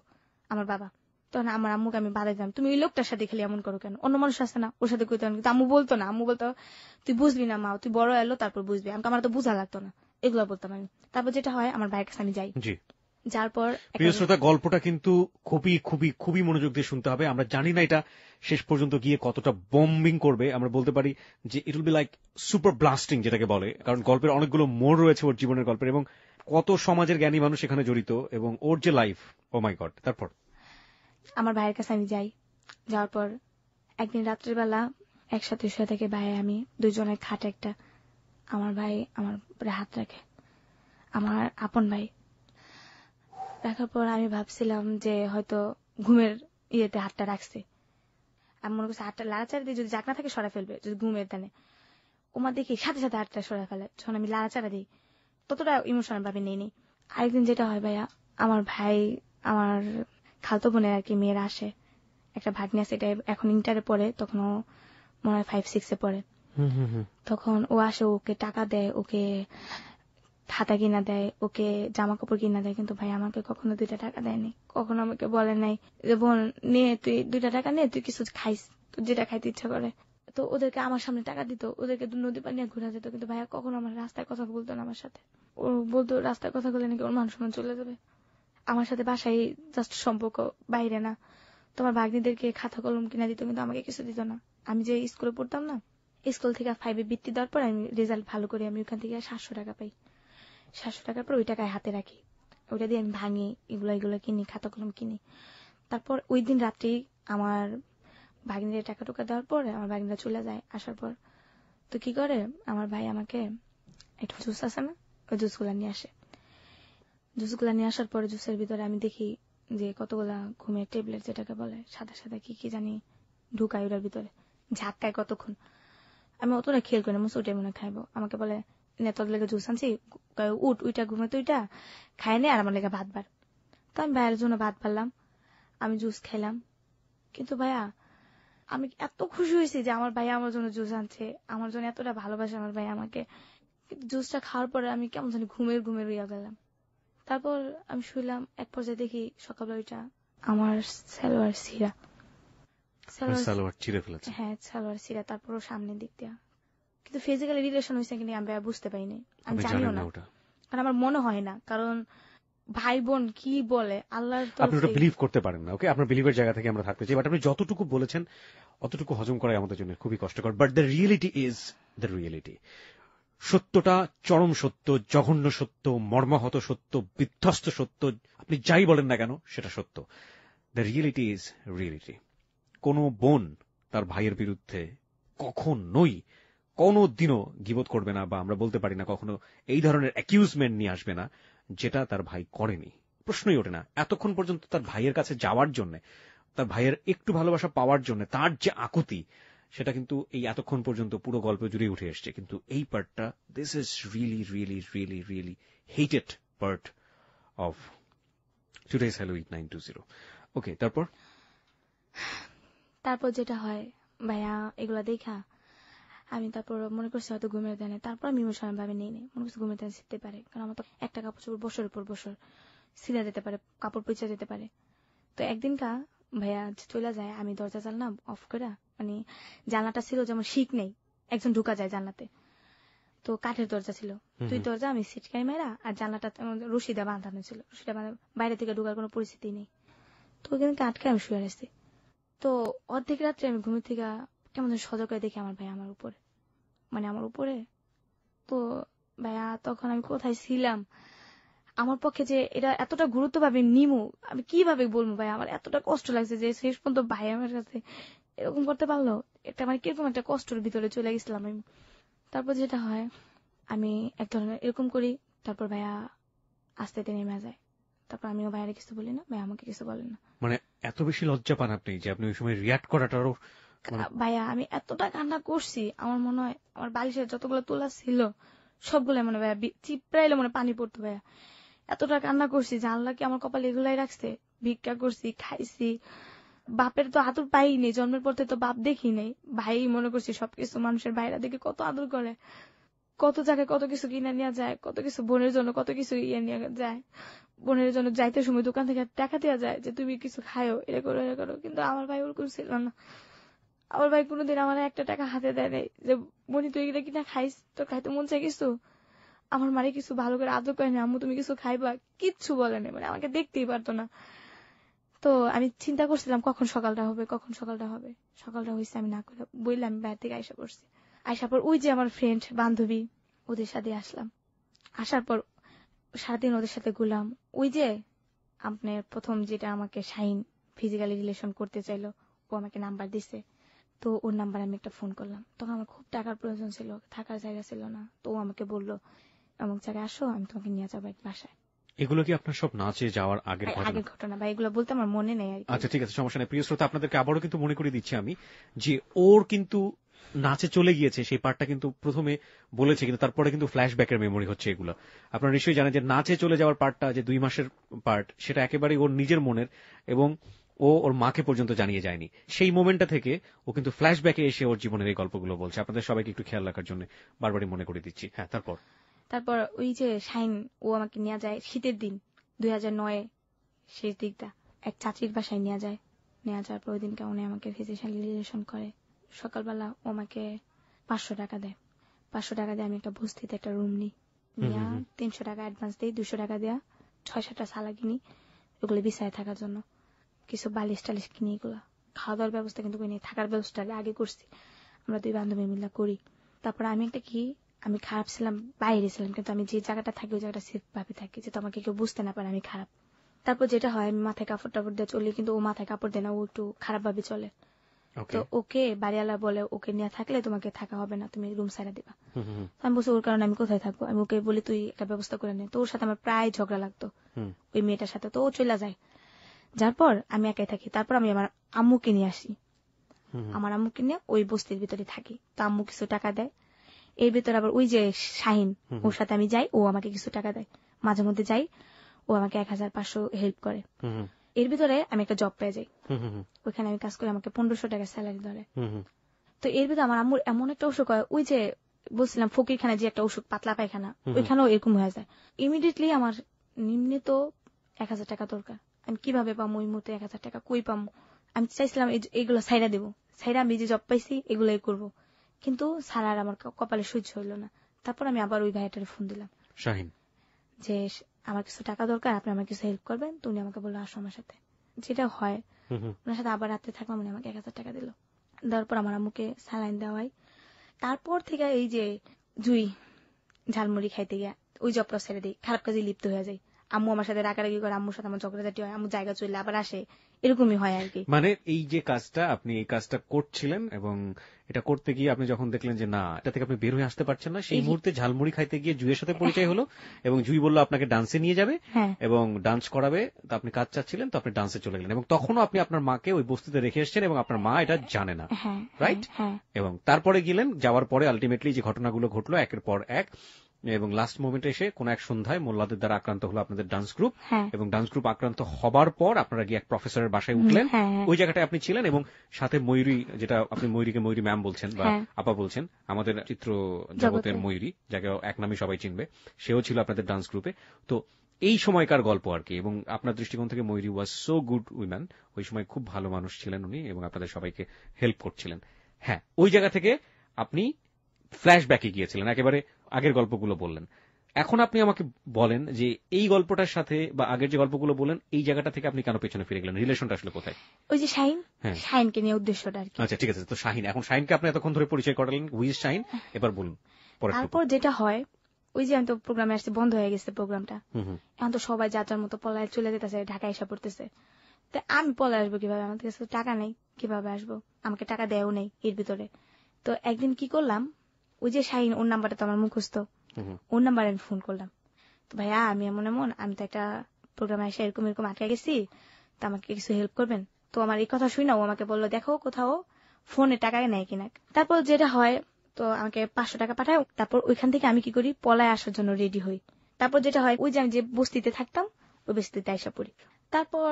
আমার বাবা। তখন আমার আম্মুকে আমি বাধা দিতাম, তুমি ওই লোকটার সাথে খেলে এমন করো কেন, অন্য মানুষ আছে না, ওর সাথে কইতে। কিন্তু আম্মু বলতো না, আম্মু বলতো তুই বুঝবি না মা, তুই বড় এলো তারপর বুঝবি। আমার তো বুঝা লাগতো না, এগুলো বলতাম আমি। তারপর যেটা হয়, আমার ভাইয়ের কাছে আমি যাই। জি। যার পর প্রিয় শ্রোতা, গল্পটা কিন্তু খুবই খুবই খুবই মনোযোগ দিয়ে শুনতে হবে। আমরা জানি না এটা শেষ পর্যন্ত গিয়ে কতটা বম্বিং করবে। আমরা বলতে পারি যে it will be like super blasting, যেটাকে বলে, কারণ গল্পের অনেকগুলো মোড় রয়েছে ওর জীবনের গল্পের, এবং কত সমাজের জ্ঞানী মানুষ এখানে জড়িত, এবং ওর যে লাইফ, ও মাই গড। তারপর আমার ভাইয়ের কাছে আমি যাই। যাওয়ার পর একদিন রাত্রিবেলা একসাথে শুয়ে থেকে ভাই আমি দুজনের খাট একটা, আমার ভাই আমার উপরে হাত রাখে, আমার আপন ভাই। রাখার পর আমি ভাবছিলাম যে হয়তো ঘুমের ইয়েতে হাতটা রাখছে। আমি মনে করছি হাতটা লাড়াচাড়া দিয়ে যদি জাগনা থাকে সরা ফেলবে, যদি ঘুমের দানে। ওমা দেখি সাথে সাথে হাতটা সরা ফেলে, যখন আমি লাড়াচাড়া দিই ততটা ইমোশনাল ভাবে নেই। আরেকদিন যেটা হয় ভাইয়া, আমার ভাই, আমার খালতো বোনের আর কি মেয়েরা আসে, একটা ভাগ্নি আছে, এটা এখন ইন্টারে পড়ে, তখন ও মনে হয় 5-6 পড়ে। তখন ও আসে, ওকে টাকা দেয়, ওকে খাতা কিনা দেয়, ওকে জামা কাপড় কিনা দেয়, কিন্তু ভাই আমাকে কখনো 2টা টাকা দেয়নি, কখনো আমাকে বলে নাই যে বোন নিয়ে তুই 2টা টাকা নিয়ে তুই কিছু খাইস, তোর যেটা খাইতে ইচ্ছা করে। তো ওদেরকে আমার সামনে টাকা দিত, ওদেরকে নদী পানি ঘুরা যেত, কিন্তু ভাইয়া কখনো আমার রাস্তায় কথা বলতো না আমার সাথে। ও বলতো রাস্তায় কথা বলে নাকি ওর মান সম্মান চলে যাবে। আমার সাথে বাসায় জাস্ট সম্পর্ক, বাইরে না। তোমার ভাগ্নিদেরকে খাতা কলম কিনা দিত, কিন্তু আমাকে কিছু দিত না। আমি যে স্কুলে পড়তাম না, স্কুল থেকে 5-এ বৃত্তি দেওয়ার পর আমি রেজাল্ট ভালো করে আমি ওখান থেকে 700 টাকা পাই। 700 টাকার পর ওই টাকায় হাতে রাখি, ওইটা দিয়ে আমি ভাঙি, এগুলো কিনি, খাতা কলম কিনি। তারপর ওই দিন রাত্রি আমার ভাগ্নিদের টাকা টুকা দেওয়ার পর আমার ভাগ্নিরা চলে যায়। আসার পর তো কি করে, আমার ভাই আমাকে একটা জুস আছে না, ওই জুসগুলা নিয়ে আসে। জুসগুলা নিয়ে আসার পরে জুসের ভিতরে আমি দেখি যে কতগুলা ঘুমের ট্যাবলেট, যেটাকে বলে সাদা সাদা কি কি জানি, ঢুকাই ওটার ভিতরে, ঝাক্কায় কতক্ষণ। আমি অতটা খেয়াল করি না, ওইটাই মনে খাইবো। আমাকে বলে নে তোর লেগে জুস আনছি, উঠ ওইটা ঘুমে, তো ওইটা খাই নে, আর আমার লেগে ভাত বার। তো আমি ভাইয়ের জন্য ভাত বাড়লাম, আমি জুস খাইলাম। কিন্তু ভাইয়া আমি এত খুশি হয়েছি যে আমার ভাই আমার জন্য জুস আনছে, আমার জন্য এতটা ভালোবাসে আমার ভাই আমাকে। জুসটা খাওয়ার পরে আমি কেমন জানি ঘুমের ইয়া গেলাম। তারপর আমি শুইলাম, এক পর্যায়ে দেখি সকালবেলা ওইটা আমার সালোয়ার ছিঁড়া, সালোয়ার ছিঁড়ে ফেলেছে? হ্যাঁ, সালোয়ার ছিঁড়া। তারপর সামনের দিক দিয়া, কিন্তু ফিজিক্যালি রিলেশন হয়েছে কিনা আমি বুঝতে পারিনি, আমি জানিও না, কারণ আমার মনে হয় না। কারণ ভাই বোন কি বলে আল্লাহর আপনি ওটা তৌফিক। বিলিভ করতে পারেন না, ওকে? আপনার বিলিভের জায়গা থেকে আমরা থাকতে চাই, বাট আপনি যতটুকু বলেছেন অতটুকু হজম করাই আমাদের জন্য খুবই কষ্টকর। But the reality is the reality. সত্যটা চরম সত্য, জঘন্য সত্য, মর্মাহত সত্য, বিধ্বস্ত সত্য, আপনি যাই বলেন না কেন সেটা সত্য। The reality is reality. কোনো বোন তার ভাইয়ের বিরুদ্ধে কখনোই কোনোদিনও গীবত করবে না, বা আমরা বলতে পারি না কখনো এই ধরনের অ্যাকিউজমেন্ট নিয়ে আসবে না যেটা তার ভাই করেনি। প্রশ্নই ওঠে না। এতক্ষণ পর্যন্ত তার ভাইয়ের কাছে যাওয়ার জন্য, তার ভাইয়ের একটু ভালোবাসা পাওয়ার জন্য তার যে আকুতি, সেটা কিন্তু এই এতক্ষণ পর্যন্ত পুরো গল্প জুড়ে উঠে এসছে। কিন্তু এই পার্টটা, this is really really really really hated part of today's hello it 920। Okay, তারপর যেটা হয় ভাইয়া, এগুলা দেখা আমি তারপর মনে করছি হয়তো ঘুমের দেয় না, তারপর আমি ইমোশনাল ভাবে নিয়ে নেই, মনে করছি ঘুমের দেয় শিখতে পারে, কারণ আমার তো একটা কাপড় চোপড় বছরের পর বছর ছিঁড়া যেতে পারে, কাপড় পচা যেতে পারে। তো একদিনকা ভাইয়া চলে যায়, আমি দরজা জানলা অফ করে, মানে জানলাটা ছিল যেমন শিক নেই, একজন ঢুকা যায় জানলাতে, তো কাঠের দরজা ছিল, দুই দরজা আমি সিটকাই মেরা, আর জানলাটা রশিদা বাঁধানো ছিল, রশিদা বাঁধা, বাইরে থেকে ঢুকার কোনো পরিস্থিতি নেই। তো ওখানে আটকে আমি শুয়ে আসছি। তো অর্ধেক রাত্রে আমি ঘুমের থেকে কেমন যেন সজাগ করে দেখি আমার ভাই আমার উপরে, মানে আমার উপরে। তো ভাইয়া তখন আমি কোথায় ছিলাম, আমার পক্ষে যে এটা এতটা গুরুত্ব ভাবে নিমু আমি কিভাবে বলবো ভাই, আমার এতটা কষ্ট লাগছে যে শেষ পর্যন্ত ভাই আমার কাছে এরকম করতে পারলো, এটা মানে কিরকম একটা কষ্টের ভিতরে চলে গেছিলাম আমি। তারপর যেটা হয়, আমি এক ধরনের এরকম করি, তারপর ভাইয়া আস্তে নেমে যায়, তারপর আমিও ভাইয়ারে কিছু বলি না, ভাই আমাকে কিছু বলেন না। মানে এত বেশি লজ্জা পান আপনি যে আপনি ওই সময় রিয়াক্ট করাটারও ভাইয়া আমি এতটা কান্না করছি, আমার মনে হয় আমার বালিশের যতগুলো তোলা ছিল সবগুলো মনে ভাইয়া চিপড়াইলে মনে পানি পড়তো ভাইয়া, এতটা কান্না করছি যে আল্লাহ কি আমার কপালে এগুলাই রাখছে। ভিক্ষা করছি, খাইছি, বাপের তো আদর পাই নেই, জন্মের পর থেকে তো বাপ দেখি নেই, ভাই মনে করছি সবকিছু। মানুষের বাইরে দেখে কত আদর করে, কত জায়গায় কত কিছু কিনে নিয়ে যায়, কত কিছু বোনের জন্য কত কিছু ইয়ে নিয়ে যায়, বোনের জন্য যাইতে সময় দোকান থেকে টাকা দেওয়া যায় যে তুমি কিছু খায়ো, এটা করো এটা করো। কিন্তু আমার ভাই ওরকম ছিল না, আমার ভাই কোনোদিন আমার একটা টাকা হাতে দেয় নাই যে বনি তুই এটা কিনা খাইস, তোর খাইতে মন চাই কিছু। আমার মারে কিছু ভালো করে আদর করে না, আম্মু তুমি কিছু খাইবা, কিচ্ছু বলে না, মানে আমাকে দেখতেই পারতো না। তো আমি চিন্তা করছিলাম কখন সকালটা হবে, কখন সকালটা হবে। সকালটা হয়েছে, আমি না করে বললাম, আমি বাইরে থেকে আইসা পড়ছি। আইসা পর ওই যে আমার ফ্রেন্ড বান্ধবী, ওদের সাথে আসলাম। আসার পর সারাদিন ওদের সাথে ঘুরলাম। ওই যে আপনার প্রথম যেটা আমাকে শাহিন ফিজিক্যালি রিলেশন করতে চাইলো, ও আমাকে নাম্বার দিছে, তো ওর নাম্বার আমি একটা ফোন করলাম। তখন আমার খুব টাকার প্রয়োজন ছিল, থাকার জায়গা ছিল না, তো ও আমাকে বললো এমন জায়গায় আসো, আমি তোমাকে নিয়ে যাবো বাসায়। এগুলো কি আপনার সব নাচে যাওয়ার আগের ঘটনা? আগের ঘটনা বা এগুলো বলতে আমার মনে নেই আর কি। আচ্ছা, ঠিক আছে, সমস্যা নেই। প্রিয় শ্রোতা, আপনাদেরকে আবারও কিন্তু মনে করে দিচ্ছি আমি যে ওর কিন্তু নাচে চলে গিয়েছে, সেই পার্টটা কিন্তু প্রথমে বলেছে, কিন্তু তারপরে কিন্তু ফ্ল্যাশব্যাকের মেমোরি হচ্ছে এগুলো। আপনারা নিশ্চয়ই জানেন যে নাচে চলে যাওয়ার পার্টটা, যে 2 মাসের পার্ট, সেটা একেবারেই ওর নিজের মনের, এবং ও ওর মাকে পর্যন্ত জানিয়ে যায়নি। সেই মোমেন্টটা থেকে ও কিন্তু ফ্ল্যাশব্যাকে এসে ওর জীবনের এই গল্পগুলো বলছে। আপনাদের সবাইকে একটু খেয়াল রাখার জন্য বারবারই মনে করে দিচ্ছি। হ্যাঁ, তারপর ওই যে শাহিন, ও আমাকে নিয়ে যায় শীতের দিন 2009 শেষ দিকটা, এক চাচির বাসায় নিয়ে যায়। নিয়ে যাওয়ার পর ওই দিনকে উনি আমাকে ফিজিক্যাল রিলেশন করে। সকালবেলা ও আমাকে 500 টাকা দেয়। 500 টাকা দিয়ে আমি একটা বস্তিতে একটা রুম নিই, নিয়ে 300 টাকা অ্যাডভান্স দিই, 200 টাকা দেওয়া 6-7টা সালা কিনি ওগুলো বিছায় থাকার জন্য, কিছু বালিশ টালিশ কিনি, এগুলা খাওয়া দাওয়ার ব্যবস্থা কিন্তু করি, থাকার ব্যবস্থা আগে করছি, আমরা 2 বান্ধবী মিলে করি। তারপর আমি একটা কি, আমি খারাপ ছিলাম, বাইরে ছিলাম, কিন্তু আমি যে জায়গাটা থাকি ওই জায়গাটা সেফ ভাবে থাকি, যে তোমাকে কেউ বুঝতে না পারে আমি খারাপ। তারপর যেটা হয়, আমি মাথায় কাপড় টাপড় দিয়ে চলি, কিন্তু ও মাথায় কাপড় দেয় না, ও একটু খারাপ ভাবে চলে। তো ওকে বাড়িওয়ালা বলে ওকে নিয়ে থাকলে তোমাকে থাকা হবে না, তুমি রুম সাইডা দিবা। আমি বলছি ওর কারণে আমি কোথায় থাকবো, আমি ওকে বলি তুই একটা ব্যবস্থা করে নে। তো ওর সাথে আমার প্রায় ঝগড়া লাগতো ওই মেয়েটার সাথে, তো ও চলে যায়। যার পর আমি একাই থাকি। তারপর আমি আমার আম্মুকে নিয়ে আসি, আমার আম্মুকে নিয়ে ওই বস্তির ভিতরে থাকি। তো আম্মু কিছু টাকা দেয়, এর ভিতরে আবার ওই যে শাহিন, ওর সাথে আমি যাই, ও আমাকে কিছু টাকা দেয়, মাঝে মধ্যে যাই, ও আমাকে 1500 হেল্প করে। এর ভিতরে আমি একটা জব পেয়ে যাই, ওইখানে আমি কাজ করি, আমাকে 1500 টাকা স্যালারি ধরে। তো এর ভিতরে আমার আম্মুর এমন একটা অসুখ হয়, ওই যে বলছিলাম ফকিরখানা যে একটা অসুখ, পাতলা পায়খানা, ওইখানেও এরকম হয়ে যায়। ইমিডিয়েটলি আমার নিম্নে তো 1000 টাকা দরকার, আমি কিভাবে পাবো ওই মুহূর্তে 1000 টাকা, কই পাবো? আমি চাইছিলাম এইগুলো ছাইরা দেবো, ছাইরা আমি যে জব পাইছি এগুলোই করবো, কিন্তু সারার আমার কপালে সহ্য হইল না। তারপর আমি আবার ওই ভাইটারে ফোন দিলাম, শাহিন, যে আমার কিছু টাকা দরকার, আপনি আমার কিছু হেল্প করবেন। তো উনি আমাকে বললো আসো আমার সাথে। যেটা হয় ওনার সাথে আবার রাত্রে থাকলাম, উনি আমাকে 1000 টাকা দিল। দেওয়ার পর আমার আম্মুকে স্যালাইন দেওয়াই। তারপর থেকে এই যে জুই ঝালমুড়ি খাইতে গিয়া ওই জবটা ছেড়ে দিই, খারাপ কাজে লিপ্ত হয়ে যায়। আম্মু আমার সাথে রাগারাগি করে, আম্মুর সাথে আমার ঝগড়াঝাটি হয়, আম্মু জায়গা চলে আবার আসে, এরকমই হয় আর কি। মানে এই যে কাজটা আপনি এই কাজটা করছিলেন এবং এটা করতে গিয়ে আপনি যখন দেখলেন যে না এটা থেকে আপনি বের হয়ে আসতে পারছেন না, সেই মুহূর্তে ঝালমুড়ি খাইতে গিয়ে জুইয়ের সাথে পরিচয় হলো এবং জুই বলল আপনাকে ডান্সে নিয়ে যাবে এবং ডান্স করাবে। তো আপনি কাজ চাচ্ছিলেন, তো আপনি ডান্সে চলে গেলেন এবং তখনও আপনি আপনার মাকে ওই বস্তিতে রেখে এসেছেন এবং আপনার মা এটা জানে না, রাইট? এবং তারপরে গেলেন, যাওয়ার পরে আলটিমেটলি যে ঘটনাগুলো ঘটলো একের পর এক, এবং লাস্ট মোমেন্টে এসে কোন এক সন্ধ্যায় মোল্লাদের দ্বারা আক্রান্ত হলো আপনাদের ডান্স গ্রুপ, এবং ডান্স গ্রুপ আক্রান্ত হবার পর আপনারা গিয়ে এক প্রফেসরের বাসায় উঠলেন। ওই জায়গাটায় আপনি ছিলেন এবং সাথে ময়ূরী, যেটা আপনি ময়ূরীকে ময়ূরী ম্যাম বলছেন বা আপা বলছেন, আমাদের চিত্র জগতের ময়ূরী, যাকে এক নামে সবাই চিনবে, সেও ছিল আপনাদের ডান্স গ্রুপে। তো এই সময়কার গল্প আর কি, এবং আপনার দৃষ্টিকোণ থেকে ময়ূরী ওয়াজ সো গুড উইম্যান, ওই সময় খুব ভালো মানুষ ছিলেন উনি এবং আপনাদের সবাইকে হেল্প করছিলেন। হ্যাঁ, ওই জায়গা থেকে আপনি ফ্ল্যাশব্যাকে গিয়েছিলেন, একেবারে আগের গল্পগুলো বললেন। এখন আপনি আমাকে বলেন যে এই গল্পটার সাথে বা আগের যে গল্পগুলো বললেন এই জায়গাটা থেকে আপনি কেন পেছনে ফিরে গেলেন, রিলেশনটা আসলে কোথায়? ওই যে শাহিন, শাহিনকে নিয়ে উদ্দেশ্যটা আর কি। আচ্ছা ঠিক আছে, তো শাহিন, এখন শাহিনকে আপনি এতক্ষণ ধরে পরিচয় করালেন, হুইজ শাহিন, এবার বলুন। তারপর যেটা হয়, ওই যে আমি তো প্রোগ্রামে আসছি, বন্ধ হয়ে গেছে প্রোগ্রামটা, এখন তো সবাই যাত্রার মতো পলায় চলে যেতেছে, ঢাকায় এসে পড়তেছে। তো আমি পলায় আসবো কিভাবে, আমার কাছে টাকা নেই, কিভাবে আসবো, আমাকে টাকা দেয়ও নেই এর ভিতরে। তো একদিন কি করলাম, ওই যে শাহিন, ওর নাম্বারটা তো আমার মুখস্থ, ওর নাম্বারে আমি ফোন করলাম। তো ভাইয়া আমি এমন এমন, আমি তো একটা প্রোগ্রামে এসে এরকম এরকম আটকে গেছি, তো আমাকে কিছু হেল্প করবেন? তো আমার এই কথা শুনে ও আমাকে বললো দেখো কোথাও ফোনে টাকা নেয় কিনা। তারপর যেটা হয়, তো আমাকে 500 টাকা পাঠায়। তারপর ওইখান থেকে আমি কি করি, পলায় আসার জন্য রেডি হই। তারপর যেটা হয়, ওই যে আমি যে বস্তিতে থাকতাম ওই বস্তিতে আইসা পড়ি। তারপর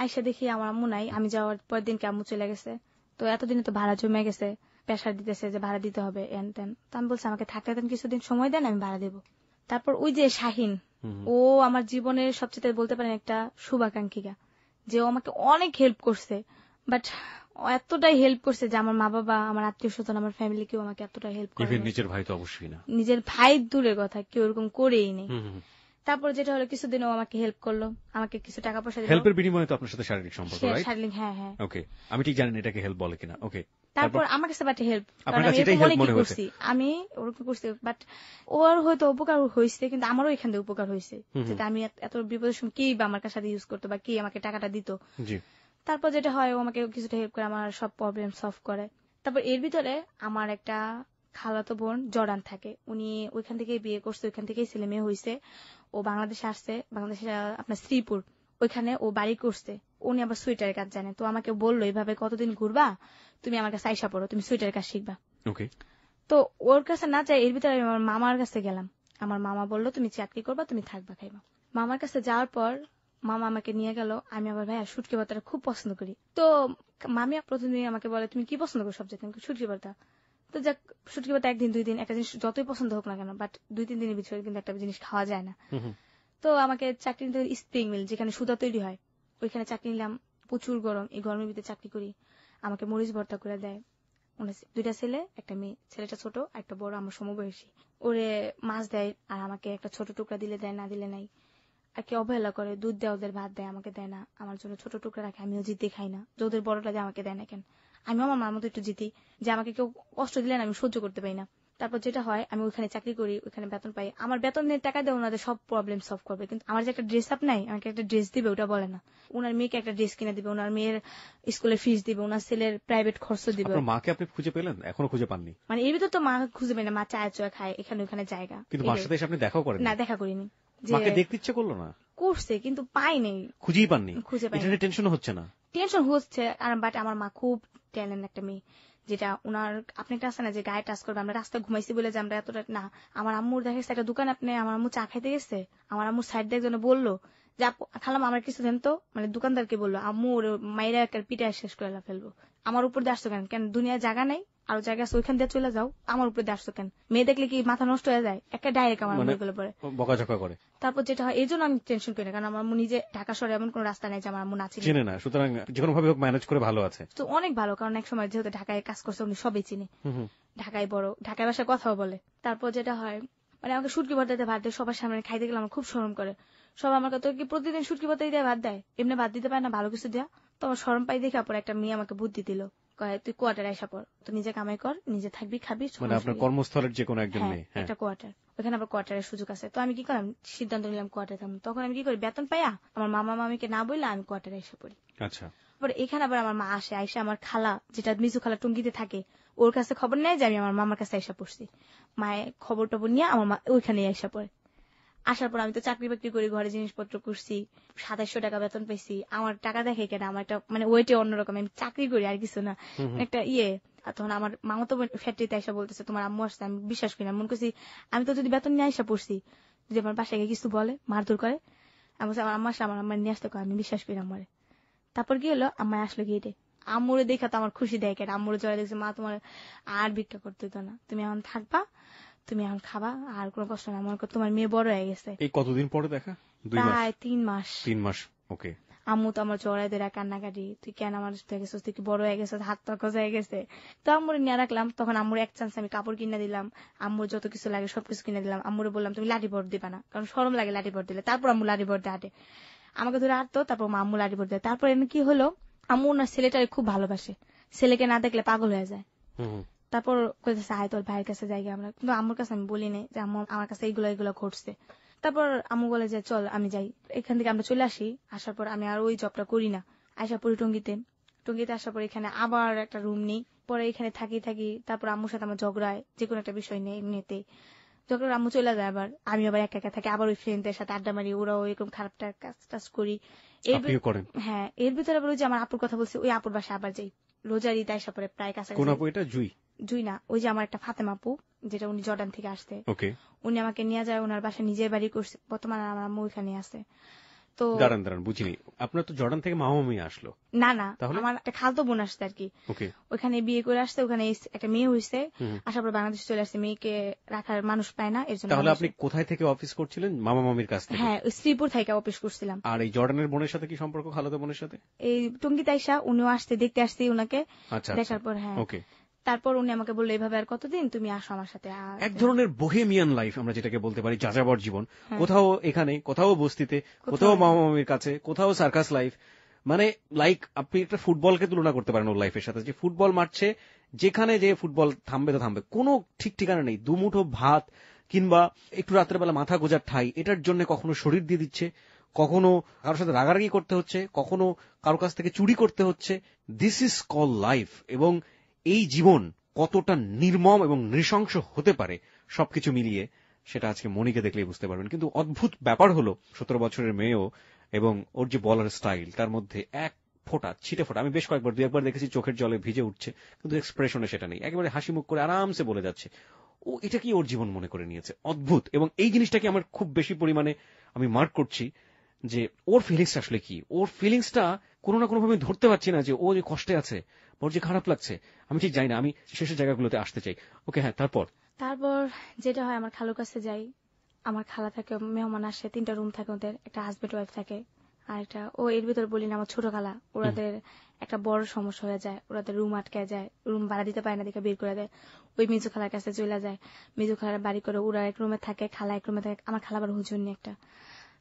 আইসা দেখি আমার আম্মু নাই, আমি যাওয়ার পর দিনকে আম্মু চলে গেছে। তো এতদিনে তো ভাড়া জমে গেছে, প্রেশার দিতেছে যে ভাড়া দিতে হবে এন তেন। তো আমি বলছি আমাকে থাকতে দেন, কিছুদিন সময় দেন, আমি ভাড়া দেবো। তারপর ওই যে শাহিন, ও আমার জীবনের সবচেয়ে বলতে পারেন একটা শুভাকাঙ্ক্ষিকা, যে ও আমাকে অনেক হেল্প করছে। বাট এতটাই হেল্প করছে যে আমার মা বাবা, আমার আত্মীয় স্বজন, আমার ফ্যামিলি কেউ আমাকে এতটাই হেল্প করে। নিজের ভাই তো অবশ্যই না, নিজের ভাই দূরের কথা, কেউ এরকম করেই নেই। তারপর যেটা হলো, কিছুদিন ও আমাকে হেল্প করলো, আমাকে কিছু টাকা পয়সা দিল। হেল্পের বিনিময়ে তো আপনার সাথে শারীরিক সম্পর্ক, রাইট? শারীরিক, হ্যাঁ হ্যাঁ। ওকে, আমি ঠিক জানি না এটাকে হেল্প বলে কিনা। ওকে, তারপর আমার কাছে বাট হেল্প, আপনার কাছে এটাই হেল্প মনে হয়েছে? আমি ওরকম করছি, বাট ওর হয়তো উপকার হয়েছে, কিন্তু আমারও এখান থেকে উপকার হয়েছে, যেটা আমি এত বিপদের সময় কি বা আমার সাথে ইউজ করতো বা কি আমাকে টাকাটা দিত। তারপর যেটা হয়, ও আমাকে কিছুটা হেল্প করে, আমার সব প্রবলেম সলভ করে। তারপর এর ভিতরে আমার একটা খালাতো বোন জর্ডান থাকে, উনি ওইখান থেকে বিয়ে করছে, ওইখান থেকেই ছেলে মেয়ে হয়েছে। ও বাংলাদেশে আসছে, বাংলাদেশে আপনার শ্রীপুর, ওইখানে ও বাড়ি করছে। উনি আবার সুইটারের কাজ জানে, তো আমাকে বললো এইভাবে কতদিন ঘুরবা, তুমি আমার কাছে আইসা পড়ো, তুমি সুইটারের কাজ শিখবা। তো ওর কাছে না চাই, এর ভিতরে আমার মামার কাছে গেলাম। আমার মামা বললো তুমি চাকরি করবা, তুমি থাকবা খাইবা। মামার কাছে যাওয়ার পর মামা আমাকে নিয়ে গেল। আমি আবার ভাইয়া শুটকি ভর্তাটা খুব পছন্দ করি। তো মামি প্রতিদিন আমাকে বলে তুমি কি পছন্দ করো সবচেয়ে, শুটকি ভর্তা। তো যাক, শুটকি ভর্তা একদিন দুই দিন, একটা জিনিস যতই পছন্দ হোক না কেন, বাট 2-3 দিনের ভিতরে কিন্তু একটা জিনিস খাওয়া যায় না। তো আমাকে চাকরি নিতে, স্প্রিং মিল যেখানে সুতা তৈরি হয়, ওইখানে চাকরি নিলাম। প্রচুর গরম, এই গরমের ভিতরে চাকরি করি। আমাকে মরিচ ভর্তা করে দেয়। 2টা ছেলে, একটা মেয়ে, ছেলেটা ছোট, একটা বড় আমার সমবয়সী। ওরে মাছ দেয়, আর আমাকে একটা ছোট টুকরা দিলে দেয়, না দিলে নাই। আর কি অবহেলা করে, দুধ দেয়, ওদের ভাত দেয়, আমাকে দেয় না। আমার জন্য ছোট টুকরা রাখে, আমিও জিতে খাই না। যে ওদের বড়টা দিয়ে আমাকে দেয় না কেন, আমিও আমার মার মতো একটু জিতি, যে আমাকে কেউ কষ্ট দিলে না আমি সহ্য করতে পারি না। তারপর যেটা হয়, আমি ওইখানে চাকরি করি, ওইখানে বেতন পাই। আমার বেতনের টাকা দিয়ে ওনাদের সব প্রবলেম সলভ করবে, কিন্তু আমার যে একটা ড্রেস আপ নাই, আমাকে একটা ড্রেস দিবে ওটা বলে না। ওনার মেয়েকে একটা ড্রেস কিনে দিবে, ওনার মেয়ের স্কুলের ফিস দিবে, ওনার ছেলের প্রাইভেট খরচ দিবে। মাকে আপনি খুঁজে পেলেন? এখনো খুঁজে পাননি? মানে এর ভিতর তো মা খুঁজে পাই না, মা চায় চয়া খায় এখানে ওখানে জায়গা। কিন্তু মার সাথে আপনি দেখাও করেন না? দেখা করিনি। মাকে দেখতে ইচ্ছে করলো না? করছে, কিন্তু পাই নেই, খুঁজেই পাননি? খুঁজে পাই। এটা টেনশন হচ্ছে না? টেনশন হচ্ছে, আর বাট আমার মা খুব ট্যালেন্ট একটা মেয়ে, যেটা ওনার আপনি একটা আছে না যে গায়ে টাচ করবে। আমরা রাস্তায় ঘুমাইছি বলে যে আমরা এতটা না। আমার আম্মুর দেখা গেছে একটা দোকান, আপনি আমার আম্মু চা খাইতে গেছে, আমার আম্মুর সাইড দিয়ে একজন বললো যে খালাম আমার কিছু দেন তো, মানে দোকানদারকে বললো আম্মু ওর মাইরা একটা পিঠা শেষ করে ফেলবো। আমার উপর দিয়ে আসতো কেন, কেন দুনিয়ার জায়গা নাই, আরো জায়গা আছে, ওইখান দিয়ে চলে যাও, আমার উপর দিয়ে আসতো কেন? মেয়ে দেখলে কি মাথা নষ্ট হয়ে যায়? একটা ডাইরেক্ট আমার মুখগুলো পরে বকাঝকা করে। তারপর যেটা হয়, এই জন্য আমি টেনশন করি না, কারণ আমার আম্মু নিজে ঢাকা শহরে এমন কোন রাস্তা নেই যে আমার আম্মু না চিনে না, সুতরাং যে কোনো ভাবে ম্যানেজ করে ভালো আছে। তো অনেক ভালো, কারণ এক সময় যেহেতু ঢাকায় কাজ করছে উনি সবই চিনে, ঢাকায় বড়, ঢাকায় ভাষায় কথাও বলে। তারপর যেটা হয়, মানে আমাকে শুটকি ভর্তাতে ভাত দিয়ে সবার সামনে খাইতে গেলে আমার খুব শরম করে। সব আমার কথা কি প্রতিদিন শুটকি পাতা দিয়ে ভাত দেয়, এমনি ভাত দিতে পারে না ভালো কিছু দেয়া। তো আমার শরম পাই দেখা পরে একটা মেয়ে আমাকে বুদ্ধি দিল, কয় তুই কোয়ার্টার আইসা পড়, তো নিজে কামাই কর, নিজে থাকবি খাবি, মানে আপনার কর্মস্থলের যে কোনো একজন হ্যাঁ মেয়ে? হ্যাঁ, একটা কোয়ার্টার, ওখানে আবার কোয়ার্টারের সুযোগ আছে। তো আমি কি করলাম, সিদ্ধান্ত নিলাম কোয়ার্টারে থাকবো। তখন আমি কি করি, বেতন পাইয়া আমার মামা মামিকে না বললে আমি কোয়ার্টারে এসে পড়ি। আচ্ছা। পরে এখানে আবার আমার মা আসে, আইসা আমার খালা যেটা মিজু খালা টুঙ্গিতে থাকে ওর কাছে খবর নেয় যে আমি আমার মামার কাছে আইসা পড়ছি। মায়ের খবর টবর নিয়ে আমার মা ওইখানে আইসা পড়ে। আসার পর আমি তো চাকরি বাকরি করি, ঘরে জিনিসপত্র করছি, 2700 টাকা বেতন পেয়েছি। আমার টাকা দেখে কেন, আমার একটা মানে ওয়েটে অন্যরকম, আমি চাকরি করি আর কিছু না, একটা আর তখন আমার মামা তো ফ্যাক্টরিতে আইসা বলতেছে তোমার আম্মু আসছে। আমি বিশ্বাস করি না, মনে করছি আমি তো যদি বেতন নিয়ে আইসা পড়ছি, যদি আমার বাসায় গিয়ে কিছু বলে মারধর করে, আমি বলছি আমার আম্মা আসলে আমার আম্মা নিয়ে আসতে কয়, আমি বিশ্বাস করি না আমারে। তারপর কি হলো, আম্মা আসলো গেটে, আম্মুরে দেখা তো আমার খুশি দেয় কেন, আম্মুরে জয় দেখছে, মা তোমার আর ভিক্ষা করতে হতো না, তুমি এখন থাকবা, তুমি এখন খাবা, আর কোনো কষ্ট না, মনে করো তোমার মেয়ে বড় হয়ে গেছে। এই কতদিন পরে দেখা? 2 মাস? প্রায় 3 মাস। 3 মাস, ওকে। আম্মু তো আমার জড়াই ধরে কান্নাকাটি, তুই কেন আমার সাথে গেছিস, তুই কি বড় হয়ে গেছিস, হাত পা গজা হয়ে গেছে। তো আম্মুরে নিয়ে রাখলাম, তখন আম্মুর এক চান্স আমি কাপড় কিনে দিলাম, আম্মুর যত কিছু লাগে সবকিছু কিনে দিলাম। আম্মুরে বললাম তুমি লাঠি ভর দিবা না, কারণ শরম লাগে লাঠি ভর দিলে। তারপর আম্মু লাঠি ভর দিয়ে হাঁটে, আমাকে ধরে হাঁটতো, তারপর আম্মু লাঠি ভর দেয়। তারপর এমনি কি হলো, আম্মু ওনার ছেলেটারে খুব ভালোবাসে, ছেলেকে না দেখলে পাগল হয়ে যায়। তারপর কইতেছে আয় তোর ভাইয়ের কাছে যাই আমরা, কিন্তু আম্মুর কাছে আমি বলি নাই যে আম্মু আমার কাছে এইগুলো এগুলো ঘটছে। তারপর আম্মু বলে যে চল আমি যাই, এখান থেকে আমরা চলে আসি। আসার পর আমি আর ওই জবটা করি না, আসা পড়ি টঙ্গিতে। টঙ্গিতে আসার পর এখানে আবার একটা রুম নেই, পরে এখানে থাকি থাকি। তারপর আম্মুর সাথে আমার ঝগড়ায়, যে কোনো একটা বিষয় নেই এমনিতে যখন আম্মু চলে যায়, আবার আমি আবার একা একা থাকি, আবার ওই ফ্রেন্ডদের সাথে আড্ডা মারি, ওরাও এরকম খারাপ কাজ টাজ করি। আপনিও করেন? হ্যাঁ, এর ভিতরে আবার ওই যে আমার আপুর কথা বলছি, ওই আপুর বাসায় আবার যাই, রোজার ঈদ আসা পরে প্রায় কাছাকাছি। কোন আপু এটা? জুই? জুই না, ওই যে আমার একটা ফাতেমা আপু, যেটা উনি জর্ডান থেকে আসতে, ওকে। উনি আমাকে নিয়ে যায়, ওনার বাসায় নিজের বাড়ি করছে, বর্তমানে আমার আম্মু ওইখানে আছে। তো দাঁড়ান দাঁড়ান, বুঝিনি, আপনার তো জর্ডান থেকে মামা মামি আসলো? না না, তাহলে? আমার একটা খালতো বোন আসছে আর কি, ওকে। ওখানে বিয়ে করে আসছে, ওখানে একটা মেয়ে হয়েছে, আসার পর বাংলাদেশ চলে আসছে, মেয়েকে রাখার মানুষ পায় না, এর জন্য। তাহলে আপনি কোথায় থেকে অফিস করছিলেন? মামা মামির কাছ থেকে? হ্যাঁ, ওই শ্রীপুর থেকে অফিস করছিলাম। আর এই জর্ডানের বোনের সাথে কি সম্পর্ক, খালাতো বোনের সাথে? এই টঙ্গিতে আইসা উনিও আসতে, দেখতে আসছি ওনাকে, আচ্ছা, দেখার পর হ্যাঁ। ওকে। তারপর উনি আমাকে বললো এভাবে আর কতদিন, তুমি আসো আমার সাথে। এক ধরনের বোহেমিয়ান লাইফ আমরা যেটাকে বলতে পারি, যাযাবর জীবন। কোথাও এখানে, কোথাও বস্তিতে, কোথাও মামা মামির কাছে, কোথাও সার্কাস লাইফ। মানে লাইক আপনি একটা ফুটবলকে তুলনা করতে পারেন ওর লাইফের সাথে, যে ফুটবল মারছে, যেখানে যে ফুটবল থামবে তো থামবে, কোনো ঠিক ঠিকানা নেই। দুমুঠো ভাত কিংবা একটু রাত্রেবেলা মাথা গোজার ঠাই, এটার জন্য কখনো শরীর দিয়ে দিচ্ছে, কখনো কারোর সাথে রাগারাগি করতে হচ্ছে, কখনো কারোর কাছ থেকে চুরি করতে হচ্ছে। This is call life. এবং এই জীবন কতটা নির্মম এবং নৃশংস হতে পারে সবকিছু মিলিয়ে, সেটা আজকে মনিকে দেখলেই বুঝতে পারবেন। কিন্তু অদ্ভুত ব্যাপার হলো, 17 বছরের মেয়েও, এবং ওর যে বলার স্টাইল, তার মধ্যে এক ফোঁটা ছিটে ফোঁটা, আমি বেশ কয়েকবার 2-1বার দেখেছি চোখের জলে ভিজে উঠছে, কিন্তু এক্সপ্রেশনে সেটা নেই, একেবারে হাসি মুখ করে আরামসে বলে যাচ্ছে। ও এটা কি ওর জীবন মনে করে নিয়েছে, অদ্ভুত। এবং এই জিনিসটাকে আমার খুব বেশি পরিমাণে আমি মার্ক করছি, যে ওর ফিলিংসটা আসলে কি। ওর ফিলিংসটা কোনো না কোনো ভাবে ধরতে পারছি না, যে ও যে কষ্টে আছে, ওর যে খারাপ লাগছে, আমি ঠিক জানি না। আমি শেষের জায়গাগুলোতে আসতে চাই। ওকে, হ্যাঁ, তারপর যেটা হয়, আমার খালুর কাছে যাই, আমার খালা থাকে, মেহমান আসে, 3টা রুম থাকে ওদের, একটা হাজবেন্ড ওয়াইফ থাকে, আর একটা এর ভিতরে বলি না আমার ছোট খালা, ওরাদের একটা বড় সমস্যা হয়ে যায়, ওরাদের রুম আটকে যায়, রুম ভাড়া দিতে পারে না, দেখে বের করে দেয়, ওই মিজু খালার কাছে চলে যায়, মিজু খালার বাড়ি করে, ওরা এক রুমে থাকে, খালা এক রুমে থাকে। আমার খালা আবার হুজুর নিয়ে একটা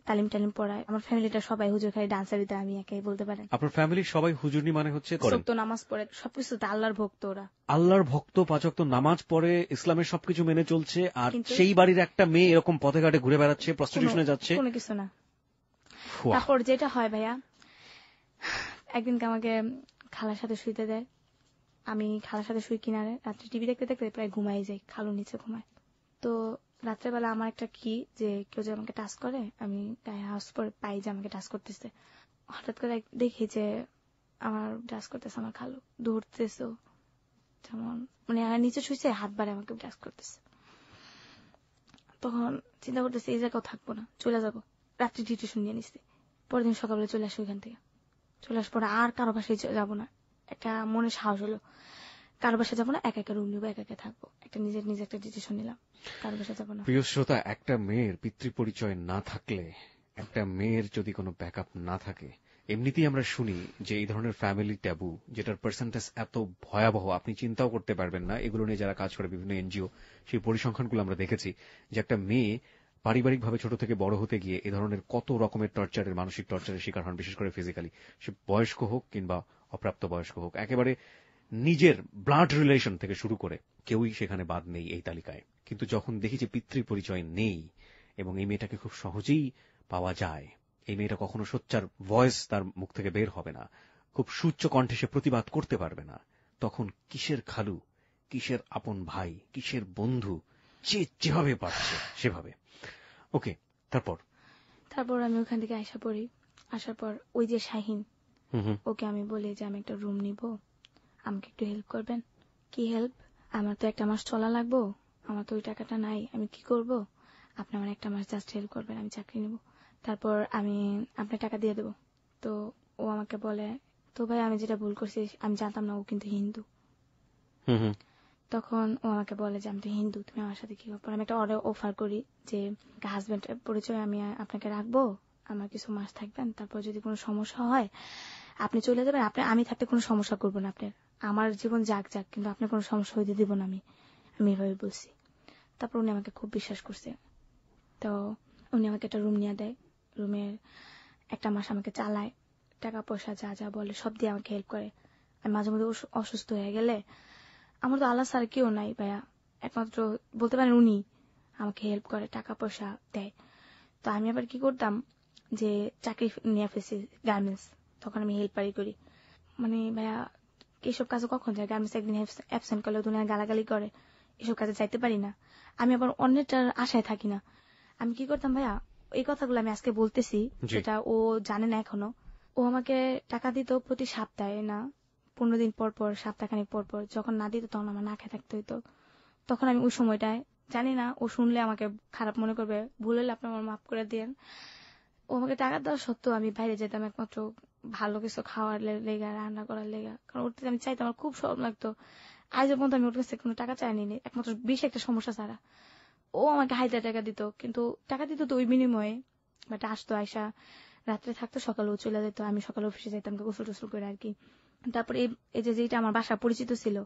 তালিম টালিম পড়ায়। আমার ফ্যামিলিটা সবাই হুজুর, খালি ডান্সার ভিতরে আমি একাই বলতে পারেন। আপনার ফ্যামিলির সবাই হুজুরনি মানে হচ্ছে করেন? সত্য নামাজ পড়ে, সবকিছুতে আল্লাহর ভক্ত ওরা। আল্লাহর ভক্ত, 5 ওয়াক্ত নামাজ পড়ে, ইসলামের সবকিছু মেনে চলছে, আর সেই বাড়ির একটা মেয়ে এরকম পথে ঘাটে ঘুরে বেড়াচ্ছে, প্রস্টিটিউশনে যাচ্ছে, কোনো কিছু না। তারপর যেটা হয় ভাইয়া, একদিনকে আমাকে খালার সাথে শুইতে দেয়, আমি খালার সাথে শুই কিনারে, রাত্রে টিভি দেখতে দেখতে প্রায় ঘুমাই যাই, খালুর নিচে ঘুমায়। তো রাত্রেবেলা আমার একটা কি, যে কেউ যে আমাকে টাচ করে, আমি গায়ে হাউস পরে পাই যে আমাকে টাচ করতেছে। হঠাৎ করে দেখি যে আমার টাচ করতেছে আমার খালু, ধরতেছে, যেমন মানে নিচে শুইছে, হাত বাড়ে আমাকে টাচ করতেছে। তখন চিন্তা করতেছি এই জায়গাও থাকবো না, চলে যাবো, রাত্রি ডিউটিশন নিয়ে নিচ্ছি। পরের দিন সকালে চলে আসি ওইখান থেকে, চলে আসার পরে আর কারো বাসায় যাবো না, একটা মনে সাহস হলো, কারো বাসায় যাবো না, একা একা রুম নিবো, একা একা থাকবো, একটা নিজের একটা ডিসিশন নিলাম, কারো বাসায় যাবো না। প্রিয় শ্রোতা, একটা মেয়ের পিতৃপরিচয় না থাকলে, একটা মেয়ের যদি কোনো ব্যাকআপ না থাকে, এমনিতেই আমরা শুনি যে এই ধরনের ফ্যামিলি ট্যাবু, যেটার পার্সেন্টেজ এত ভয়াবহ আপনি চিন্তাও করতে পারবেন না। এগুলো নিয়ে যারা কাজ করে বিভিন্ন এনজিও, সেই পরিসংখ্যানগুলো আমরা দেখেছি, যে একটা মেয়ে পারিবারিকভাবে ছোট থেকে বড় হতে গিয়ে এ ধরনের কত রকমের টর্চারের, মানসিক টর্চারের শিকার হন, বিশেষ করে ফিজিক্যালি, সে বয়স্ক হোক কিংবা অপ্রাপ্ত বয়স্ক হোক, একেবারে নিজের ব্লাড রিলেশন থেকে শুরু করে কেউই সেখানে বাদ নেই এই তালিকায়। কিন্তু যখন দেখি যে পিতৃ পরিচয় নেই এবং এই মেয়েটাকে খুব সহজেই পাওয়া যায়, এই মেয়েটা কখনো সোচ্চার ভয়েস তার মুখ থেকে বের হবে না, খুব সুউচ্চ কণ্ঠে সে প্রতিবাদ করতে পারবে না, তখন কিসের খালু, কিসের আপন ভাই, কিসের বন্ধু, যে যেভাবে পারছে সেভাবে। ওকে, তারপর আমি ওখান থেকে আসার পর ওই যে শাহিন, ওকে আমি বলি যে আমি একটা রুম নিব, আমাকে একটু হেল্প করবেন। কি হেল্প? আমার তো 1 মাস চলা লাগবো, আমার তো ওই টাকাটা নাই, আমি কি করব? আপনি আমার 1 মাস জাস্ট হেল্প করবেন, আমি চাকরি নেব, তারপর আমি আপনার টাকা দিয়ে দেবো। তো ও আমাকে বলে, তো ভাই আমি যেটা ভুল করছি, আমি জানতাম না ও কিন্তু হিন্দু। তখন ও আমাকে বলে যে আমি তো হিন্দু, তুমি আমার সাথে কি করবো? আমি একটা অফার করি যে হাজবেন্ড পরিচয় আমি আপনাকে রাখবো, আমার কিছু মাস থাকবেন, তারপর যদি কোনো সমস্যা হয় আপনি চলে যাবেন, আমি থাকতে কোনো সমস্যা করবো না আপনার, আমার জীবন যাক, কিন্তু আপনার কোনো সমস্যা হইতে দিব না আমি এভাবে বলছি। তারপর উনি আমাকে খুব বিশ্বাস করছে। তো উনি আমাকে একটা রুম নিয়ে দেয়, রুমের 1 মাস আমাকে চালায়, টাকা পয়সা যা যা বলে সব দিয়ে আমাকে হেল্প করে। আমি মাঝে মধ্যে অসুস্থ হয়ে গেলে, আমার তো আল্লাহ ছাড়া কেউ নাই ভাইয়া, একমাত্র বলতে পারেন উনি আমাকে হেল্প করে, টাকা পয়সা দেয়। তো আমি আবার কি করতাম, যে চাকরি নিয়ে ফেলছি গার্মেন্টস, তখন আমি হেল্পারি করি। মানে ভাইয়া এইসব কাজে কখন যায়? গার্মেন্টস একদিন অ্যাবসেন্ট করলে দুনিয়া গালাগালি করে, এসব কাজে যাইতে পারি না। আমি আবার অন্যটার আশায় থাকি না। আমি কি করতাম ভাইয়া, এই কথাগুলো আমি আজকে বলতেছি, যেটা ও জানে না এখনো। ও আমাকে টাকা দিত প্রতি সপ্তাহে, না 15 দিন পর পর, সপ্তাহখানিক পর পর। যখন না দিত তখন আমার না খেয়ে থাকতে হইতো। তখন আমি ওই সময়টায়, জানি না ও শুনলে আমাকে খারাপ মনে করবে, ভুল হলে আপনি আমার মাফ করে দিয়েন, ও আমাকে টাকা দেওয়া সত্ত্বেও আমি বাইরে যেতাম একমাত্র ভালো কিছু খাওয়ার লেগা, রান্না করার লেগা, কারণ ওর আমি চাইতাম, আমার খুব শরম লাগতো। আজ পর্যন্ত আমি ওর কাছে কোনো টাকা চাইনি, একমাত্র বেশি একটা সমস্যা ছাড়া। ও আমাকে হাজার টাকা দিত, কিন্তু টাকা দিত তো ওই বিনিময়ে, বাট আসতো, আয়সা রাত্রে থাকতো, সকালে ও চলে যেত, আমি সকালে অফিসে যাইতাম গোসল টোসল করে আর কি। তারপরে এই যে যেটা আমার বাসা পরিচিত ছিল,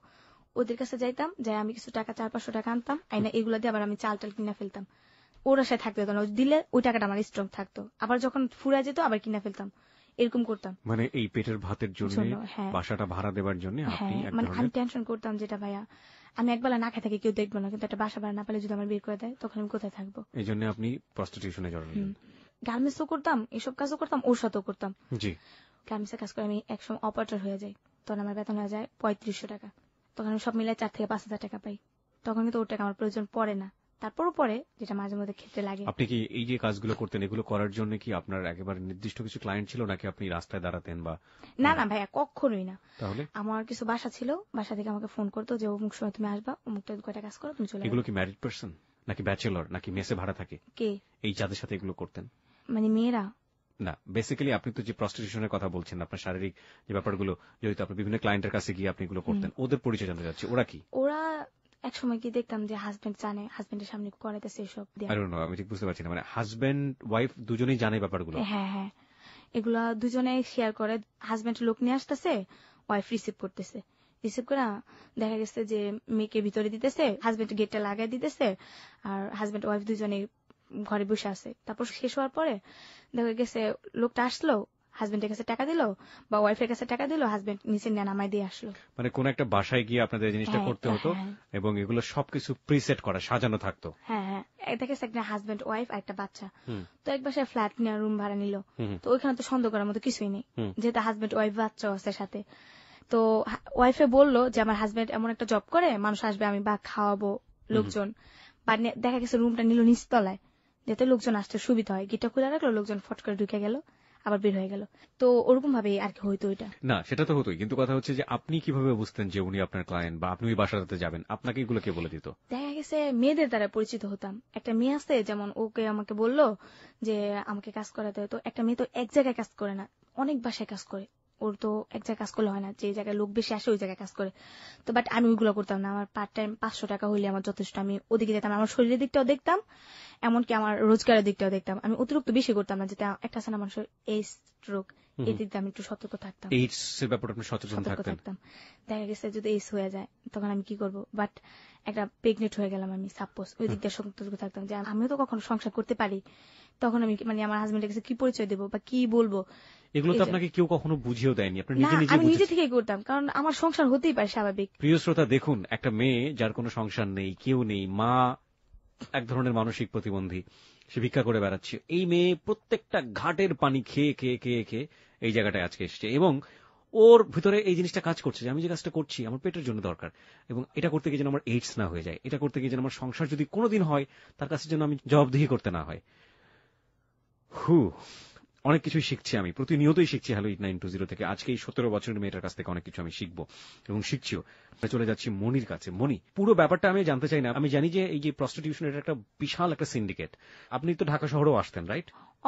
ওদের কাছে যাইতাম, যাই আমি কিছু টাকা 400-500 টাকা আনতাম, আইনা এগুলা দিয়ে আবার আমি চাল টাল কিনা ফেলতাম। ওরা সাথে থাকতে হতো না, দিলে ওই টাকাটা আমার স্ট্রং থাকতো, আবার যখন ফুরা যেত আবার কিনা ফেলতাম, এরকম করতাম। মানে এই পেটের ভাতের জন্য, হ্যাঁ বাসাটা ভাড়া দেওয়ার জন্য আপনি হ্যাঁ, মানে আমি টেনশন করতাম যেটা ভাইয়া, আমি একবেলা না খেয়ে থাকি কেউ দেখবো না, কিন্তু একটা বাসা ভাড়া না পেলে যদি আমার বের করে দেয় তখন আমি কোথায় থাকবো? এই জন্য আপনি প্রস্টিটিউশনে জড়ালেন। গার্মেন্টসও করতাম, এসব কাজও করতাম, ওর সাথেও করতাম। জি। গার্মেন্টসে কাজ করে আমি একসময় অপারেটর হয়ে যাই, তখন আমার বেতন হয়ে যায় 3500 টাকা। তখন আমি সব মিলাই 4 থেকে 5 হাজার টাকা পাই। তখন কিন্তু ওর টাকা আমার প্রয়োজন পড়ে না, তারপরও পরে, যেটা মাঝে মধ্যে ক্ষেত্রে লাগে। আপনি কি এই যে কাজগুলো করতেন, এগুলো করার জন্য কি আপনার একেবারে নির্দিষ্ট কিছু ক্লায়েন্ট ছিল, নাকি আপনি রাস্তায় দাঁড়াতেন বা? না না ভাইয়া, কখনোই না। তাহলে আমার কিছু বাসা ছিল, বাসা থেকে আমাকে ফোন করতো যে অমুক সময় তুমি আসবা, অমুকটা কয়টা কাজ করো, তুমি চলে এগুলো কি ম্যারিড পার্সন নাকি ব্যাচেলর নাকি মেসে ভাড়া থাকে? কে? এই যাদের সাথে এগুলো করতেন, মানে মেয়েরা না বেসিক্যালি আপনি তো যে প্রস্টিটিউশনের কথা বলছেন, আপনার শারীরিক যে ব্যাপারগুলো জড়িত, আপনি বিভিন্ন ক্লায়েন্টের কাছে গিয়ে আপনি এগুলো করতেন, ওদের পরিচয় জানতে চাচ্ছি, ওরা কি? ওরা এক সময় কি দেখতাম যে হাজবেন্ড জানে, হাজবেন্ডের সামনে করাইতেছে এসব। আমি ঠিক বুঝতে পারছি না, মানে হাজবেন্ড ওয়াইফ দুজনেই জানে ব্যাপারগুলো? হ্যাঁ হ্যাঁ, এগুলা দুজনে শেয়ার করে। হাজবেন্ড লোক নিয়ে আসতেছে, ওয়াইফ রিসিভ করতেছে, রিসিভ করে দেখা গেছে যে মেয়েকে ভিতরে দিতেছে, হাজবেন্ড গেটটা লাগাই দিতেছে, আর হাজবেন্ড ওয়াইফ দুজনে ঘরে বসে আছে। তারপর শেষ হওয়ার পরে দেখা গেছে লোকটা আসলো, হাজবেন্ডের কাছে টাকা দিল বা ওয়াইফের কাছে টাকা দিল, হাজবেন্ড নিচে নামাই দিয়ে আসলো। মানে কোন একটা বাসায় গিয়ে আপনাদের এই জিনিসটা করতে হতো, এবং এগুলো সবকিছু প্রিসেট করা, সাজানো থাকতো। হ্যাঁ হ্যাঁ, দেখা গেছে একটা হাজবেন্ড ওয়াইফ আর একটা বাচ্চা, তো এক বাসায় ফ্ল্যাট নিয়ে রুম ভাড়া নিল। তো ওইখানে তো সন্দেহ করার মতো কিছুই নেই, যেহেতু হাজবেন্ড ওয়াইফ বাচ্চা আছে সাথে। তো ওয়াইফে বললো যে আমার হাজবেন্ড এমন একটা জব করে, মানুষ আসবে, আমি বা খাওয়াবো লোকজন, বা দেখা গেছে রুমটা নিল নিচতলায়, যাতে লোকজন আসতে সুবিধা হয়, গেটটা খুলে রাখলো, লোকজন ফট করে ঢুকে গেল, আবার বের হয়ে গেল। তো ওরকম ভাবে আর কি হইতো ওইটা। না সেটা তো হতোই, কিন্তু কথা হচ্ছে যে আপনি কিভাবে বুঝতেন যে উনি আপনার ক্লায়েন্ট, বা আপনি ওই বাসাটাতে যাবেন, আপনাকে এগুলো কে বলে দিত? দেখা গেছে মেয়েদের দ্বারা পরিচিত হতাম। একটা মেয়ে আছে, যেমন ওকে আমাকে বললো যে আমাকে কাজ করাতে হয়। তো একটা মেয়ে তো এক জায়গায় কাজ করে না, অনেক বাসায় কাজ করে। ওর তো এক জায়গায় কাজ করলে হয় না, যে জায়গায় লোক বেশি আসে ওই জায়গায় কাজ করে। তো বাট আমি ওইগুলো করতাম না, আমার পার্ট টাইম 500 টাকা হইলে আমার যথেষ্ট। আমি ওদিকে যেতাম, আমার শরীরের দিকটাও দেখতাম এমনকি আমার রোজগারের দিকটাও দেখতাম। আমি অতিরিক্ত বেশি করতাম না, যেটা একটা আছে না মানুষের এই স্ট্রোক, এই দিকটা আমি একটু সতর্ক থাকতাম, এইডস এর ব্যাপারে আপনি সচেতন থাকতেন। দেখা গেছে যদি এইস হয়ে যায় তখন আমি কি করব, বাট একটা প্রেগনেন্ট হয়ে গেলাম আমি, সাপোজ ওই দিকটা সতর্ক থাকতাম যে আমিও তো কখনো সংসার করতে পারি, তখন আমি মানে আমার হাজবেন্ডের কাছে কি পরিচয় দেবো বা কি বলবো। এগুলো তো আপনাকে কেউ কখনো বুঝিয়েও দেয়নি, আপনি না, নিজে নিজে আমি নিজে বুঝেছেন। থেকেই করতাম, কারণ আমার সংসার হতেই পারে স্বাভাবিক। প্রিয় শ্রোতা, দেখুন একটা মেয়ে যার কোনো সংসার নেই, কেউ নেই, মা এক ধরনের মানসিক প্রতিবন্ধী, সে ভিক্ষা করে বেড়াচ্ছে, এই মেয়ে প্রত্যেকটা ঘাটের পানি খেয়ে খেয়ে খেয়ে খেয়ে এই জায়গাটায় আজকে এসছে, এবং ওর ভিতরে এই জিনিসটা কাজ করছে যে আমি যে কাজটা করছি আমার পেটের জন্য দরকার, এবং এটা করতে গিয়ে যেন আমার এইডস না হয়ে যায়, এটা করতে গিয়ে যেন আমার সংসার যদি কোনোদিন হয় তার কাছে যেন আমি জবাবদিহি করতে না হয়। অনেক কিছুই শিখছি, আমি প্রতিনিয়তই শিখছি হ্যালো 8920 থেকে। আজকে এই 17 বছরের মেয়েটার কাছ থেকে অনেক কিছু আমি শিখবো এবং শিখছিও। চলে যাচ্ছি মনির কাছে। মনি, পুরো ব্যাপারটা আমি জানতে চাই না। আমি জানি যে এই যে প্রস্টিটিউশন, এটা একটা বিশাল একটা সিন্ডিকেট। আপনি তো ঢাকা শহরেও আসতেন, রাইট?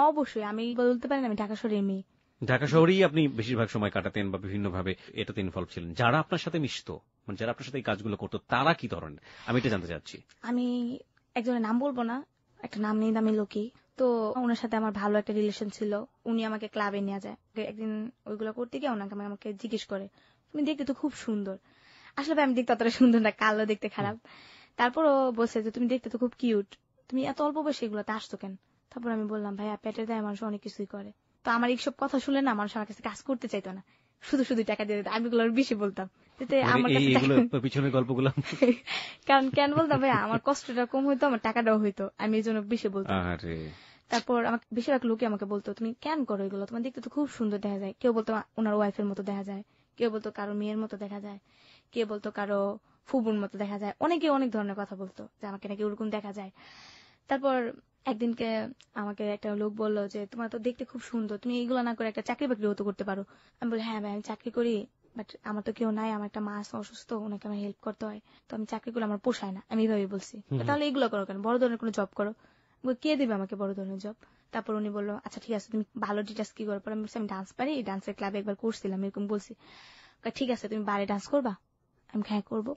অবশ্যই, আমি বলতে পারি না আমি ঢাকা শহরের মেয়ে। ঢাকা শহরেই আপনি বেশিরভাগ সময় কাটাতেন বা বিভিন্নভাবে এটাতে ইনভলভ ছিলেন। যারা আপনার সাথে মিশতো, মানে যারা আপনার সাথে এই কাজগুলো করতো, তারা কি ধরনের, আমি এটা জানতে চাচ্ছি। আমি একজনের নাম বলবো না, একটা নাম নেই দামি লোকই। তো ওনার সাথে আমার ভালো একটা রিলেশন ছিল, উনি আমাকে ক্লাবে নিয়ে যায়। একদিন ওইগুলো করতে গিয়ে ওনাকে আমাকে জিজ্ঞেস করে তুমি দেখতে তো খুব সুন্দর। আসলে ভাই আমি দেখতে অতটা সুন্দর না, কালো, দেখতে খারাপ। তারপরও বলছে যে তুমি দেখতে তো খুব কিউট, তুমি এত অল্প বয়সে এগুলোতে আসতো কেন? তারপর আমি বললাম ভাইয়া পেটের দায় মানুষ অনেক কিছুই করে। তো আমার এইসব কথা শুনে না মানুষ আমার কাছে কাজ করতে চাইতো না, শুধু শুধু টাকা দিয়ে দিত। আমি এগুলো বেশি বলতাম, যাতে আমার কাছে এইগুলো পিছনের গল্পগুলো কারণ কেন বলতাম ভাইয়া, আমার কষ্টটা কম হইতো, আমার টাকাটাও হইতো, আমি এই জন্য বেশি বলতাম। আরে তারপর আমাকে বেশিরভাগ লোকে আমাকে বলতো তুমি কেন করো এগুলো, তোমার দেখতে তো খুব সুন্দর দেখা যায়। কেউ বলতো ওনার ওয়াইফের মতো দেখা যায়, কেউ বলতো কারো মেয়ের মতো দেখা যায়, কেউ বলতো কারো ফুবুর মতো দেখা যায়, অনেকে অনেক ধরনের কথা বলতো যে আমাকে নাকি ওরকম দেখা যায়। তারপর একদিনকে আমাকে একটা লোক বললো যে তোমার তো দেখতে খুব সুন্দর, তুমি এইগুলো না করে একটা চাকরি বাকরি হতো করতে পারো। আমি বলি হ্যাঁ ভাই আমি চাকরি করি, বাট আমার তো কেউ নাই, আমার একটা মা আছে অসুস্থ, ওনাকে আমার হেল্প করতে হয়, তো আমি চাকরি করলে আমার পোষায় না। আমি এইভাবে বলছি তাহলে এগুলো করো কেন, বড় ধরনের কোনো জব করো। কে দিবে আমাকে বড় ধরনের জব? তারপর উনি বললো আচ্ছা ঠিক আছে তুমি ভালো ডিটেলস কি করো। আমি বলছি আমি ডান্স পারি, ডান্সের ক্লাবে একবার করছিলাম, এরকম বলছি। ঠিক আছে তুমি বারে ডান্স করবা? আমি হ্যাঁ করবো।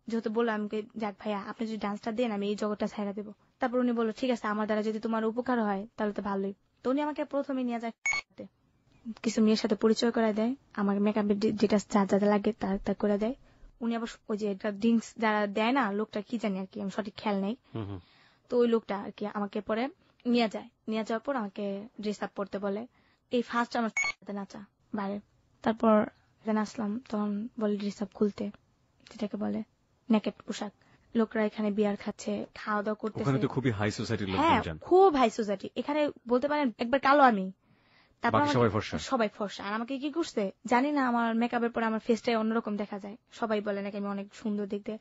যেহেতু বললো আমাকে যাক ভাইয়া আপনি যদি ডান্সটা দেন আমি এই জগৎটা ছাইড়া দেবো। তারপর উনি বললো ঠিক আছে আমার দ্বারা যদি তোমার উপকার হয় তাহলে তো ভালোই। তো উনি আমাকে প্রথমে নিয়ে যায় কিছু মেয়ের সাথে পরিচয় করা দেয়, আমার মেকআপের ডিটেলস যা যা লাগে তা করে দেয়। উনি আবার ওই যে ড্রিঙ্কস যারা দেয় না, লোকটা কি জানি আর কি, আমি সঠিক খেয়াল নেই। তো ওই লোকটা আর কি আমাকে পরে নিয়ে যায়, নিয়ে যাওয়ার পর আমাকে ড্রেস আপ করতে বলে। এই ফার্স্ট আমার সাথে নাচা বাইরে। তারপর নাচলাম, তখন বলে ড্রেস আপ খুলতে, যেটাকে বলে নেকেট পোশাক। লোকরা এখানে বিয়ার খাচ্ছে, খাওয়া দাওয়া করতেছে। ওখানে তো খুবই হাই সোসাইটির হ্যাঁ লোকজন যান। খুব হাই সোসাইটি। এখানে বলতে পারেন একবার কালো আমি, তারপর বাকি সবাই ফর্সা। সবাই ফর্সা। আর আমাকে কি করছে জানি না, আমার মেকআপের পর আমার ফেসটাই অন্যরকম দেখা যায়, সবাই বলে নাকি আমি অনেক সুন্দর দেখতে।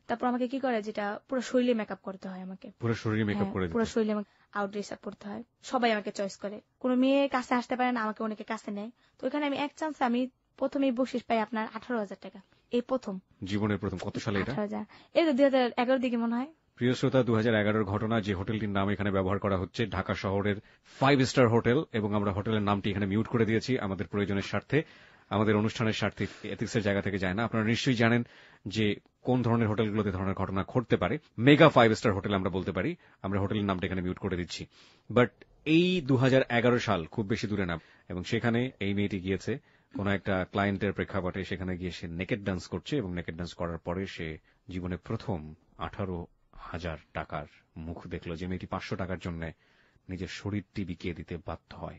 তারপর আমাকে কি করে, যেটা পুরো শরীরে মেকআপ করতে হয় আমাকে, পুরো শরীরে মেকআপ করে পুরো দিতে। শরীরে আউট ড্রেস আপ করতে হয়। সবাই আমাকে চয়েস করে, কোনো মেয়ে কাছে আসতে পারে না, আমাকে অনেকে কাছে নেয়। তো এখানে আমি এক চান্স আমি প্রথমেই বকশিস পাই আপনার 18,000 টাকা, এই প্রথম জীবনের প্রথম। কত সালে এটা? 18,000, এই তো 2011 দিকে মনে হয়। প্রিয় শ্রোতা, 2011-র ঘটনা। যে হোটেলটির নাম এখানে ব্যবহার করা হচ্ছে ঢাকা শহরের 5 স্টার হোটেল, এবং আমরা হোটেলের নামটি এখানে মিউট করে দিয়েছি আমাদের প্রয়োজনের স্বার্থে, আমাদের অনুষ্ঠানের স্বার্থে, এথিক্সের জায়গা থেকে যায় না। আপনারা নিশ্চয়ই জানেন যে কোন ধরনের হোটেলগুলোতে ধরনের ঘটনা ঘটতে পারে। মেগা 5 স্টার হোটেল আমরা বলতে পারি। আমরা হোটেলের নামটা এখানে মিউট করে দিচ্ছি। বাট এই 2011 সাল খুব বেশি দূরে না, এবং সেখানে এই মেয়েটি গিয়েছে কোন একটা ক্লায়েন্টের প্রেক্ষাপটে, সেখানে গিয়ে সে নেকেড ডান্স করছে, এবং নেকেড ডান্স করার পরে সে জীবনে প্রথম 18,000 টাকার মুখ দেখলো। যে মেয়েটি 500 টাকার জন্য নিজের শরীরটি বিকিয়ে দিতে বাধ্য হয়।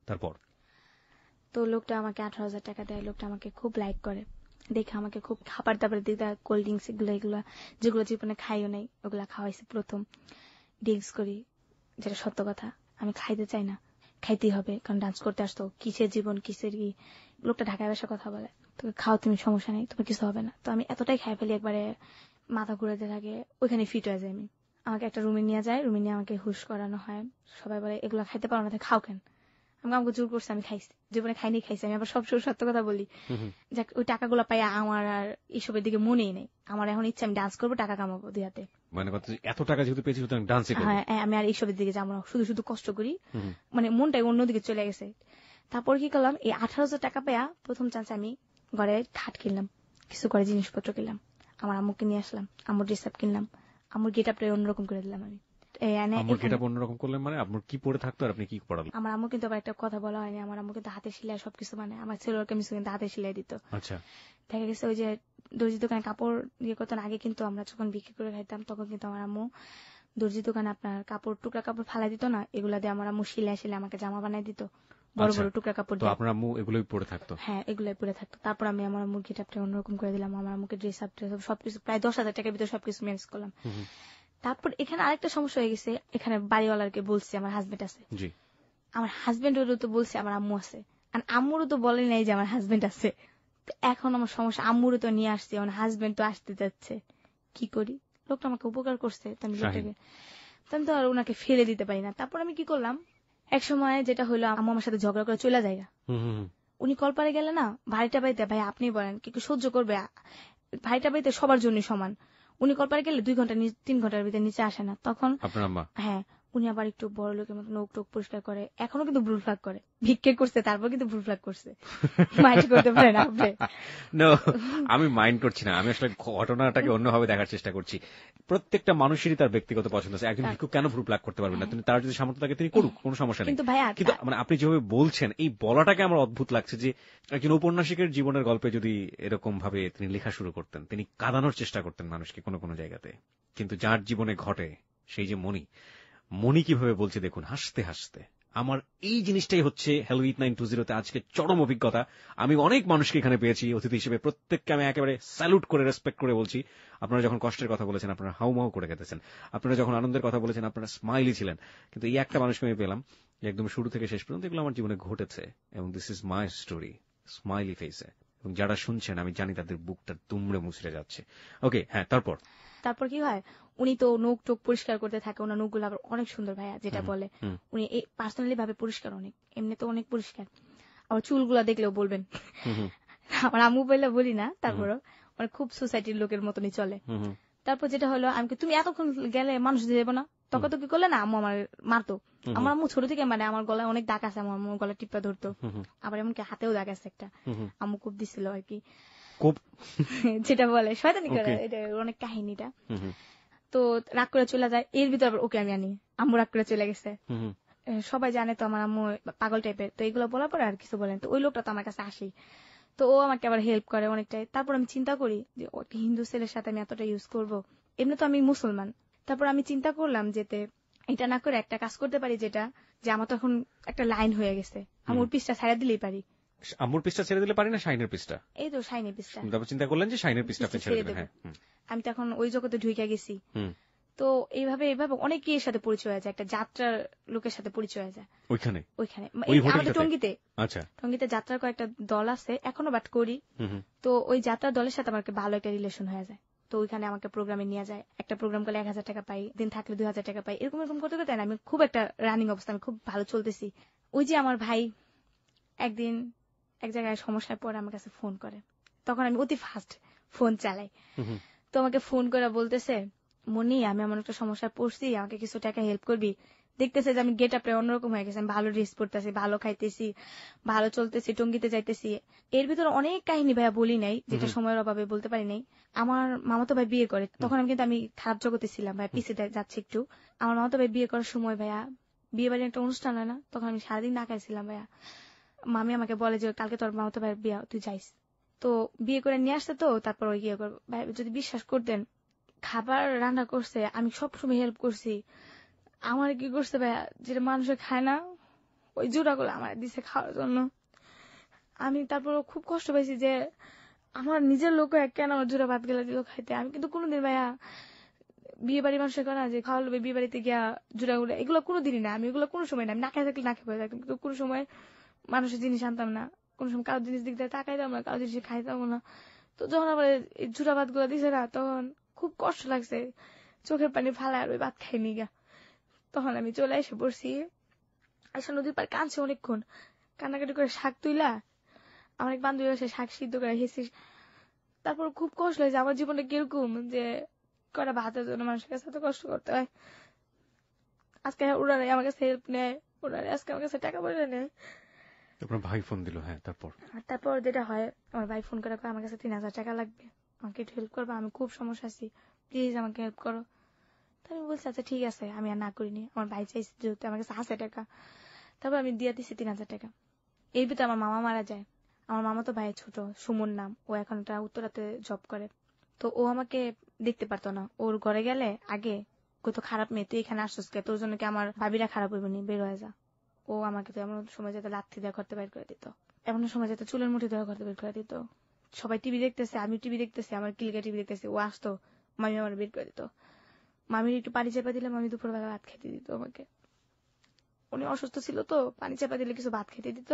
তারপর তো লোকটা আমাকে 18,000 টাকা দেয়, লোকটা আমাকে খুব লাইক করে, দেখে আমাকে খুব খাবার দাবার দিকে, কোল্ড ড্রিঙ্কস এগুলো এগুলো যেগুলো জীবনে খাইও নাই ওগুলা খাওয়াইছে প্রথম। ড্রিঙ্কস করি, যেটা সত্য কথা, আমি খাইতে চাই না, খাইতেই হবে, কারণ ডান্স করতে আসতো, কিসের জীবন কিসের কি। লোকটা ঢাকায় ভাষা কথা বলে, তুমি খাও, তুমি সমস্যা নেই, তোমার কিছু হবে না। তো আমি এতটাই খাই ফেলি, একবারে মাথা ঘুরাতে থাকে, ওইখানে ফিট হয়ে যায়। আমি আমাকে একটা রুমে নিয়ে যায়, রুমে নিয়ে আমাকে হুশ করানো হয়। সবাই বলে এগুলো খাইতে পারো না, খাও কেন? আমাকে জোর করছে, আমি খাইছি, জীবনে খাইনি, খাইছি। আমি আবার সবসময় সত্য কথা বলি। যাক ওই টাকাগুলো পাই আমার আর এইসবের দিকে মনেই নেই। আমার এখন ইচ্ছা আমি ডান্স করবো, টাকা কামাবো দুই হাতে। মানে কথা, এত টাকা যেহেতু পেয়েছি সুতরাং ডান্সই করব। হ্যাঁ আমি আর এইসবের দিকে যাবো না, শুধু শুধু কষ্ট করি, মানে মনটাই অন্যদিকে চলে গেছে। তারপর কি করলাম, এই 18,000 টাকা পেয়া প্রথম চান্স আমি ঘরে খাট কিনলাম, কিছু করে জিনিসপত্র কিনলাম, আমার আম্মুকে নিয়ে আসলাম, আম্মুর ড্রেস আপ কিনলাম, আম্মুর গেট আপটা অন্যরকম করে দিলাম আমি। আম্মুর গেটআপ অন্যরকম করলেন মানে আম্মুর কি পরে থাকতো আর আপনি কি পড়ালেন? আমার আম্মু কিন্তু আবার একটা কথা বলা হয়নি, আমার আম্মু কিন্তু হাতে সেলাই সবকিছু, মানে আমার ছেলের কামিজ কিন্তু হাতে সেলাই দিত। আচ্ছা। দেখা গেছে ওই যে দর্জি দোকানে কাপড় ইয়ে করতেন আগে, কিন্তু আমরা যখন বিক্রি করে খাইতাম তখন কিন্তু আমার আম্মু দর্জি দোকানে আপনার কাপড় টুকরা কাপড় ফালাই দিত না, এগুলা দিয়ে আমার আম্মু সিলাই সিলাই আমাকে জামা বানাই দিত, বড় বড় টুকরা কাপড় তো দিয়ে। আপনার আম্মু এগুলোই পরে থাকতো? হ্যাঁ, এগুলাই পরে থাকতো। তারপর আমি আমার আম্মুর গেটআপটা অন্যরকম করে দিলাম, আমার আম্মুকে ড্রেস আপ সবকিছু প্রায় 10,000 টাকার ভিতরে সবকিছু ম্যানেজ করলাম। তারপর এখানে আরেকটা সমস্যা হয়ে গেছে, এখানে বাড়িওয়ালাকে বলছি আমার হাজবেন্ড আছে, জি। আমার হাজবেন্ডেরও তো বলছে আমার আম্মু আছে, আর আম্মুরও তো বলে নাই যে আমার হাজবেন্ড আছে। তো এখন আমার সমস্যা, আম্মুরও তো নিয়ে আসছি, আমার হাজবেন্ড তো আসতে যাচ্ছে, কি করি? লোকটা আমাকে উপকার করছে, তো আমি লোকটাকে তো আর ওনাকে ফেলে দিতে পারি না। তারপর আমি কি করলাম, এক সময় যেটা হলো, আম্মু আমার সাথে ঝগড়া করে চলে যায়। উনি কলপারে গেলে না, ভাইটা বাড়িতে, ভাই আপনি বলেন কি সহ্য করবে? ভাইটা বাড়িতে সবার জন্য সমান, উনি কলপারে গেলে 2 ঘন্টা 3 ঘন্টার ভিতরে নিচে আসে না, তখন আপনার আম্মা? হ্যাঁ, উনি আবার একটু বড় লোকের মতো নোক টোক পরিষ্কার করে, এখনো কিন্তু ভুল ফ্লাগ করে, ভিক্ষে করছে তারপর কিন্তু ভুল ফ্লাগ করছে। মাইন্ড করতে পারে না আপনি? নো, আমি মাইন্ড করছি না, আমি আসলে ঘটনাটাকে অন্যভাবে দেখার চেষ্টা করছি। প্রত্যেকটা মানুষেরই তার ব্যক্তিগত পছন্দ আছে, একজন ভিক্ষুক কেন ভুল প্লাগ করতে পারবেন না? তিনি তার যদি সামর্থ্য থাকে তিনি করুক, কোনো সমস্যা নেই। কিন্তু ভাইয়া, কিন্তু মানে আপনি যেভাবে বলছেন এই বলাটাকে আমার অদ্ভুত লাগছে যে একজন ঔপন্যাসিকের জীবনের গল্পে যদি এরকম ভাবে তিনি লেখা শুরু করতেন, তিনি কাঁদানোর চেষ্টা করতেন মানুষকে কোনো কোনো জায়গাতে, কিন্তু যার জীবনে ঘটে সেই যে মনি কিভাবে বলছে দেখুন, হাসতে হাসতে। আমার এই জিনিসটাই হচ্ছে হ্যালো উইথ 920 তে আজকে চরম অভিজ্ঞতা। আমি অনেক মানুষকে এখানে পেয়েছি অতিথি হিসেবে, প্রত্যেককে আমি একেবারে স্যালুট করে রেসপেক্ট করে বলছি। আপনারা যখন কষ্টের কথা বলেছেন আপনারা হাউমাউ করে গেতেছেন, আপনারা যখন আনন্দের কথা বলেছেন আপনারা স্মাইলি ছিলেন, কিন্তু এই একটা মানুষকে আমি পেলাম একদম শুরু থেকে শেষ পর্যন্ত এগুলো আমার জীবনে ঘটেছে, এবং this is my story, smiley ফেসে। এবং যারা শুনছেন আমি জানি তাদের বুকটা দুমড়ে মুচড়ে যাচ্ছে। ওকে, হ্যাঁ, তারপর কি হয়, উনি তো নোক টোক পরিষ্কার করতে থাকে, ওনার নোকগুলো আবার অনেক সুন্দর ভাইয়া, যেটা বলে উনি পার্সোনালি ভাবে পরিষ্কার, অনেক এমনি তো অনেক পরিষ্কার, আবার চুলগুলা দেখলেও বলবেন। আমার আম্মু বললে বলি না, তারপরও মানে খুব সোসাইটির লোকের মতনই চলে। তারপর যেটা হলো, আমি তুমি এতক্ষণ গেলে মানুষ যাবো না, তখন তো কি করলে না, আম্মু আমার মারতো। আমার আম্মু ছোট থেকে মানে আমার গলায় অনেক দাগ আছে, আমার আম্মু গলা টিপা ধরতো, আবার এমনকি হাতেও দাগ আছে একটা, আম্মু খুব দিছিল আর কি, যেটা বলে শয়তানি করে, এটা অনেক কাহিনীটা। তো রাগ করে চলে যায়, এর ভিতর আবার ওকে আমি আনি, আম্মু রাগ করে চলে গেছে। সবাই জানে তো আমার আম্মু পাগল টাইপের, তো এগুলো বলার পরে আর কিছু বলেন, তো ওই লোকটা তো আমার কাছে আসেই, তো ও আমাকে আবার হেল্প করে অনেকটাই। তারপর আমি চিন্তা করি যে একটা হিন্দু ছেলের সাথে আমি এতটা ইউজ করব, এমনি তো আমি মুসলমান। তারপর আমি চিন্তা করলাম যেতে এটা না করে একটা কাজ করতে পারি, যেটা যে আমার তখন একটা লাইন হয়ে গেছে, আমি ওর পিসটা ছাড়া দিলেই পারি। আম্মুর পিসটা ছেড়ে দিলে পারি না, শাইনের পিসটা? এই তো শাইনের পিসটা। তারপর চিন্তা করলেন যে শাইনের পিসটা আপনি ছেড়ে দেবেন। আমি তখন ওই জগতে ঢুকে গেছি। তো এইভাবে অনেকের সাথে পরিচয় হয়ে যায়, একটা যাত্রার লোকের সাথে পরিচয় হয়ে যায় ওইখানে আমাদের টঙ্গীতে। আচ্ছা, টঙ্গীতে যাত্রার কয়েকটা দল আছে এখনো, বাট করি। তো ওই যাত্রার দলের সাথে আমার ভালো একটা রিলেশন হয়ে যায়, তো ওইখানে আমাকে প্রোগ্রামে নিয়ে যায়, একটা প্রোগ্রাম করলে 1,000 টাকা পাই, দিন থাকলে 2,000 টাকা পাই, এরকম এরকম করতে করতে আমি খুব একটা রানিং অবস্থা, আমি খুব ভালো চলতেছি। ওই যে আমার ভাই একদিন এক জায়গায় সমস্যায় পড়ে আমার কাছে ফোন করে, তখন আমি অতি ফাস্ট ফোন চালাই, তো আমাকে ফোন করে বলতেছে, মনি আমি এমন একটা সমস্যায় পড়ছি, আমাকে কিছু টাকা হেল্প করবি? দেখতেছে যে আমি গেট আপটা অন্যরকম হয়ে গেছে, আমি ভালো ড্রেস পরতেছি, ভালো খাইতেছি, ভালো চলতেছি, টঙ্গিতে যাইতেছি। এর ভিতরে অনেক কাহিনী ভাইয়া বলি নাই, যেটা সময়ের অভাবে বলতে পারি নাই। আমার মামাতো ভাই বিয়ে করে, তখন আমি খারাপ জগতে ছিলাম ভাই, পিছিয়ে যাচ্ছে একটু। আমার মামাতো ভাই বিয়ে করার সময় ভাইয়া, বিয়ে বাড়ির একটা অনুষ্ঠান হয় না, তখন আমি সারাদিন না খাইছিলাম ভাইয়া। মামি আমাকে বলে যে কালকে তোর মামাতো ভাইয়ের বিয়ে, তুই যাইস। তো বিয়ে করে নিয়ে আসতে, তো তারপর ওই ইয়ে করবো ভাই, যদি বিশ্বাস করতেন খাবার রান্না করছে, আমি সবসময় হেল্প করছি। আমার কি করছে ভাইয়া, যেটা মানুষে খায় না, ওই জোড়াগুলো আমার দিছে খাওয়ার জন্য। আমি তারপর খুব কষ্ট পাইছি যে আমার নিজের লোক কেন আমার জোড়া ভাত গেলা দিল খাইতে। আমি কিন্তু কোনোদিন ভাইয়া বিয়ে বাড়ি মানুষের করা যে খাওয়া লোবে বিয়ে বাড়িতে গিয়া জোড়াগুলো, এগুলো কোনোদিনই না, আমি এগুলো কোনো সময় না, আমি না খাই থাকলে না খেয়ে থাকতাম, কিন্তু কোনো সময় মানুষের জিনিস আনতাম না, কোনো সময় কারো জিনিস দিক দিয়ে তাকাইতাম না, কারো জিনিস খাইতাম না। তো যখন আবার এই জোড়া ভাত গুলা দিছে না, তখন খুব কষ্ট লাগছে, চোখের পানি ফালা, আর ওই ভাত খাইনি গা। তখন আমি চলে এসে পড়ছি, এসে নদীর পার কাঁদছে অনেকক্ষণ, কান্নাকাটি করে শাক তুইলা আমার এক বান্ধবী এসে শাক সিদ্ধ করে খেয়েছি। তারপর খুব কষ্ট লাগছে, আমার জীবনে কিরকম যে কটা ভাতের জন্য মানুষের কাছে এত কষ্ট করতে হয়। আজকে ওনারা আমার কাছে হেল্প নেয়, ওনারা আজকে আমার কাছে টাকা পয়সা নেয়। আপনার ভাই ফোন দিল? হ্যাঁ, তারপর যেটা হয়, আমার ভাই ফোন করে আমার কাছে 3,000 টাকা লাগবে, আমাকে একটু হেল্প করবে, আমি খুব সমস্যা আছি, প্লিজ আমাকে হেল্প করো। তো আমি বলছি আচ্ছা ঠিক আছে, আমি আর না করিনি। আমার ভাই চাইছে যেহেতু আমার কাছে আছে টাকা, তারপর আমি দিয়ে দিচ্ছি 3,000 টাকা। এর ভিতরে আমার মামা মারা যায়। আমার মামা তো ভাই ছোট, সুমন নাম, ও এখন একটা উত্তরাতে জব করে। তো ও আমাকে দেখতে পারতো না, ওর ঘরে গেলে আগে কত খারাপ মেয়ে, তুই এখানে আসছিস কে, তোর জন্য কি আমার ভাবিরা খারাপ হইব নি, বের হয়ে যা। ও আমাকে তো এমন সময় যেতে লাথি দেওয়া করতে বের করে দিত, এমন সময় যেতে চুলের মুঠি দেওয়া করতে বের করে দিত। সবাই টিভি দেখতেছে, আমি টিভি দেখতেছি, আমার কিলিকা টিভি দেখতেছি, ও আসতো, মামি আমার বের করে দিত। মামির একটু পানি চেপা দিলে মামি দুপুরবেলা ভাত খেতে দিত আমাকে। উনি অসুস্থ ছিল তো, পানি চেপা দিলে কিছু ভাত খেতে দিত,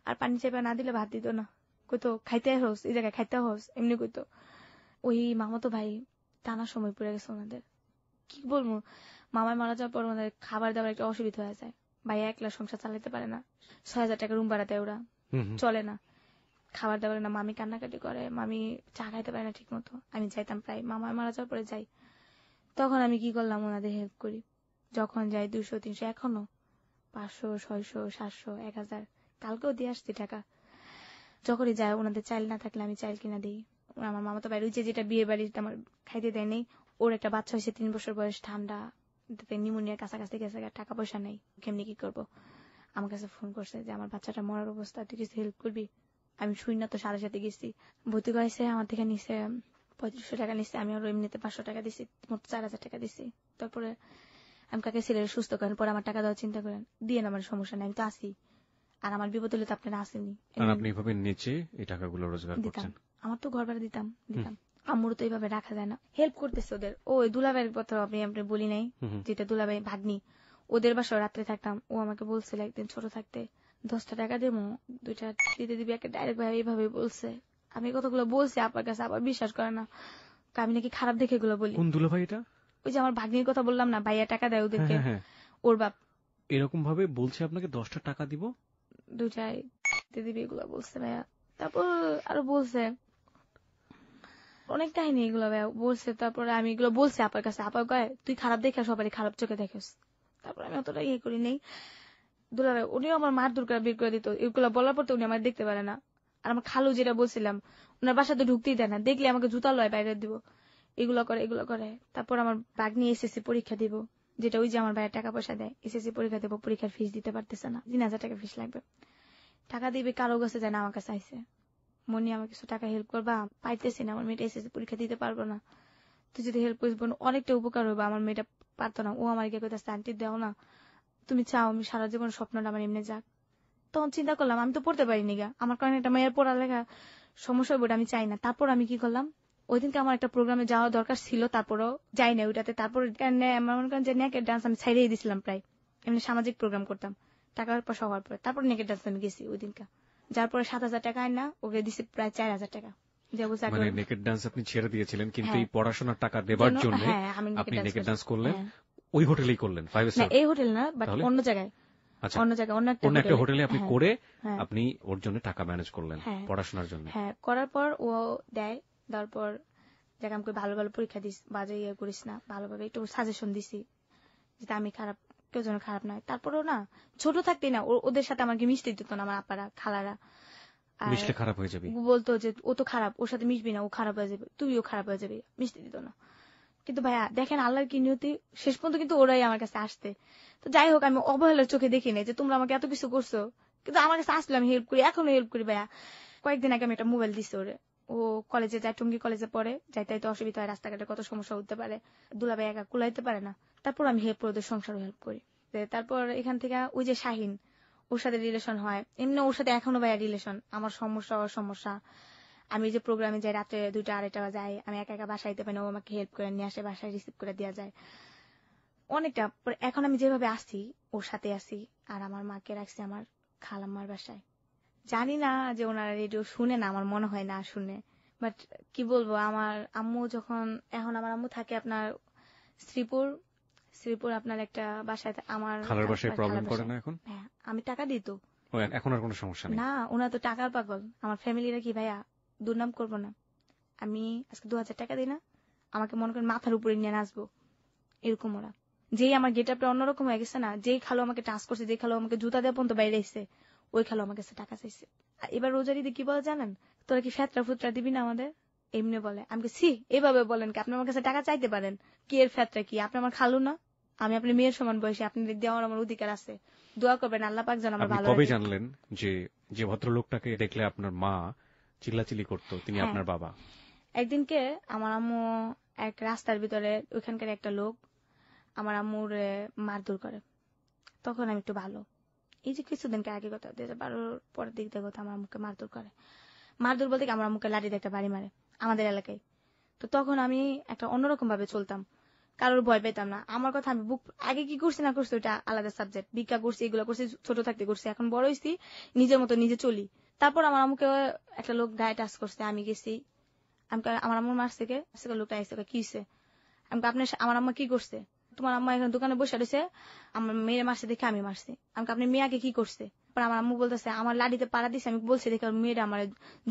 আর পানি চেপা না দিলে ভাত দিত না। কইতো খাইতে হোস, এই জায়গায় খাইতে হোস, এমনি কইতো। ওই মামাতো ভাই টানা সময় পড়ে গেছে ওনাদের। কি বলবো, মামার মারা যাওয়ার পর ওনাদের খাবার দাবার একটা অসুবিধা হয়ে যায়। ভাইয়া একলা সংসার চালাতে পারে না, 6,000 টাকা রুম ভাড়া দেয় ওরা, চলে না। খাবার দাবার না, মামি কান্নাকাটি করে, মামি চা খাইতে পারে না ঠিক মতো। আমি যাইতাম প্রায়, মামার মারা যাওয়ার পরে যাই। তখন আমি কি করলাম, ওনাদের হেল্প করি। যখন যাই 200, 300, এখনো 500, 600, 700, 1,000, কালকেও দিয়ে আসছি টাকা। যখনই যায় ওনাদের চাইল না থাকলে আমি চাইল কিনা দিই। আমার মামা তো বাইরে যেটা বিয়ে বাড়িতে আমার খাইতে দেয় নেই, ওর একটা বাচ্চা হয়েছে 3 বছর বয়স, ঠান্ডা, নিউমোনিয়ার কাছাকাছি গেছে, টাকা পয়সা নেই, কেমনি কি করবো। আমার কাছে ফোন করছে যে আমার বাচ্চাটা মরার অবস্থা, তুই কিছু হেল্প করবি। আমি শুই না তো, সাথে গেছি, ভর্তি করাইছে, আমার থেকে নিচে 3500 টাকা নিচ্ছে, আমি আরো এমনিতে 500 টাকা দিছি, মোট 4,000 টাকা দিছি। তারপরে আমি কাকে ছেলের সুস্থ করেন, পরে আমার টাকা দেওয়ার চিন্তা করেন, দিয়ে না, আমার সমস্যা নেই, আমি তো আসি, আর আমার বিপদ হলে তো আপনারা আসেনি। আর আপনি এভাবে নিচে এই টাকাগুলো রোজগার করছেন? আমার তো ঘর ভাড়া দিতাম। আম্মুর তো এইভাবে রাখা যায় না, হেল্প করতেছে ওদের। ও দুলাভাইয়ের কথা আপনি বলি নাই, যেটা দুলাভাই ভাগ্নি, ওদের বাসায় রাত্রে থাকতাম। ও আমাকে বলছিল একদিন ছোট থাকতে, 10টা টাকা দেবো, 2টা দিতে দিবি, একটা ডাইরেক্ট ভাই এইভাবে বলছে। আমি কথাগুলো বলছি আপনার কাছে, আবার বিশ্বাস করে না, আমি নাকি খারাপ দেখে এগুলো বলি। কোন দুলাভাই এটা? ওই যে আমার ভাগ্নির কথা বললাম না, ভাইয়া টাকা দেয় ওদেরকে, ওর বাপ এরকম ভাবে বলছে আপনাকে 10টা টাকা দিব, 2টায় দিতে দিবি, এগুলো বলছে ভাইয়া। তারপর আরো বলছে অনেক কাহিনী, এগুলো ভাইয়া বলছে। তারপরে আমি এগুলো বলছি আপার কাছে, আপা কয় তুই খারাপ দেখে সবারই খারাপ চোখে দেখিস। তারপর আমি অতটা ইয়ে করি নেই। দুলাভাই উনিও আমার মার দূর করে বের করে দিত, এগুলো বলার পর তো উনি আমার দেখতে পারে না। আর আমার খালু যেটা বলছিলাম, ওনার বাসাতে ঢুকতেই দেয় না, দেখলে আমাকে জুতা লয় বাইরে দিব, এগুলো করে। তারপর আমার ভাগ্নি এসএসসি পরীক্ষা দিব, যেটা ওই যে আমার ভাইয়ের টাকা পয়সা দেয়, এসএসসি পরীক্ষা দেবো, পরীক্ষার ফিস দিতে পারতেছে না, 3,000 টাকা ফিস লাগবে। টাকা দিবে কারো কাছে যায় না, আমার কাছে আইসে, মনি আমার কিছু টাকা হেল্প করবা, পাইতেছি না, আমার মেয়েটা এসএসসি পরীক্ষা দিতে পারবো না, তুই যদি হেল্প করিস বোন অনেকটা উপকার হবে। আমার মেয়েটা পারতো না, ও আমার গিয়ে কইতাছে আন্টি দেও না, তুমি চাও আমি সারা জীবন স্বপ্নটা আমার এমনি যাক। তখন চিন্তা করলাম আমি তো পড়তে পারিনি গা, আমার কারণে একটা মেয়ের পড়ালেখা সমস্যা হবে, আমি চাই না। তারপর আমি কি করলাম, ওই দিনকে আমার একটা প্রোগ্রামে যাওয়া দরকার ছিল, তারপরও যাই না ওইটাতে। তারপর মনে করেন যে নেকের ডান্স আমি ছাইড়েই দিছিলাম প্রায়, এমনি সামাজিক প্রোগ্রাম করতাম টাকার পয়সা হওয়ার পর। তারপর নেকের ডান্স আমি গেছি ওই দিনকা, যার পরে 7,000 টাকা আয় না, ওকে দিছি প্রায় 4,000 টাকা। মানে নেকেড ডান্স আপনি ছেড়ে দিয়েছিলেন, কিন্তু এই পড়াশোনার টাকা দেবার জন্য আপনি নেকেড ডান্স করলেন। ওই হোটেলেই করলেন? 5 স্টার? এই হোটেল না, বাট অন্য জায়গায়, অন্য একটা হোটেলে আপনি করে আপনি ওর জন্য টাকা ম্যানেজ করলেন পড়াশোনার জন্য। হ্যাঁ, করার পর ও দেয়, তারপর যাকে আমাকে ভালো ভালো পরীক্ষা দিস, বাজে ইয়ে করিস না, ভালোভাবে একটু সাজেশন দিছি যেটা আমি খারাপ, কেউ যেন খারাপ নয়। তারপরও না, ছোট থাকতেই না ওদের সাথে আমাকে মিশতে দিত না, আমার আপারা খালারা। মিশলে খারাপ হয়ে যাবে বলতো যে ও তো খারাপ, ওর সাথে মিশবি না, ও খারাপ হয়ে যাবে, তুইও খারাপ হয়ে যাবে, মিশতে দিত না। কিন্তু ভাইয়া দেখেন আল্লাহর কি নিয়তি, শেষ পর্যন্ত কিন্তু ওরাই আমার কাছে আসতে। তো যাই হোক, আমি অবহেলার চোখে দেখি নাই যে তোমরা আমাকে এত কিছু করছো, কিন্তু আমার কাছে আসলে আমি হেল্প করি, এখনো হেল্প করি ভাইয়া। কয়েকদিন আগে আমি একটা মোবাইল দিছি ওরে, ও কলেজে যায়, টঙ্গী কলেজে পড়ে, যাইতে তো অসুবিধা হয়, রাস্তাঘাটে কত সমস্যা হতে পারে, দুলাভাই একা কুলাইতে পারে না। তারপর আমি হেল্প করে ওদের সংসারও হেল্প করি। তারপর এখান থেকে ওই যে শাহিন, ওর সাথে রিলেশন হয়, এমনি ওর সাথে এখনো ভাইয়া রিলেশন, আমার সমস্যা ওর সমস্যা। আমি যে প্রোগ্রামে যাই রাত্রে 2টা 2:30 যাই, আমি একা একা বাসাইতে পারি না, ও আমাকে হেল্প করে নিয়ে আসে, বাসায় রিসিভ করে দেওয়া যায় অনেকটা। এখন আমি যেভাবে আসি ওর সাথে আসি, আর আমার মাকে রাখছি আমার খালাম্মার বাসায়। জানি না যে ওনারা রেডিও শুনে না, আমার মনে হয় না শুনে, বাট কি বলবো, আমার আম্মু যখন, এখন আমার আম্মু থাকে আপনার শ্রীপুর আপনার একটা বাসায়, আমার খালার বাসায় প্রবলেম করে না এখন? হ্যাঁ, আমি টাকা দিই তো, এখন আর কোনো সমস্যা নেই না, ওনারা তো টাকার পাগল। আমার ফ্যামিলিরা কি ভাইয়া দুর্নাম করবো না, আমি আজকে 2,000 টাকা দিই না, আমাকে মনে করেন মাথার উপরে নিয়ে নাচবো, এরকম ওরা। যেই আমার গেট আপটা অন্যরকম হয়ে গেছে না, যেই খালো আমাকে টাচ করছে, যেই খালো আমাকে জুতা দিয়ে পর্যন্ত বাইরে এসছে, ওই খালো আমার কাছে টাকা চাইছে। আর এবার রোজার ঈদে কি বলে জানেন, তোরা কি ফেতরা ফুতরা দিবি না আমাদের? এমনি বলে। আমি সি এইভাবে বলেন কি? আপনি আমার কাছে টাকা চাইতে পারেন, কি এর ফ্যাটটা কি? আপনি আমার খালু না? আমি আপনার মেয়ের সমান বয়সী, আপনি দেওয়ার আমার অধিকার আছে। দোয়া করবেন আল্লাহ পাক যেন আমার আপনি ভালো কবে রাখে। জানলেন যে যে ভদ্রলোকটাকে দেখলে আপনার মা চিল্লাচিল্লি করতো তিনি হ্যাঁ, আপনার বাবা? একদিনকে আমার আম্মু এক রাস্তার ভিতরে ওইখানকার একটা লোক আমার আম্মুর মারধর করে। তখন আমি একটু ভালো, এই যে কিছুদিনকে আগে কথা, 2012 পরের দিক দিয়ে কথা, আমার আম্মুকে মারধর করে। মারধর বলতে কি, আমার আম্মুকে লাঠি দিয়ে একটা বাড়ি মারে আমাদের এলাকায়। তো তখন আমি একটা অন্যরকম ভাবে চলতাম, কারোর ভয় পেতাম না। আমার কথা আমি বুক, আগে কি করছি না করছি ওটা আলাদা সাবজেক্ট, ভিক্ষা করছি, এগুলো করছি, ছোট থাকতে করছি, এখন বড় হয়েছি, নিজের মতো নিজে চলি। তারপর আমার আম্মুকে একটা লোক গায়ে টাচ করছে, আমি গেছি, আমার আম্মুর মারছে কে, লোকটা আইসে, কি হয়েছে? আপনার আমার আম্মা কি করছে? তোমার আম্মা এখন দোকানে বসে রয়েছে, আমার মেয়ের মারছে দেখে আমি মারছি। আপনি মেয়েকে কি করছে? পরে আমার আম্মু বলতেছে আমার লাঠিতে পাড়া দিছে, আমি বলছি দেখে মেয়েরা আমার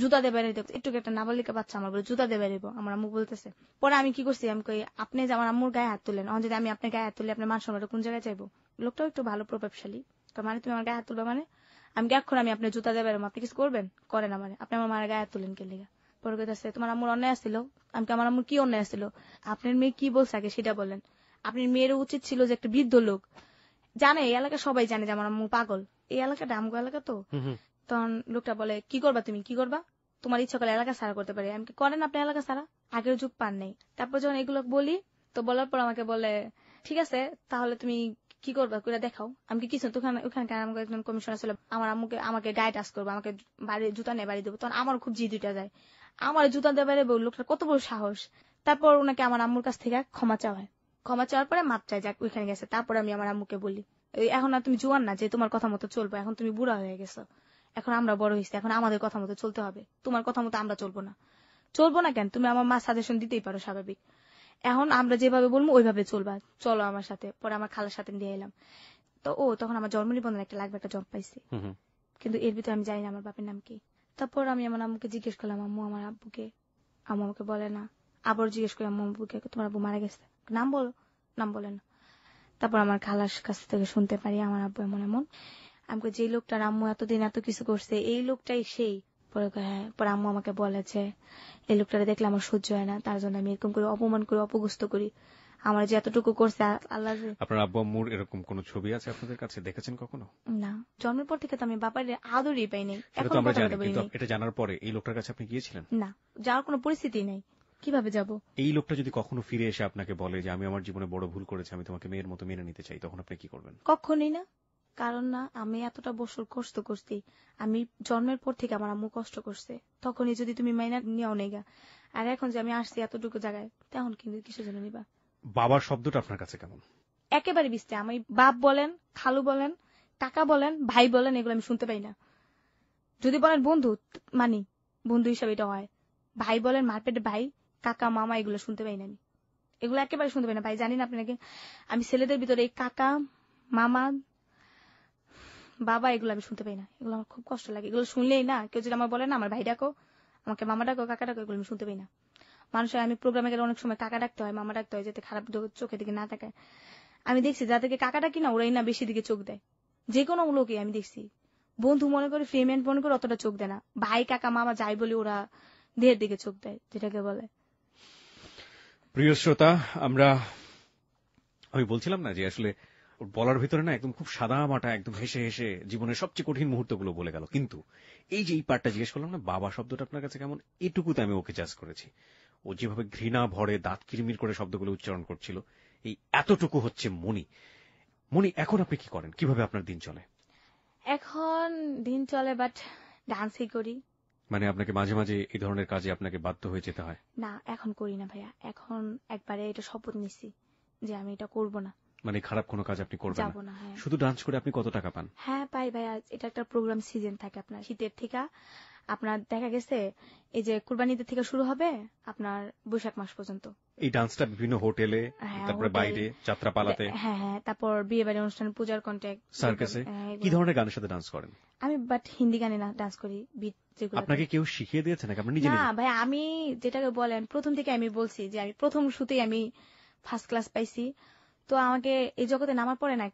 জুতা দিয়ে বেরিয়ে দেবো, একটু একটা নাবালিকা বাচ্চা আমার বলে জুতা দিয়ে বেরিয়ে, আমার আম্মু বলতেছে। পরে আমি কি করছি, আমি কই আপনি যে আমার আম্মুর গায়ে হাত তুলেন, যদি আমি আপনার গায়ে হাত তুলি আপনার মান সম্মানটা কোন জায়গায় চাইবো? লোকটাও একটু ভালো প্রভাবশালী, মানে তুমি আমার গায়ে হাত তুলবে মানে আমি এখন আমি আপনার জুতা দিয়ে বেরোবো, আপনি কিছু করবেন? করেন আমার, আপনি আমার মায়ের গায়ে হাত তুলেন কে লিগা? পরে কইতাছে তোমার আম্মুর অন্যায় আসছিল। আমার আম্মুর কি অন্যায় আসছিল? আপনার মেয়ে কি বলছে আগে সেটা বলেন। আপনার মেয়ের উচিত ছিল যে একটা বৃদ্ধ লোক, জানে এই এলাকা সবাই জানে যে আমার আম্মু পাগল, এই এলাকাটা আমগো এলাকা তো। তখন লোকটা বলে কি করবা তুমি, কি করবা? তোমার ইচ্ছা করলে এলাকা ছাড়া করতে পারি। আমি করেন আপনি এলাকা ছাড়া, আগের যুগ পান নেই। তারপর যখন এগুলো বলি, তো বলার পর আমাকে বলে ঠিক আছে তাহলে তুমি কি করবা করে দেখাও। আমি কি কিছু তখন ওখানকার আমাকে একজন কমিশনার ছিল, আমার আম্মুকে আমাকে গায়ে টাচ করবো, আমাকে বাড়ি জুতা নিয়ে বাড়ি দেবো। তখন আমার খুব জি দুইটা যায়, আমার জুতা দিয়ে বাইরে লোকটা কত বড় সাহস। তারপর ওনাকে আমার আম্মুর কাছ থেকে ক্ষমা চাওয়া হয়, ক্ষমা চাওয়ার পরে মাপ চাই যাক ওইখানে গেছে। তারপরে আমি আমার আম্মুকে বলি এখন আর তুমি জোয়ান না যে তোমার কথা মতো চলবো, এখন তুমি বুড়া হয়ে গেছো, এখন আমরা বড় হয়েছি, এখন আমাদের কথা মতো চলতে হবে, তোমার কথা মতো আমরা চলবো না। চলবো না কেন, তুমি আমার মা সাজেশন দিতেই পারো স্বাভাবিক, এখন আমরা যেভাবে বলবো ওইভাবে চলবা, চলো আমার সাথে। পরে আমার খালার সাথে নিয়ে এলাম। তো তখন আমার জন্ম নিবন্ধন একটা লাগবে, একটা জব পাইছি, কিন্তু এর ভিতরে আমি জানি না আমার বাপের নাম কি। তারপর আমি আমার আম্মুকে জিজ্ঞেস করলাম আম্মু আমার আব্বুকে, আম্মু আমাকে বলে না। আবার জিজ্ঞেস করি আম্মু আব্বুকে, তোমার আব্বু মারা গেছে, নাম বলো, নাম বলে না। তারপর আমার খালার কাছ থেকে শুনতে পারি আমার আব্বু এমন এমন। আমাকে যে লোকটার আম্মু এতদিন এত কিছু করছে এই লোকটাই সেই। পরে হ্যাঁ, পরে আম্মু আমাকে বলেছে এই লোকটারে দেখলে আমার সহ্য হয় না, তার জন্য আমি এরকম করে অপমান করি, অপগুস্ত করি, আমার যে এতটুকু করছে আল্লাহ। আপনার আব্বু আম্মুর এরকম কোন ছবি আছে আপনাদের কাছে, দেখেছেন কখনো? না, জন্মের পর থেকে তো আমি বাবার আদরই পাইনি, সেটা তো এখনো আমরা কথা জানি, বলতে কিন্তু পারিনি। এটা জানার পরে এই লোকটার কাছে আপনি গিয়েছিলেন? না, যাওয়ার কোনো পরিস্থিতি নেই, কিভাবে যাব? এই লোকটা যদি কখনো ফিরে এসে আপনাকে বলে যে আমি আমার জীবনে বড় ভুল করেছি, আমি তোমাকে মেয়ের মতো মেনে নিতে চাই, তখন আপনি কি করবেন? কখনই না, কারণ না আমি এতটা বছর কষ্ট করছি, আমি জন্মের পর থেকে আমার আম্মু কষ্ট করছে, তখনই যদি তুমি মাইনা নিয়েও নেগা, আর এখন যে আমি আসছি এতটুকু জায়গায় তখন কিন্তু কিছু জন্য নিবা। বাবার শব্দটা আপনার কাছে কেমন? একেবারে বিস্তে, আমি বাপ বলেন, খালু বলেন, কাকা বলেন, ভাই বলেন, এগুলো আমি শুনতে পাই না। যদি বলেন বন্ধু, মানি বন্ধু হিসাবে এটা হয়, ভাই বলেন মারপেটে ভাই, কাকা মামা, এগুলো শুনতে পাই না আমি, এগুলো একেবারে শুনতে পাই না ভাই। জানি না আপনাকে, আমি ছেলেদের ভিতরে এই কাকা মামা বাবা এগুলো আমি শুনতে পাই না, এগুলো আমার খুব কষ্ট লাগে। এগুলো শুনলেই না, কেউ যদি আমার বলে না আমার ভাই ডাকো, আমাকে মামা ডাকো, কাকা ডাকো, এগুলো আমি শুনতে পাই না। মানুষের, আমি প্রোগ্রামে গেলে অনেক সময় কাকা ডাকতে হয়, মামা ডাকতে হয়, যাতে খারাপ চোখের দিকে না তাকায়। আমি দেখছি যাদেরকে কাকা ডাকি না ওরাই না বেশি দিকে চোখ দেয়, যে কোনো লোকই আমি দেখছি। বন্ধু মনে করে, ফ্রেন্ড মনে করে অতটা চোখ দেয় না, ভাই কাকা মামা যাই বলি ওরা দেহের দিকে চোখ দেয়, যেটাকে বলে। প্রিয় শ্রোতা, আমি বলছিলাম না যে আসলে ওর বলার ভিতরে না একদম খুব সাদা মাটা, একদম হেসে হেসে জীবনের সবচেয়ে কঠিন মুহূর্তগুলো বলে গেল। কিন্তু এই যে এই পার্টটা জিজ্ঞেস করলাম না, বাবা শব্দটা আপনার কাছে কেমন, এটুকুতে আমি ওকে জাজ করেছি। ও যেভাবে ঘৃণা ভরে দাঁত কিরমির করে শব্দগুলো উচ্চারণ করছিল, এই এতটুকু হচ্ছে মনি। মনি, এখন আপনি কি করেন, কিভাবে আপনার দিন চলে? এখন দিন চলে, বাট ডান্সই করি। মানে আপনাকে মাঝে মাঝে এই ধরনের কাজে আপনাকে বাধ্য হয়ে যেতে হয়? না, এখন করি না ভাইয়া, এখন একবারে এটা শপথ নিছি যে আমি এটা করব না, মানে খারাপ কোনো কাজ আপনি করবেন যাব না? না। হ্যাঁ, শুধু ডান্স করে আপনি কত টাকা পান? হ্যাঁ পাই ভাইয়া, এটা একটা প্রোগ্রাম সিজন থাকে আপনার শীতের থেকে, আপনার দেখা গেছে এই যে কুরবানিদের থেকে শুরু হবে আপনার বৈশাখ মাস পর্যন্ত। এই ডান্সটা বিভিন্ন হোটেলে, হ্যাঁ, তারপরে হোটেল, বাইরে যাত্রাপালাতে, হ্যাঁ হ্যাঁ, তারপর বিয়ে বাড়ি অনুষ্ঠান, পূজার কন্ট্যাক্ট, সার্কাসে, কি ধরনের গানের সাথে ডান্স করেন? আমি বাট হিন্দি গানে না ডান্স করি, বিট যেগুলো। আপনাকে কেউ শিখিয়ে দিয়েছে নাকি আপনি নিজে না নিজে? ভাই, আমি যেটাকে বলেন প্রথম থেকে আমি বলছি যে আমি প্রথম শুতেই আমি ফার্স্ট ক্লাস পাইছি। তো আমাকে এই জগতে নামার পরে না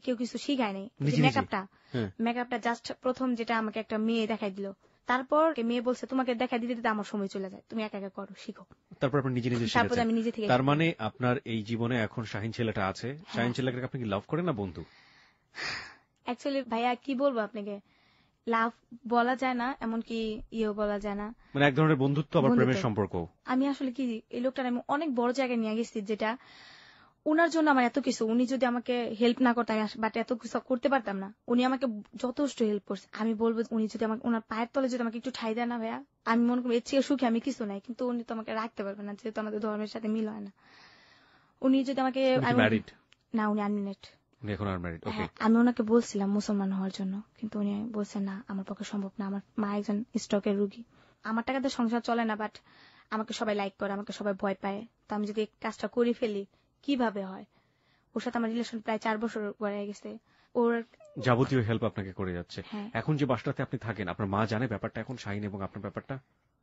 কেউ কিছু শিখায় নাই। নিজে নিজে? মেকআপটা হ্যাঁ। মেকআপটা জাস্ট প্রথম যেটা আমাকে একটা মেয়ে দেখাই দিল তারপর মেয়ে বলছে তোমাকে দেখা দিতে দিতে আমার সময় চলে যায়, তুমি একা একা করো, শিখো। তারপর আপনি নিজে নিজে তারপর শিখেছেন। আমি নিজে থেকে তার মানে আপনার এই জীবনে এখন শাহিন ছেলেটা আছে, শাহিন ছেলেটাকে আপনি কি লাভ করেন না বন্ধু? অ্যাকচুয়ালি ভাইয়া কি বলবো আপনাকে, লাভ বলা যায় না, এমনকি ইয়েও বলা যায় না, মানে এক ধরনের বন্ধুত্ব আবার প্রেমের সম্পর্ক। আমি আসলে কি এই লোকটার আমি অনেক বড় জায়গায় নিয়ে গেছি, যেটা ওনার জন্য আমার এত কিছু, উনি যদি আমাকে হেল্প না করতেন বাট এত কিছু করতে পারতাম না। উনি আমাকে যথেষ্ট হেল্প করছে। আমি বলবো উনি যদি আমাকে ওনার পায়ের তলে যদি আমাকে একটু ঠাই দেয় না ভাইয়া, আমি মনে করি এর চেয়ে সুখী আমি কিছু নাই। কিন্তু উনি তো আমাকে রাখতে পারবে না, যেহেতু আমাদের ধর্মের সাথে মিল হয় না। উনি যদি আমাকে ম্যারিড না, উনি আনম্যারিড। উনি এখন আনম্যারিড। ওকে। হ্যাঁ, আমি ওনাকে বলছিলাম মুসলমান হওয়ার জন্য, কিন্তু উনি বলছেন না, আমার পক্ষে সম্ভব না। আমার মা একজন স্ট্রোকের রুগী, আমার টাকাতে সংসার চলে না, বাট আমাকে সবাই লাইক করে, আমাকে সবাই ভয় পায়। তো আমি যদি এই কাজটা করে ফেলি কিভাবে হয়? ওর সাথে আমার রিলেশন প্রায় 4 বছর গড়ে গেছে। ওর যাবতীয় হেল্প আপনাকে করে যাচ্ছে। হ্যাঁ। এখন যে বাসটাতে আপনি থাকেন, আপনার মা জানে ব্যাপারটা এখন, শাহিন এবং আপনার ব্যাপারটা?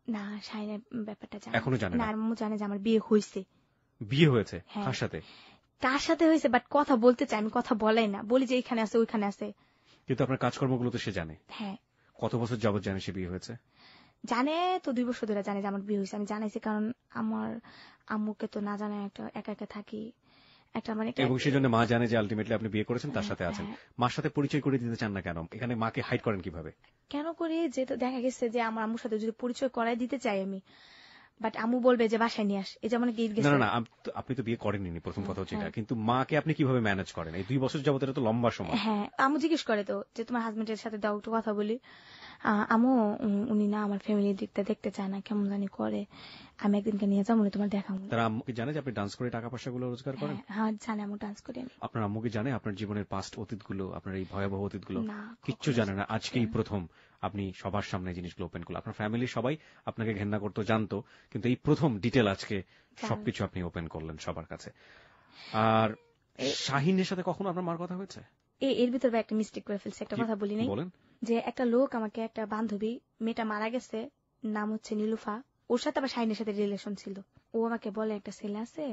না, শাহিনের ব্যাপারটা জানে এখনো জানে না। না? আম্মু জানে যে আমার বিয়ে হয়েছে। বিয়ে হয়েছে? হ্যাঁ। কার সাথে? কার সাথে হয়েছে বাট কথা বলতে চাই, আমি কথা বলাই না, বলি যে এখানে আছে ওইখানে আছে। কিন্তু আপনার কাজকর্মগুলো তো সে জানে। হ্যাঁ। কত বছর যাবত জানে সে বিয়ে হয়েছে? জানে তো 2 বছর ধরে জানে যে আমার বিয়ে হয়েছে। আমি জানাইছি কারণ আমার আম্মুকে তো না জানায় একটা একা একা থাকি একটা মানে এবং সেজন্য মা জানে যে আলটিমেটলি আপনি বিয়ে করেছেন, তার সাথে আছেন। মার সাথে পরিচয় করে দিতে চান না কেন? এখানে মাকে হাইড করেন কিভাবে? কেন করি, যেহেতু দেখা গেছে যে আমার আম্মুর সাথে যদি পরিচয় করাই দিতে চাই আমি, বাট আম্মু বলবে যে বাসায় নিয়ে আস, এই যেমন গিট না গেছে। না না, আপনি তো বিয়ে করেননি, প্রথম কথা হচ্ছে এটা। কিন্তু মাকে আপনি কিভাবে ম্যানেজ করেন? এই 2 বছর যাবত এটা তো লম্বা সময়। হ্যাঁ, আম্মু জিজ্ঞেস করে তো যে তোমার হাজবেন্ডের সাথে দাও একটু কথা বলি। আম্মু উনি না আমার ফ্যামিলির দিকটা দেখতে চায় না, কেমন জানি করে, আমি একদিনকে নিয়ে যাবো, তোমার দেখাবো। তারা আম্মুকে জানে যে আপনি ডান্স করে টাকা পয়সাগুলো রোজগার করেন? হ্যাঁ জানে, আম্মু ডান্স করি আমি। আপনার আম্মুকে জানে আপনার জীবনের পাস্ট অতীতগুলো, আপনার এই ভয়াবহ অতীতগুলো? না, কিচ্ছু জানে না। আজকেই প্রথম আপনি সবার সামনে জিনিসগুলো ওপেন করলেন। আপনার ফ্যামিলি সবাই আপনাকে ঘেন্না করতো, জানতো, কিন্তু এই প্রথম ডিটেল আজকে সবকিছু আপনি ওপেন করলেন সবার কাছে। আর শাহিনের সাথে কখনো আপনার মার কথা হয়েছে? এর ভিতরে একটা মিস্টেক করে ফেলছে, একটা কথা বলি নাই। বলেন। যে একটা লোক আমাকে, একটা বান্ধবী, মেয়েটা মারা গেছে, নাম হচ্ছে নীলুফা, ওর সাথে আবার শাহিনের সাথে রিলেশন ছিল। ও আমাকে বলে একটা ছেলে আছে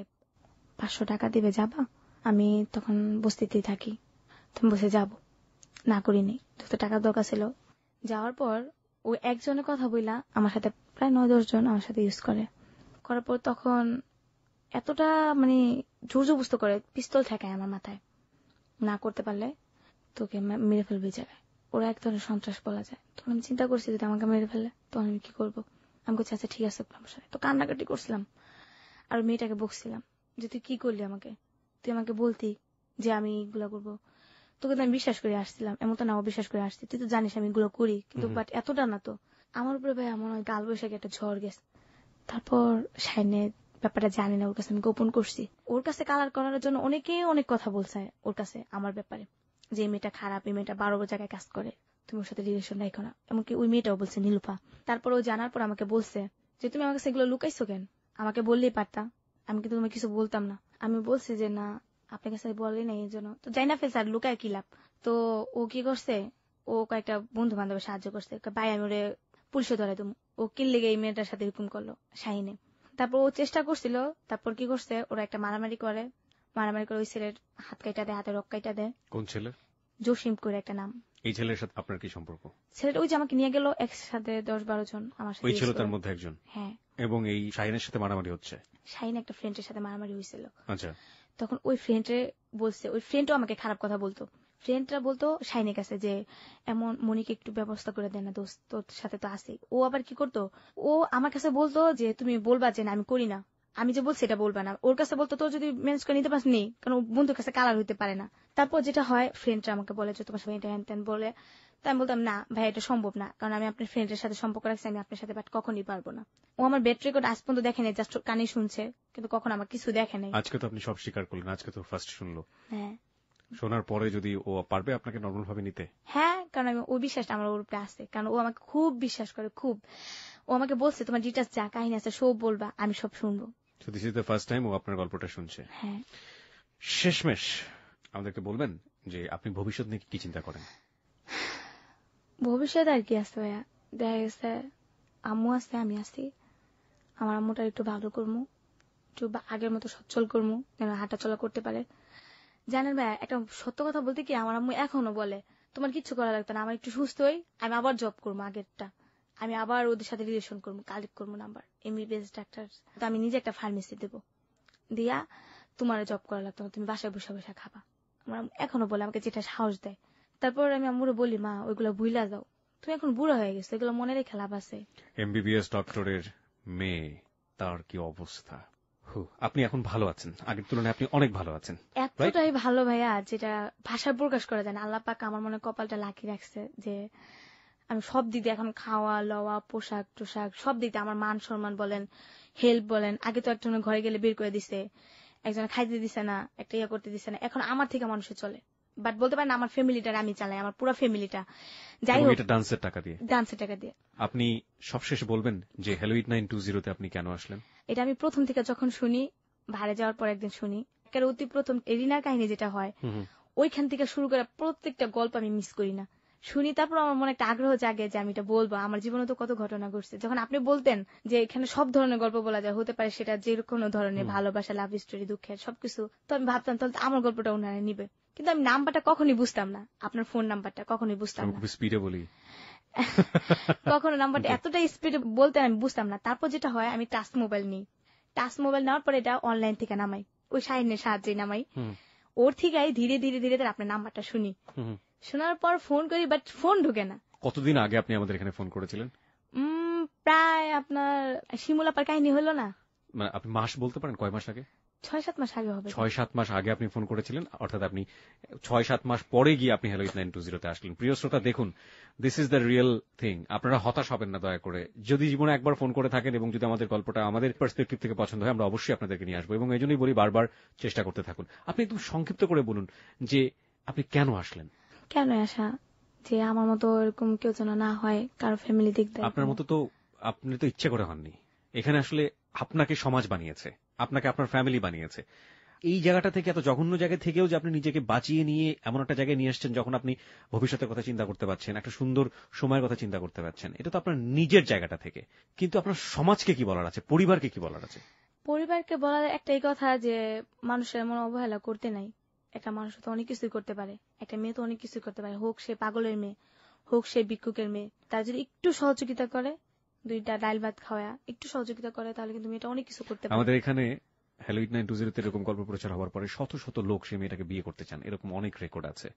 500 টাকা দিবে, যাবা? আমি তখন বস্তিতেই থাকি, তুমি বসে যাবো, না করিনি, যত টাকার দরকার ছিল। যাওয়ার পর ও একজনের কথা বইলা আমার সাথে প্রায় 9-10 জন আমার সাথে ইউজ করে। করার পর তখন এতটা মানে জোর জবস্ত করে, পিস্তল ঠেকায় আমার মাথায়, না করতে পারলে তোকে মেরে ফেলবে এই জায়গায়। ওরা এক ধরনের সন্ত্রাস বলা যায়। তখন আমি চিন্তা করছি যদি আমাকে মেরে ফেলে তখন আমি কি করবো। আমি বলছি আচ্ছা ঠিক আছে, তো কান্নাকাটি করছিলাম আর মেয়েটাকে বকছিলাম যে তুই কি করলি আমাকে, তুই আমাকে বলতি যে আমি এগুলো করবো, তোকে তো আমি বিশ্বাস করে আসছিলাম, এমন তো না বিশ্বাস করে আসছি, তুই তো জানিস আমি এগুলো করি, কিন্তু বাট এতটা না তো। আমার উপরে ভাই আমার গাল বৈশাখী একটা ঝড় গেছে। তারপর শাইনের ব্যাপারটা জানি না, ওর কাছে আমি গোপন করছি। ওর কাছে কালার করার জন্য অনেকেই অনেক কথা বলছে ওর কাছে আমার ব্যাপারে, যে এই মেয়েটা খারাপ, এই মেয়েটা 12 জায়গায় কাজ করে, তুমি ওর সাথে রিলেশন রাখো না। এমনকি ওই মেয়েটাও বলছে নীলুফা। তারপর ও জানার পর আমাকে বলছে যে তুমি আমার কাছে এগুলো লুকাইছো কেন, আমাকে বললেই পারতা, আমি কিন্তু তোমাকে কিছু বলতাম না। আমি বলছি যে না আপনার কাছে বললেই না, এই জন্য তো যাই না ফেল স্যার, লুকায় কি লাভ। তো ও কি করছে, ও কয়েকটা বন্ধু বান্ধবের সাহায্য করছে, ভাই আমি ওরে পুলিশে ধরে তুমি, ও কিল লেগে এই মেয়েটার সাথে এরকম করলো শাহিনে। তারপর ও চেষ্টা করছিল, তারপর কি করছে, ওরা একটা মারামারি করে, ওই ছেলের হাত কাইটা দেয়, হাতে রক কাইটা দেয়। কোন ছেলে? জসিম করে একটা নাম। এই ছেলের সাথে আপনার কি সম্পর্ক? ছেলেটা ওই যে আমাকে নিয়ে গেল একসাথে 10-12 জন আমার সাথে। ওই ছেলে তার মধ্যে একজন? হ্যাঁ। এবং এই শাহিনের সাথে মারামারি হচ্ছে? শাহিন একটা ফ্রেন্ডের সাথে মারামারি হয়েছিল। আচ্ছা। তখন ওই ফ্রেন্ডে বলছে, ওই ফ্রেন্ডও আমাকে খারাপ কথা বলতো, ফ্রেন্ডরা বলতো শাহিনের কাছে যে এমন মনিকে একটু ব্যবস্থা করে দেয় না দোস্ত, তোর সাথে তো আছে। ও আবার কি করতো, ও আমার কাছে বলতো যে তুমি বলবা যে না আমি করি না, আমি যে বলছি এটা বলবা না। ওর কাছে বলতো তোর যদি ম্যানেজ করে নিতে পারিস নেই, কারণ বন্ধুর কাছে কালার হইতে পারে না। তারপর যেটা হয়, ফ্রেন্ডরা আমাকে বলে যে তোমার সাথে এটা হ্যান ত্যান বলে। তাই আমি বলতাম না ভাই এটা সম্ভব না, কারণ আমি আপনার ফ্রেন্ডের সাথে সম্পর্ক রাখছি, আমি আপনার সাথে বাট কখনই পারবো না। ও আমার বেড রেকর্ড আজ পর্যন্ত দেখে নেই, জাস্ট কানে শুনছে, কিন্তু কখন আমার কিছু দেখে নেই। আজকে তো আপনি সব স্বীকার করলেন, আজকে তো ফার্স্ট শুনলো। হ্যাঁ। শোনার পরে যদি ও পারবে আপনাকে নরমাল ভাবে নিতে? হ্যাঁ, কারণ আমি ওই বিশ্বাসটা আমার ওর উপরে আছে, কারণ ও আমাকে খুব বিশ্বাস করে, খুব। ও আমাকে বলছে তোমার ডিটেলস যা কাহিনী আছে সব বলবা, আমি সব শুনবো। So this is the first time ও আপনার গল্পটা শুনছে। হ্যাঁ। শেষমেশ আমাদেরকে বলবেন যে আপনি ভবিষ্যৎ নিয়ে কি চিন্তা করেন? ভবিষ্যৎ আর কি আছে ভাইয়া, দেখা গেছে আম্মু আছে, আমি আছি, আমার আম্মুটা একটু ভালো করবো, একটু আগের মতো সচ্ছল করবো, যেন হাঁটা চলা করতে পারে। জানেন ভাইয়া একটা সত্য কথা বলতে কি, আমার আম্মু এখনো বলে তোমার কিচ্ছু করা লাগতো না, আমার একটু সুস্থ হই, আমি আবার জব করবো আগেরটা। আমি আবার ওদের সাথে রিলেশন করবো, কালেক্ট করবো নাম্বার, এমবিবিএস ডাক্তার। তো আমি নিজে একটা ফার্মেসি দেবো, দিয়া তোমার জব করা লাগতো না, তুমি বাসায় বসে বসে খাবা। আমার এখনো বলে, আমাকে যেটা সাহস দেয়। তারপর আমি আম্মুরে বলি, মা ওইগুলো ভুইলা যাও, তুমি এখন বুড়া হয়ে গেছো, এগুলো মনে রেখে লাভ আছে। এমবিবিএস ডক্টরের মেয়ে, তার কি অবস্থা। আপনি এখন ভালো আছেন, আগের তুলনায় আপনি অনেক ভালো আছেন। এতটাই ভালো ভাইয়া, যেটা ভাষায় প্রকাশ করা যায় না। আল্লাহ পাক আমার মনে কপালটা লাকি রাখছে যে আমি সব দিক দিয়ে, এখন খাওয়া লওয়া, পোশাক টোশাক, সব দিক দিয়ে আমার মান সম্মান বলেন, হেল্প বলেন। আগে তো একজনের ঘরে গেলে বের করে দিছে, একজনে খাইতে দিছে না, একটা ইয়ে করতে দিছে না। এখন আমার থেকে মানুষে চলে, বাট বলতে পারেন আমার ফ্যামিলিটা আমি চালাই, আমার পুরো ফ্যামিলিটা। যাই হোক, এটা ডান্সের টাকা দিয়ে, ডান্সের টাকা দিয়ে। আপনি সবশেষে বলবেন যে হ্যালো 8920 তে আপনি কেন আসলেন? এটা আমি প্রথম থেকে যখন শুনি, বাইরে যাওয়ার পর একদিন শুনি, একেবারে অতি প্রথম এরিনার কাহিনী যেটা হয়, ওইখান থেকে শুরু করে প্রত্যেকটা গল্প আমি মিস করি না। শুনি, তারপর আমার মনে একটা আগ্রহ জাগে যে আমি এটা বলবো। আমার জীবনে তো কত ঘটনা ঘটছে। যখন আপনি বলতেন যে এখানে সব ধরনের গল্প বলা যায়, হতে পারে সেটা যে কোনো ধরনের, ভালোবাসা, লাভ স্টোরি, দুঃখের সবকিছু, তো আমি ভাবতাম তাহলে আমার গল্পটা ওনারা নিবে। কিন্তু আমি নাম্বারটা কখনই বুঝতাম না, আপনার ফোন নাম্বারটা কখনই বুঝতাম না। স্পিডে বলি কখনো নাম্বারটা এতটাই স্পিডে বলতেন আমি বুঝতাম না। তারপর যেটা হয়, আমি টাচ মোবাইল নিই, টাচ মোবাইল নেওয়ার পর এটা অনলাইন থেকে নামাই, ওই শাহিনের সাহায্যে নামাই। ওর থেকে ধীরে ধীরে ধীরে ধীরে আপনার নাম্বারটা শুনি, শোনার পর ফোন করি, বাট ফোন ঢুকে না। কতদিন আগে আপনি আমাদের এখানে ফোন করেছিলেন? প্রায় আপনার শিমুলাপার কাহিনী হলো না, মানে আপনি মাস বলতে পারেন, কয় মাস আগে? 6-7 মাস আগে হবে। 6-7 মাস আগে আপনি ফোন করেছিলেন, অর্থাৎ আপনি 6-7 মাস পরে গিয়ে আপনি হ্যালো 8920 তে আসলেন। প্রিয় শ্রোতা, দেখুন, this is the real thing. আপনারা হতাশ হবেন না দয়া করে। যদি জীবনে একবার ফোন করে থাকেন এবং যদি আমাদের গল্পটা আমাদের পার্সপেক্টিভ থেকে পছন্দ হয়, আমরা অবশ্যই আপনাদেরকে নিয়ে আসবো, এবং এই জন্যই বলি বারবার চেষ্টা করতে থাকুন। আপনি একটু সংক্ষিপ্ত করে বলুন যে আপনি কেন আসলেন। কেন আসা, যে আমার মতো এরকম কেউ যেন না হয়, কারো ফ্যামিলি দিক দেয়। আপনার মতো তো আপনি তো ইচ্ছে করে হননি, এখানে আসলে আপনাকে সমাজ বানিয়েছে, আপনাকে আপনার ফ্যামিলি বানিয়েছে। এই জায়গাটা থেকে, এত জঘন্য জায়গা থেকেও যে আপনি নিজেকে বাঁচিয়ে নিয়ে এমন একটা জায়গায় নিয়ে আসছেন যখন আপনি ভবিষ্যতের কথা চিন্তা করতে পারছেন, একটা সুন্দর সময়ের কথা চিন্তা করতে পারছেন, এটা তো আপনার নিজের জায়গাটা থেকে। কিন্তু আপনার সমাজকে কি বলার আছে, পরিবারকে কি বলার আছে? পরিবারকে বলার একটাই কথা যে মানুষের এমন অবহেলা করতে নাই। একটা মানুষ তো অনেক কিছুই করতে পারে, একটা মেয়ে তো অনেক কিছুই করতে পারে, হোক সে পাগলের মেয়ে, হোক সে ভিক্ষুকের মেয়ে। তার যদি একটু সহযোগিতা করে, 2টা ডাল ভাত খাওয়া, একটু সহযোগিতা করে, তাহলে কিন্তু মেয়েটা অনেক কিছু করতে পারে। আমাদের এখানে হ্যালো 8920 তে এরকম গল্প প্রচার হওয়ার পরে শত শত লোক সে মেয়েটাকে বিয়ে করতে চান, এরকম অনেক রেকর্ড আছে।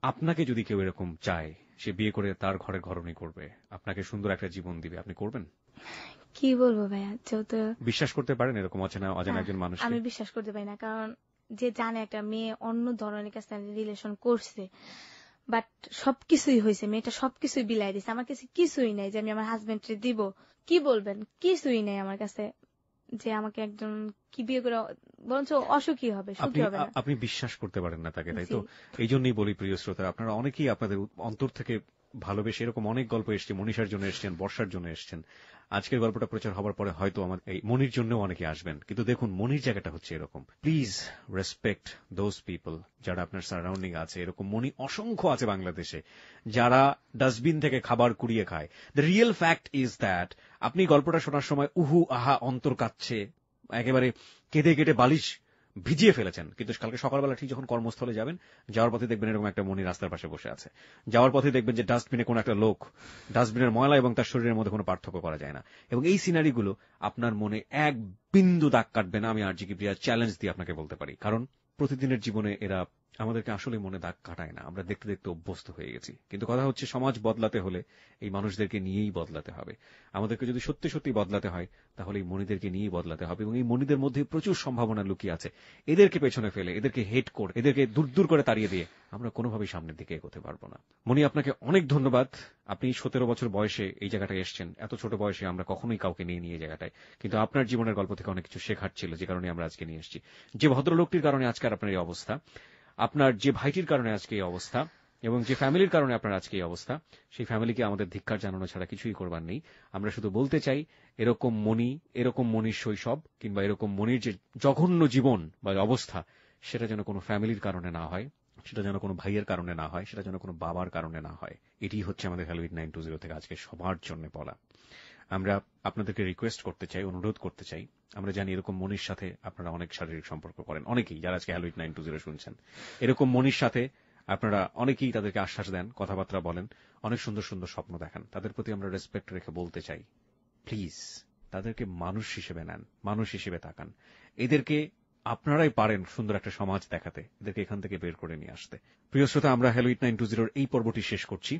আপনাকে যদি কেউ এরকম চায়, সে বিয়ে করে তার ঘরে ঘরণী করবে, আপনাকে সুন্দর একটা জীবন দিবে, আপনি করবেন? কি বলবো ভাইয়া, যেহেতু বিশ্বাস করতে পারেন এরকম অজানা একজন মানুষ? আমি বিশ্বাস করতে পারি না, কারণ যে জানে একটা মেয়ে অন্য ধরনের কাছে রিলেশন করছে, বাট সবকিছুই হয়েছে, মেয়েটা সবকিছুই বিলাই দিছে, আমার কাছে কিছুই নাই যে আমি আমার হাজবেন্ডকে দিব। কি বলবেন, কিছুই নেই আমার কাছে যে আমাকে একজন কি বিয়ে করে, বরঞ্চ অসুখী হবে, সুখী হবে না। আপনি বিশ্বাস করতে পারেন না তাকে, তাই তো? এই জন্যই বলি প্রিয় শ্রোতা, আপনারা অনেকেই আপনাদের অন্তর থেকে ভালোবেসে এরকম অনেক গল্প এসছে, মনীষার জন্য এসছেন, বর্ষার জন্য এসছেন। আজকের গল্পটা প্রচার হওয়ার পরে হয়তো আমার এই মনির জন্যও অনেকে আসবেন। কিন্তু দেখুন, মনির জায়গাটা হচ্ছে এরকম। প্লিজ রেসপেক্ট দোজ পিপল যারা আপনার সারাউন্ডিং আছে। এরকম মনি অসংখ্য আছে বাংলাদেশে, যারা ডাস্টবিন থেকে খাবার কুড়িয়ে খায়। The real fact is that আপনি গল্পটা শোনার সময় উহু আহা অন্তর কাঁদছে, একেবারে কেঁদে কেটে বালিশ ভিজিয়ে ফেলেছেন, কিন্তু কালকে সকালবেলা ঠিক যখন কর্মস্থলে যাবেন, যাওয়ার পথে দেখবেন এরকম একটা মনি রাস্তার পাশে বসে আছে। যাওয়ার পথে দেখবেন যে ডাস্টবিনে কোন একটা লোক, ডাস্টবিনের ময়লা এবং তার শরীরের মধ্যে কোনো পার্থক্য করা যায় না। এবং এই সিনারিগুলো আপনার মনে এক বিন্দু দাগ কাটবে না, আমি আরজি কিবরিয়া চ্যালেঞ্জ দিয়ে আপনাকে বলতে পারি। কারণ প্রতিদিনের জীবনে এরা আমাদেরকে আসলে মনে দাগ কাটায় না, আমরা দেখতে দেখতে অভ্যস্ত হয়ে গেছি। কিন্তু কথা হচ্ছে, সমাজ বদলাতে হলে এই মানুষদেরকে নিয়েই বদলাতে হবে। আমাদেরকে যদি সত্যি সত্যি বদলাতে হয়, তাহলে এই মনিদেরকে নিয়েই বদলাতে হবে। এবং এই মনিদের মধ্যে প্রচুর সম্ভাবনা লুকিয়ে আছে। এদেরকে পেছনে ফেলে, এদেরকে হেট করে, এদেরকে দূর দূর করে তাড়িয়ে দিয়ে আমরা কোনোভাবেই সামনের দিকে এগোতে পারবো না। মনি, আপনাকে অনেক ধন্যবাদ। আপনি 17 বছর বয়সে এই জায়গাটায় এসেছেন। এত ছোট বয়সে আমরা কখনোই কাউকে নিয়ে জায়গাটায়, কিন্তু আপনার জীবনের গল্প থেকে অনেক কিছু শেখার ছিল, যে কারণে আমরা আজকে নিয়ে এসেছি। যে ভদ্রলোকটির কারণে আজকে আপনার এই অবস্থা, আপনার যে ভাইটির কারণে আজকে এই অবস্থা, এবং যে ফ্যামিলির কারণে আপনার আজকে এই অবস্থা, সেই ফ্যামিলিকে আমাদের ধিক্কার জানানো ছাড়া কিছুই করবার নেই। আমরা শুধু বলতে চাই, এরকম মনির শৈশব কিংবা এরকম মনির যে জঘন্য জীবন বা অবস্থা, সেটা যেন কোনো ফ্যামিলির কারণে না হয়, সেটা যেন কোনো ভাইয়ের কারণে না হয়, সেটা যেন কোনো বাবার কারণে না হয়। এটি হচ্ছে আমাদের হ্যালো 8920 থেকে আজকে সবার জন্য বলা। আমরা আপনাদেরকে রিকোয়েস্ট করতে চাই, অনুরোধ করতে চাই, আমরা জানি এরকম মনির সাথে আপনারা অনেক শারীরিক সম্পর্ক করেন, অনেকেই যারা আজকে হ্যালো 8920 শুনছেন। এরকম মনির সাথে আপনারা অনেকেই তাদেরকে আশ্বাস দেন, কথাবার্তা বলেন, অনেক সুন্দর সুন্দর স্বপ্ন দেখান। তাদের প্রতি আমরা রেসপেক্ট রেখে বলতে চাই, প্লিজ তাদেরকে মানুষ হিসেবে নেন, মানুষ হিসেবে তাকান। এদেরকে আপনারাই পারেন সুন্দর একটা সমাজ দেখাতে, এদেরকে এখান থেকে বের করে নিয়ে আসতে। প্রিয় শ্রোতা, আমরা হ্যালো 8920 এই পর্বটি শেষ করছি।